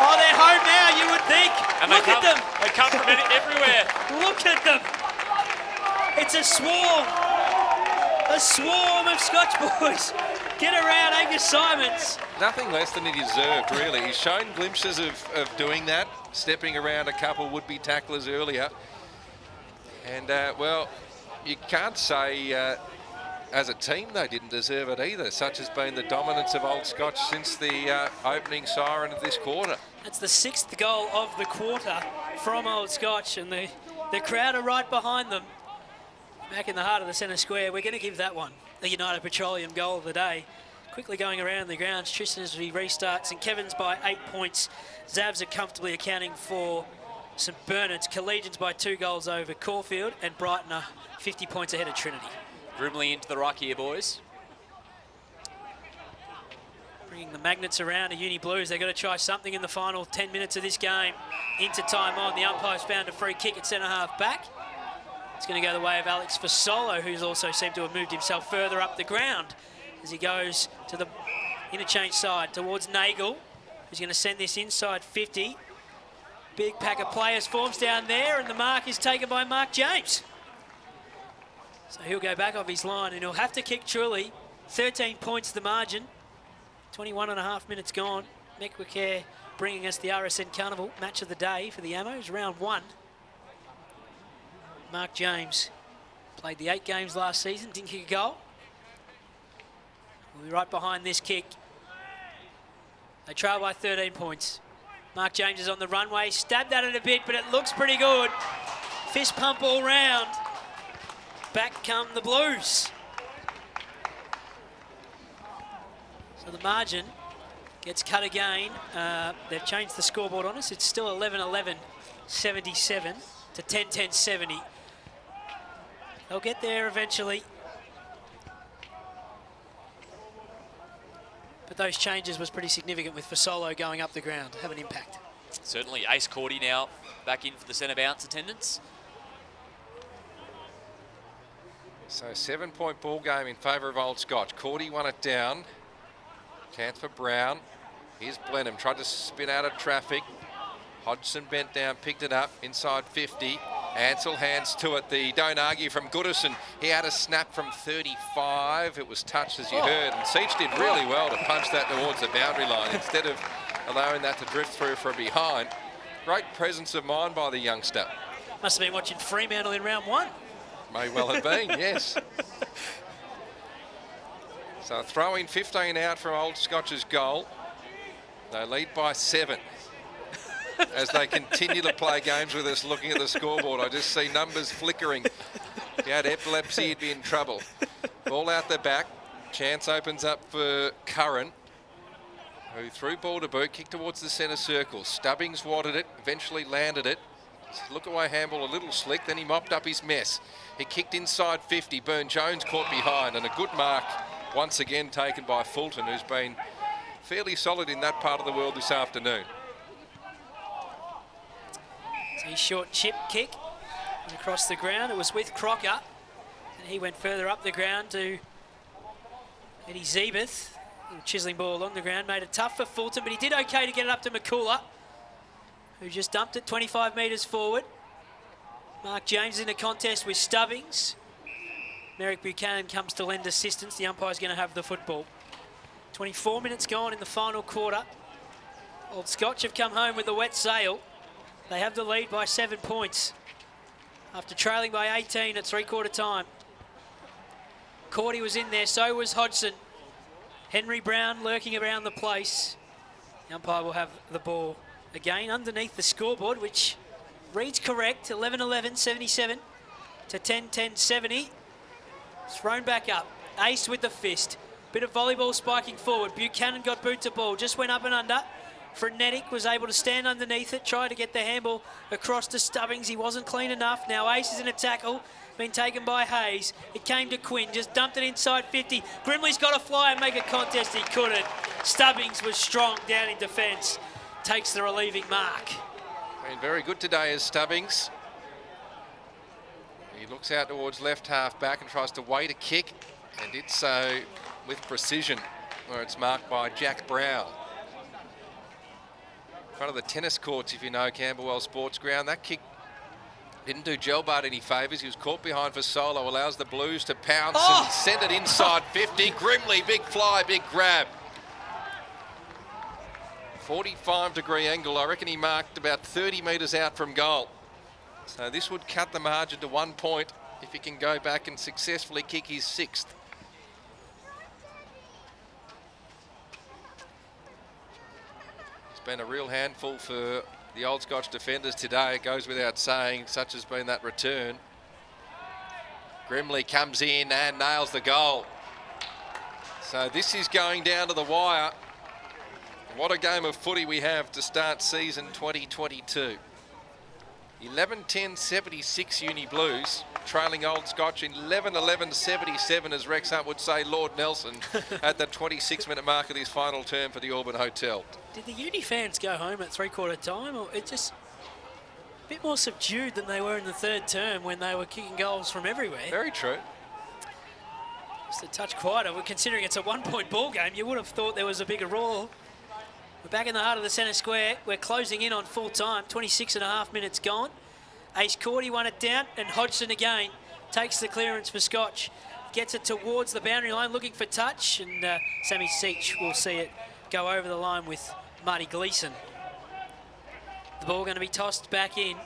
Speaker 6: Oh, they're home now, you would think.
Speaker 7: And
Speaker 6: Look at them.
Speaker 7: They come from everywhere.
Speaker 6: Look at them. It's a swarm of Scotch boys. Get around Angus Simons.
Speaker 9: Nothing less than he deserved, really. He's shown glimpses of doing that, stepping around a couple would-be tacklers earlier. And, well, you can't say as a team they didn't deserve it either. Such has been the dominance of Old Scotch since the opening siren of this quarter.
Speaker 6: That's the 6th goal of the quarter from Old Scotch, and the crowd are right behind them. Back in the heart of the centre square, we're going to give that one the United Petroleum goal of the day. Quickly going around the grounds, Tristan as he restarts. St Kevin's by 8 points. Zavs are comfortably accounting for St Bernard's. Collegians by 2 goals over Caulfield, and Brighton are 50 points ahead of Trinity.
Speaker 7: Grimley into the ruck here, boys.
Speaker 6: Bringing the magnets around to Uni Blues. They've got to try something in the final 10 minutes of this game. Into time on. The umpire's found a free kick at centre-half back. It's going to go the way of Alex Fasolo, who's also seemed to have moved himself further up the ground as he goes to the interchange side towards Nagel, who's going to send this inside 50. Big pack of players forms down there, and the mark is taken by Mark James. So he'll go back off his line, and he'll have to kick truly. 13 points the margin. 21.5 minutes gone. Mekwakare bringing us the RSN Carnival match of the day for the Ammos, round 1. Mark James played the 8 games last season, didn't kick a goal. We'll be right behind this kick. They trail by 13 points. Mark James is on the runway, stabbed at it a bit, but it looks pretty good. Fist pump all round. Back come the Blues. So the margin gets cut again. They've changed the scoreboard on us. It's still 11-11-77 to 10-10-70. They'll get there eventually. But those changes was pretty significant with Fasolo going up the ground. Have an impact.
Speaker 7: Certainly. Ace Cordy now back in for the centre bounce attendance.
Speaker 9: So 7-point ball game in favour of Old Scotch. Cordy won it down. Chance for Brown. Here's Blenheim, tried to spin out of traffic. Hodgson bent down, picked it up, inside 50. Ansell hands to it, the don't argue from Goodison. He had a snap from 35. It was touched, as you heard, and Seach did really well to punch that towards the boundary line instead of allowing that to drift through from behind. Great presence of mind by the youngster.
Speaker 6: Must have been watching Fremantle in round 1.
Speaker 9: May well have been, yes. So throwing 15 out from Old Scotch's goal. They lead by 7. As they continue to play games with us looking at the scoreboard, I just see numbers flickering. If he had epilepsy, he'd be in trouble. Ball out the back. Chance opens up for Curran, who threw ball to boot, kicked towards the centre circle. Stubbings wanted it, eventually landed it. Look away handball a little slick, then he mopped up his mess. He kicked inside 50. Byrne-Jones caught behind, and a good mark once again taken by Fulton, who's been fairly solid in that part of the world this afternoon.
Speaker 6: So his short chip kick across the ground. It was with Crocker, and he went further up the ground to Eddie Zeebeth. Chiseling ball along the ground, made it tough for Fulton, but he did okay to get it up to McCullough, who just dumped it 25 metres forward. Mark James in a contest with Stubbings. Merrick Buchanan comes to lend assistance. The umpire's going to have the football. 24 minutes gone in the final quarter. Old Scotch have come home with the wet sail. They have the lead by 7 points after trailing by 18 at three-quarter time. Cordy was in there, so was Hodgson. Henry Brown lurking around the place. The umpire will have the ball again underneath the scoreboard, which reads correct, 11-11-77 to 10-10-70. Thrown back up, Ace with the fist. Bit of volleyball spiking forward. Buchanan got boot to ball, just went up and under. Frenetic was able to stand underneath it, try to get the handball across to Stubbings. He wasn't clean enough. Now Ace is in a tackle, been taken by Hayes. It came to Quinn, just dumped it inside 50. Grimley's got to fly and make a contest. He couldn't. Stubbings was strong down in defence. Takes the relieving mark.
Speaker 9: Been very good today as Stubbings. He looks out towards left half back and tries to wait a kick, and did so with precision, where it's marked by Jack Brown. In front of the tennis courts, if you know Camberwell Sports Ground. That kick didn't do Gelbart any favours. He was caught behind for Solo, allows the Blues to pounce and send it inside 50. Grimley, big fly, big grab. 45-degree angle. I reckon he marked about 30 metres out from goal. So this would cut the margin to 1 point if he can go back and successfully kick his 6th. It's been a real handful for the Old Scotch defenders today. It goes without saying, such has been that return. Grimley comes in and nails the goal. So this is going down to the wire. What a game of footy we have to start season 2022. 11-10-76 Uni Blues, trailing Old Scotch 11-11-77, as Rex Hunt would say, Lord Nelson, at the 26-minute mark of this final term for the Auburn Hotel.
Speaker 6: Did the Uni fans go home at three-quarter time, or it just a bit more subdued than they were in the third term when they were kicking goals from everywhere?
Speaker 9: Very true.
Speaker 6: Just a touch quieter. Well, considering it's a one-point ball game, you would have thought there was a bigger roar. We're back in the heart of the centre square. We're closing in on full time. 26.5 minutes gone. Ace Cordy won it down, and Hodgson again takes the clearance for Scotch. Gets it towards the boundary line, looking for touch, and Sammy Seach will see it go over the line with Marty Gleeson. The ball going to be tossed back in.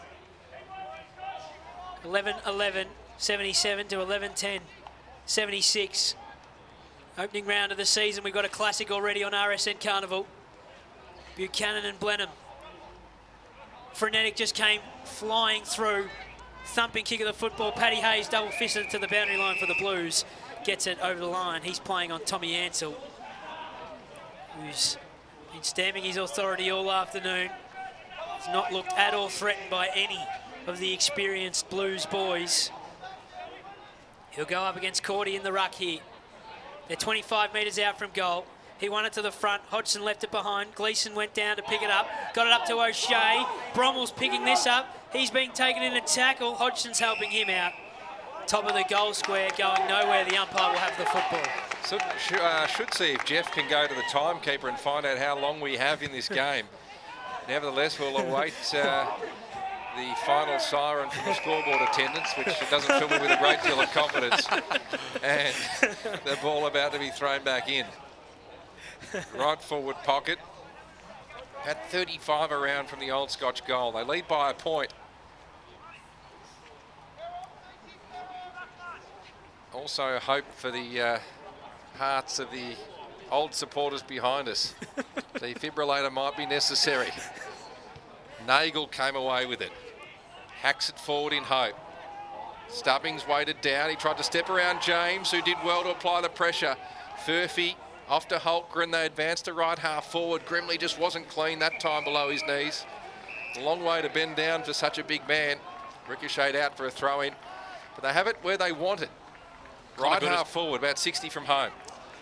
Speaker 6: 11-11-77 to 11-10-76. Opening round of the season. We've got a classic already on RSN Carnival. Buchanan and Blenheim. Frenetic just came flying through. Thumping kick of the football. Paddy Hayes double-fisted to the boundary line for the Blues. Gets it over the line. He's playing on Tommy Ansell, who's been stamping his authority all afternoon. He's not looked at all threatened by any of the experienced Blues boys. He'll go up against Cordy in the ruck here. They're 25 metres out from goal. He won it to the front. Hodgson left it behind. Gleeson went down to pick it up. Got it up to O'Shea. Bromwell's picking this up. He's being taken in a tackle. Hodgson's helping him out. Top of the goal square, going nowhere. The umpire will have the football.
Speaker 9: So, should see if Jeff can go to the timekeeper and find out how long we have in this game. Nevertheless, we'll await the final siren from the scoreboard attendants, which doesn't fill me with a great deal of confidence. And the ball about to be thrown back in. Right forward pocket. At 35 around from the Old Scotch goal. They lead by a point. Also hope for the hearts of the old supporters behind us. The defibrillator might be necessary. Nagel came away with it. Hacks it forward in hope. Stubbings waited down. He tried to step around James, who did well to apply the pressure. Furphy off to Holtgren. They advanced to right half forward. Grimley just wasn't clean that time below his knees. A long way to bend down for such a big man. Ricocheted out for a throw in. But they have it where they want it. Right half forward, about 60 from home.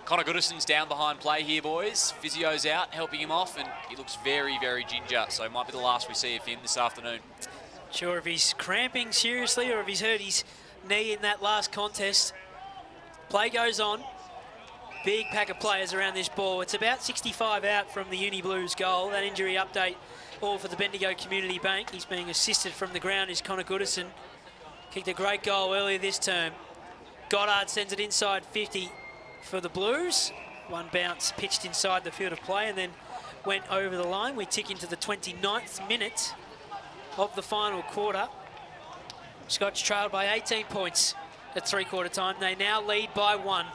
Speaker 7: Connor Goodison's down behind play here, boys. Physio's out, helping him off, and he looks very, very ginger. So it might be the last we see of him this afternoon.
Speaker 6: Sure if he's cramping seriously or if he's hurt his knee in that last contest. Play goes on. Big pack of players around this ball. It's about 65 out from the Uni Blues goal. That injury update all for the Bendigo Community Bank. He's being assisted from the ground is Connor Goodison. Kicked a great goal earlier this term. Goddard sends it inside 50 for the Blues. One bounce pitched inside the field of play and then went over the line. We tick into the 29th minute of the final quarter. Scotch trailed by 18 points at three-quarter time. They now lead by 1.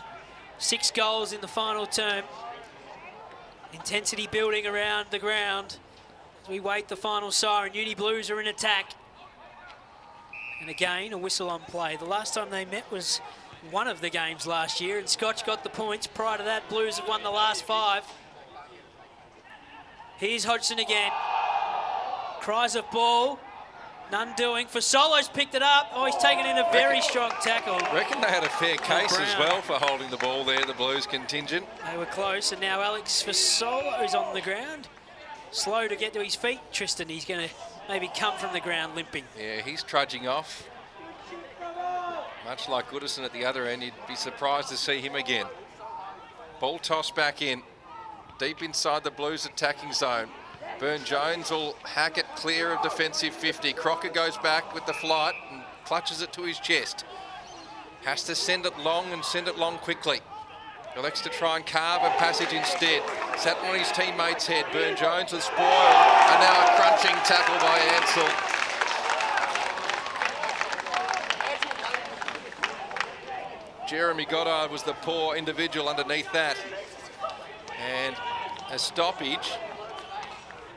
Speaker 6: 6 goals in the final term. Intensity building around the ground as we wait the final siren. Uni Blues are in attack. And again, a whistle on play. The last time they met was one of the games last year, and Scotch got the points. Prior to that, Blues have won the last 5. Here's Hodgson again. Cries of ball. None doing. For Solo's picked it up. Oh, he's taken in a very strong tackle.
Speaker 9: Reckon they had a fair case as well for holding the ball there, the Blues contingent.
Speaker 6: They were close, and now Alex Fasolo is on the ground. Slow to get to his feet. Tristan, he's going to maybe come from the ground limping.
Speaker 9: Yeah, he's trudging off. Much like Goodison at the other end, you'd be surprised to see him again. Ball tossed back in. Deep inside the Blues attacking zone. Burne-Jones will hack it clear of defensive 50. Crocker goes back with the flight and clutches it to his chest. Has to send it long and send it long quickly. Elects to try and carve a passage instead. Sat on his teammate's head. Burne-Jones was spoiled. And now a crunching tackle by Ansell. Jeremy Goddard was the poor individual underneath that. And a stoppage.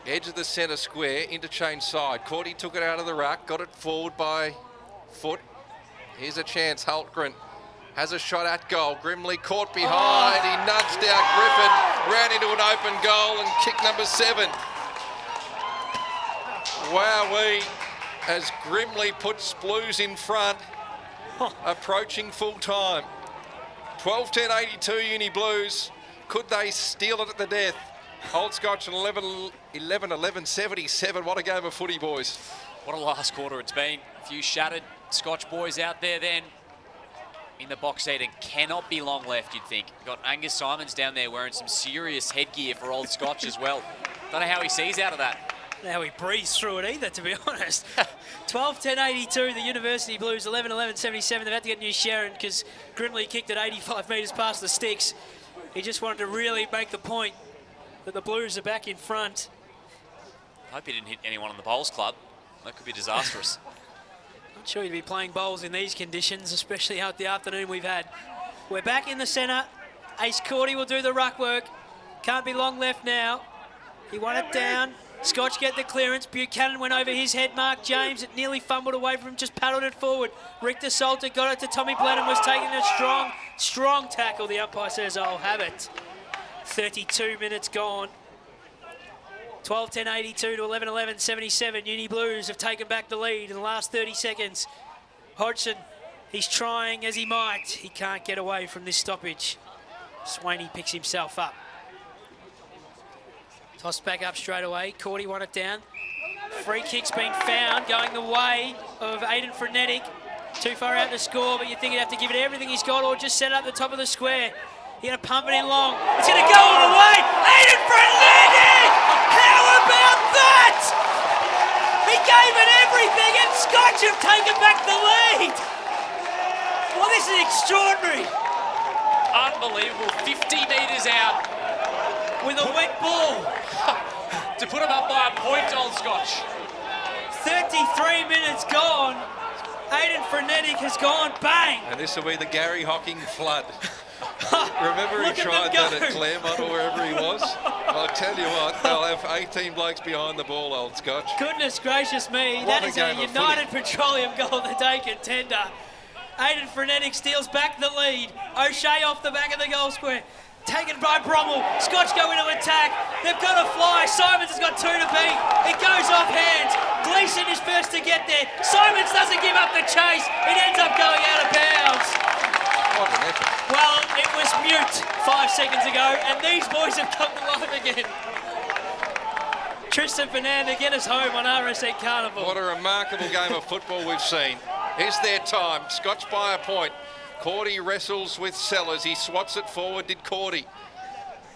Speaker 9: Edge of the centre square, interchange side. Cordy took it out of the ruck, got it forward by foot. Here's a chance. Hultgren has a shot at goal. Grimley caught behind. He nudged out Griffin, ran into an open goal and kick number 7. Wowee, as Grimley puts Blues in front, approaching full time. 12-10-82 Uni Blues. Could they steal it at the death? Old Scotch 11-11-77. What a game of footy, boys.
Speaker 7: What a last quarter it's been. A few shattered Scotch boys out there then in the box seat, and cannot be long left, you'd think. You've got Angus Simons down there wearing some serious headgear for Old Scotch as well. Don't know how he sees out of that.
Speaker 6: How he breathes through it either, to be honest. 12-10-82, the University Blues, 11-11-77. They've had to get new Sharon because Grimley kicked it 85 metres past the sticks. He just wanted to really make the point that the Blues are back in front.
Speaker 7: I hope he didn't hit anyone on the bowls club. That could be disastrous.
Speaker 6: Not sure you'd be playing bowls in these conditions, especially out the afternoon we've had. We're back in the centre. Ace Cordy will do the ruck work. Can't be long left now. He won it down. Scotch get the clearance. Buchanan went over his head. Mark James, it nearly fumbled away from him, just paddled it forward. Richter Salter got it to Tommy Blenheim, was taking a strong tackle. The umpire says, I'll have it. 32 minutes gone. 12-10-82 to 11-11-77. Uni Blues have taken back the lead in the last 30 seconds. Hodgson, he's trying as he might. He can't get away from this stoppage. Swaney picks himself up. Tossed back up straight away. Cordy won it down. Free kick's been found, going the way of Aiden Frenetic. Too far out to score, but you think he'd have to give it everything he's got or just set it up the top of the square. He's going to pump it in long. It's going to go all the way. Aiden Frenetic! How about that? He gave it everything and Scotch have taken back the lead. Well, this is extraordinary.
Speaker 7: Unbelievable. 50 metres out.
Speaker 6: With a wet ball.
Speaker 7: To put him up by a point, Old Scotch.
Speaker 6: 33 minutes gone. Aiden Frenetic has gone bang.
Speaker 9: And this will be the Gary Hocking flood. Remember he tried that at Claremont or wherever he was? I'll tell you what, they'll have 18 blokes behind the ball, Old Scotch.
Speaker 6: Goodness gracious me,
Speaker 9: What
Speaker 6: that
Speaker 9: a
Speaker 6: is
Speaker 9: game
Speaker 6: a
Speaker 9: of
Speaker 6: United Petroleum goal of the day contender. Aiden Frenetic steals back the lead. O'Shea off the back of the goal square. Taken by Brommel. Scotch go into attack. They've got to fly. Simons has got 2 to beat. It goes off hands. Gleeson is first to get there. Simons doesn't give up the chase. It ends up going out of bounds.
Speaker 9: What an effort.
Speaker 6: Well, it was mute 5 seconds ago, and these boys have come to life again. Tristan Fernanda get us home on RSN Carnival.
Speaker 9: What a remarkable game of football we've seen. Is their time. Scotch by a point. Cordy wrestles with Sellers. He swats it forward, did Cordy.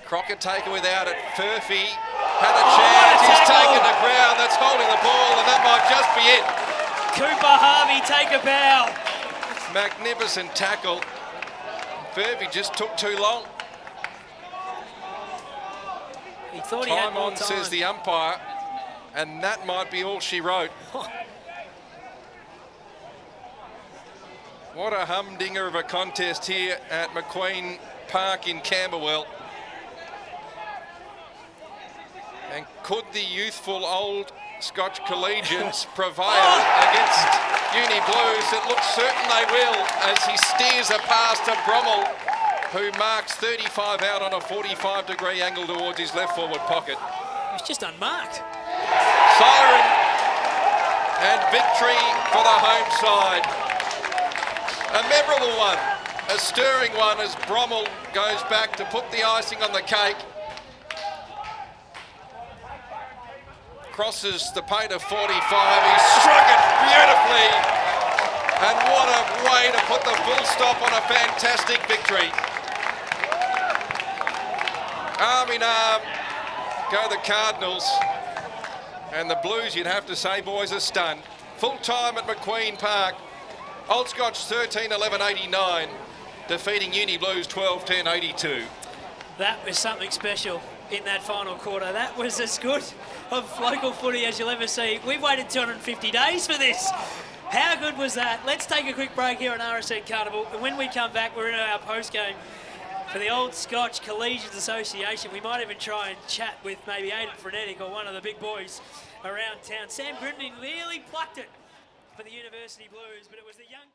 Speaker 9: Crockett taken without it. Furphy had a chance. He's taken the ground. That's holding the ball, and that might just be it.
Speaker 6: Cooper Harvey take a bow.
Speaker 9: Magnificent tackle. Furphy just took too long.
Speaker 6: He thought he had
Speaker 9: Time
Speaker 6: more
Speaker 9: on,
Speaker 6: time.
Speaker 9: says the umpire, and that might be all she wrote. What a humdinger of a contest here at McQueen Park in Camberwell. And could the youthful Old Scotch Collegians prevail against Uni Blues? It looks certain they will as he steers a pass to Brommel, who marks 35 out on a 45-degree angle towards his left forward pocket.
Speaker 6: He's just unmarked.
Speaker 9: Siren and victory for the home side. A memorable one, a stirring one as Brommel goes back to put the icing on the cake. Crosses the paint of 45, he struck it beautifully. And what a way to put the full stop on a fantastic victory. Arm in arm go the Cardinals. And the Blues, you'd have to say, boys, are stunned. Full time at McQueen Park. Old Scotch 13-11-89, defeating Uni Blues 12-10-82.
Speaker 6: That was something special in that final quarter. That was as good of local footy as you'll ever see. We've waited 250 days for this. How good was that? Let's take a quick break here on RSN Carnival, and when we come back, we're in our post-game for the Old Scotch Collegians Association. We might even try and chat with maybe Aidan Frenetic or one of the big boys around town. Sam Grimley nearly plucked it for the University Blues, but it was the young...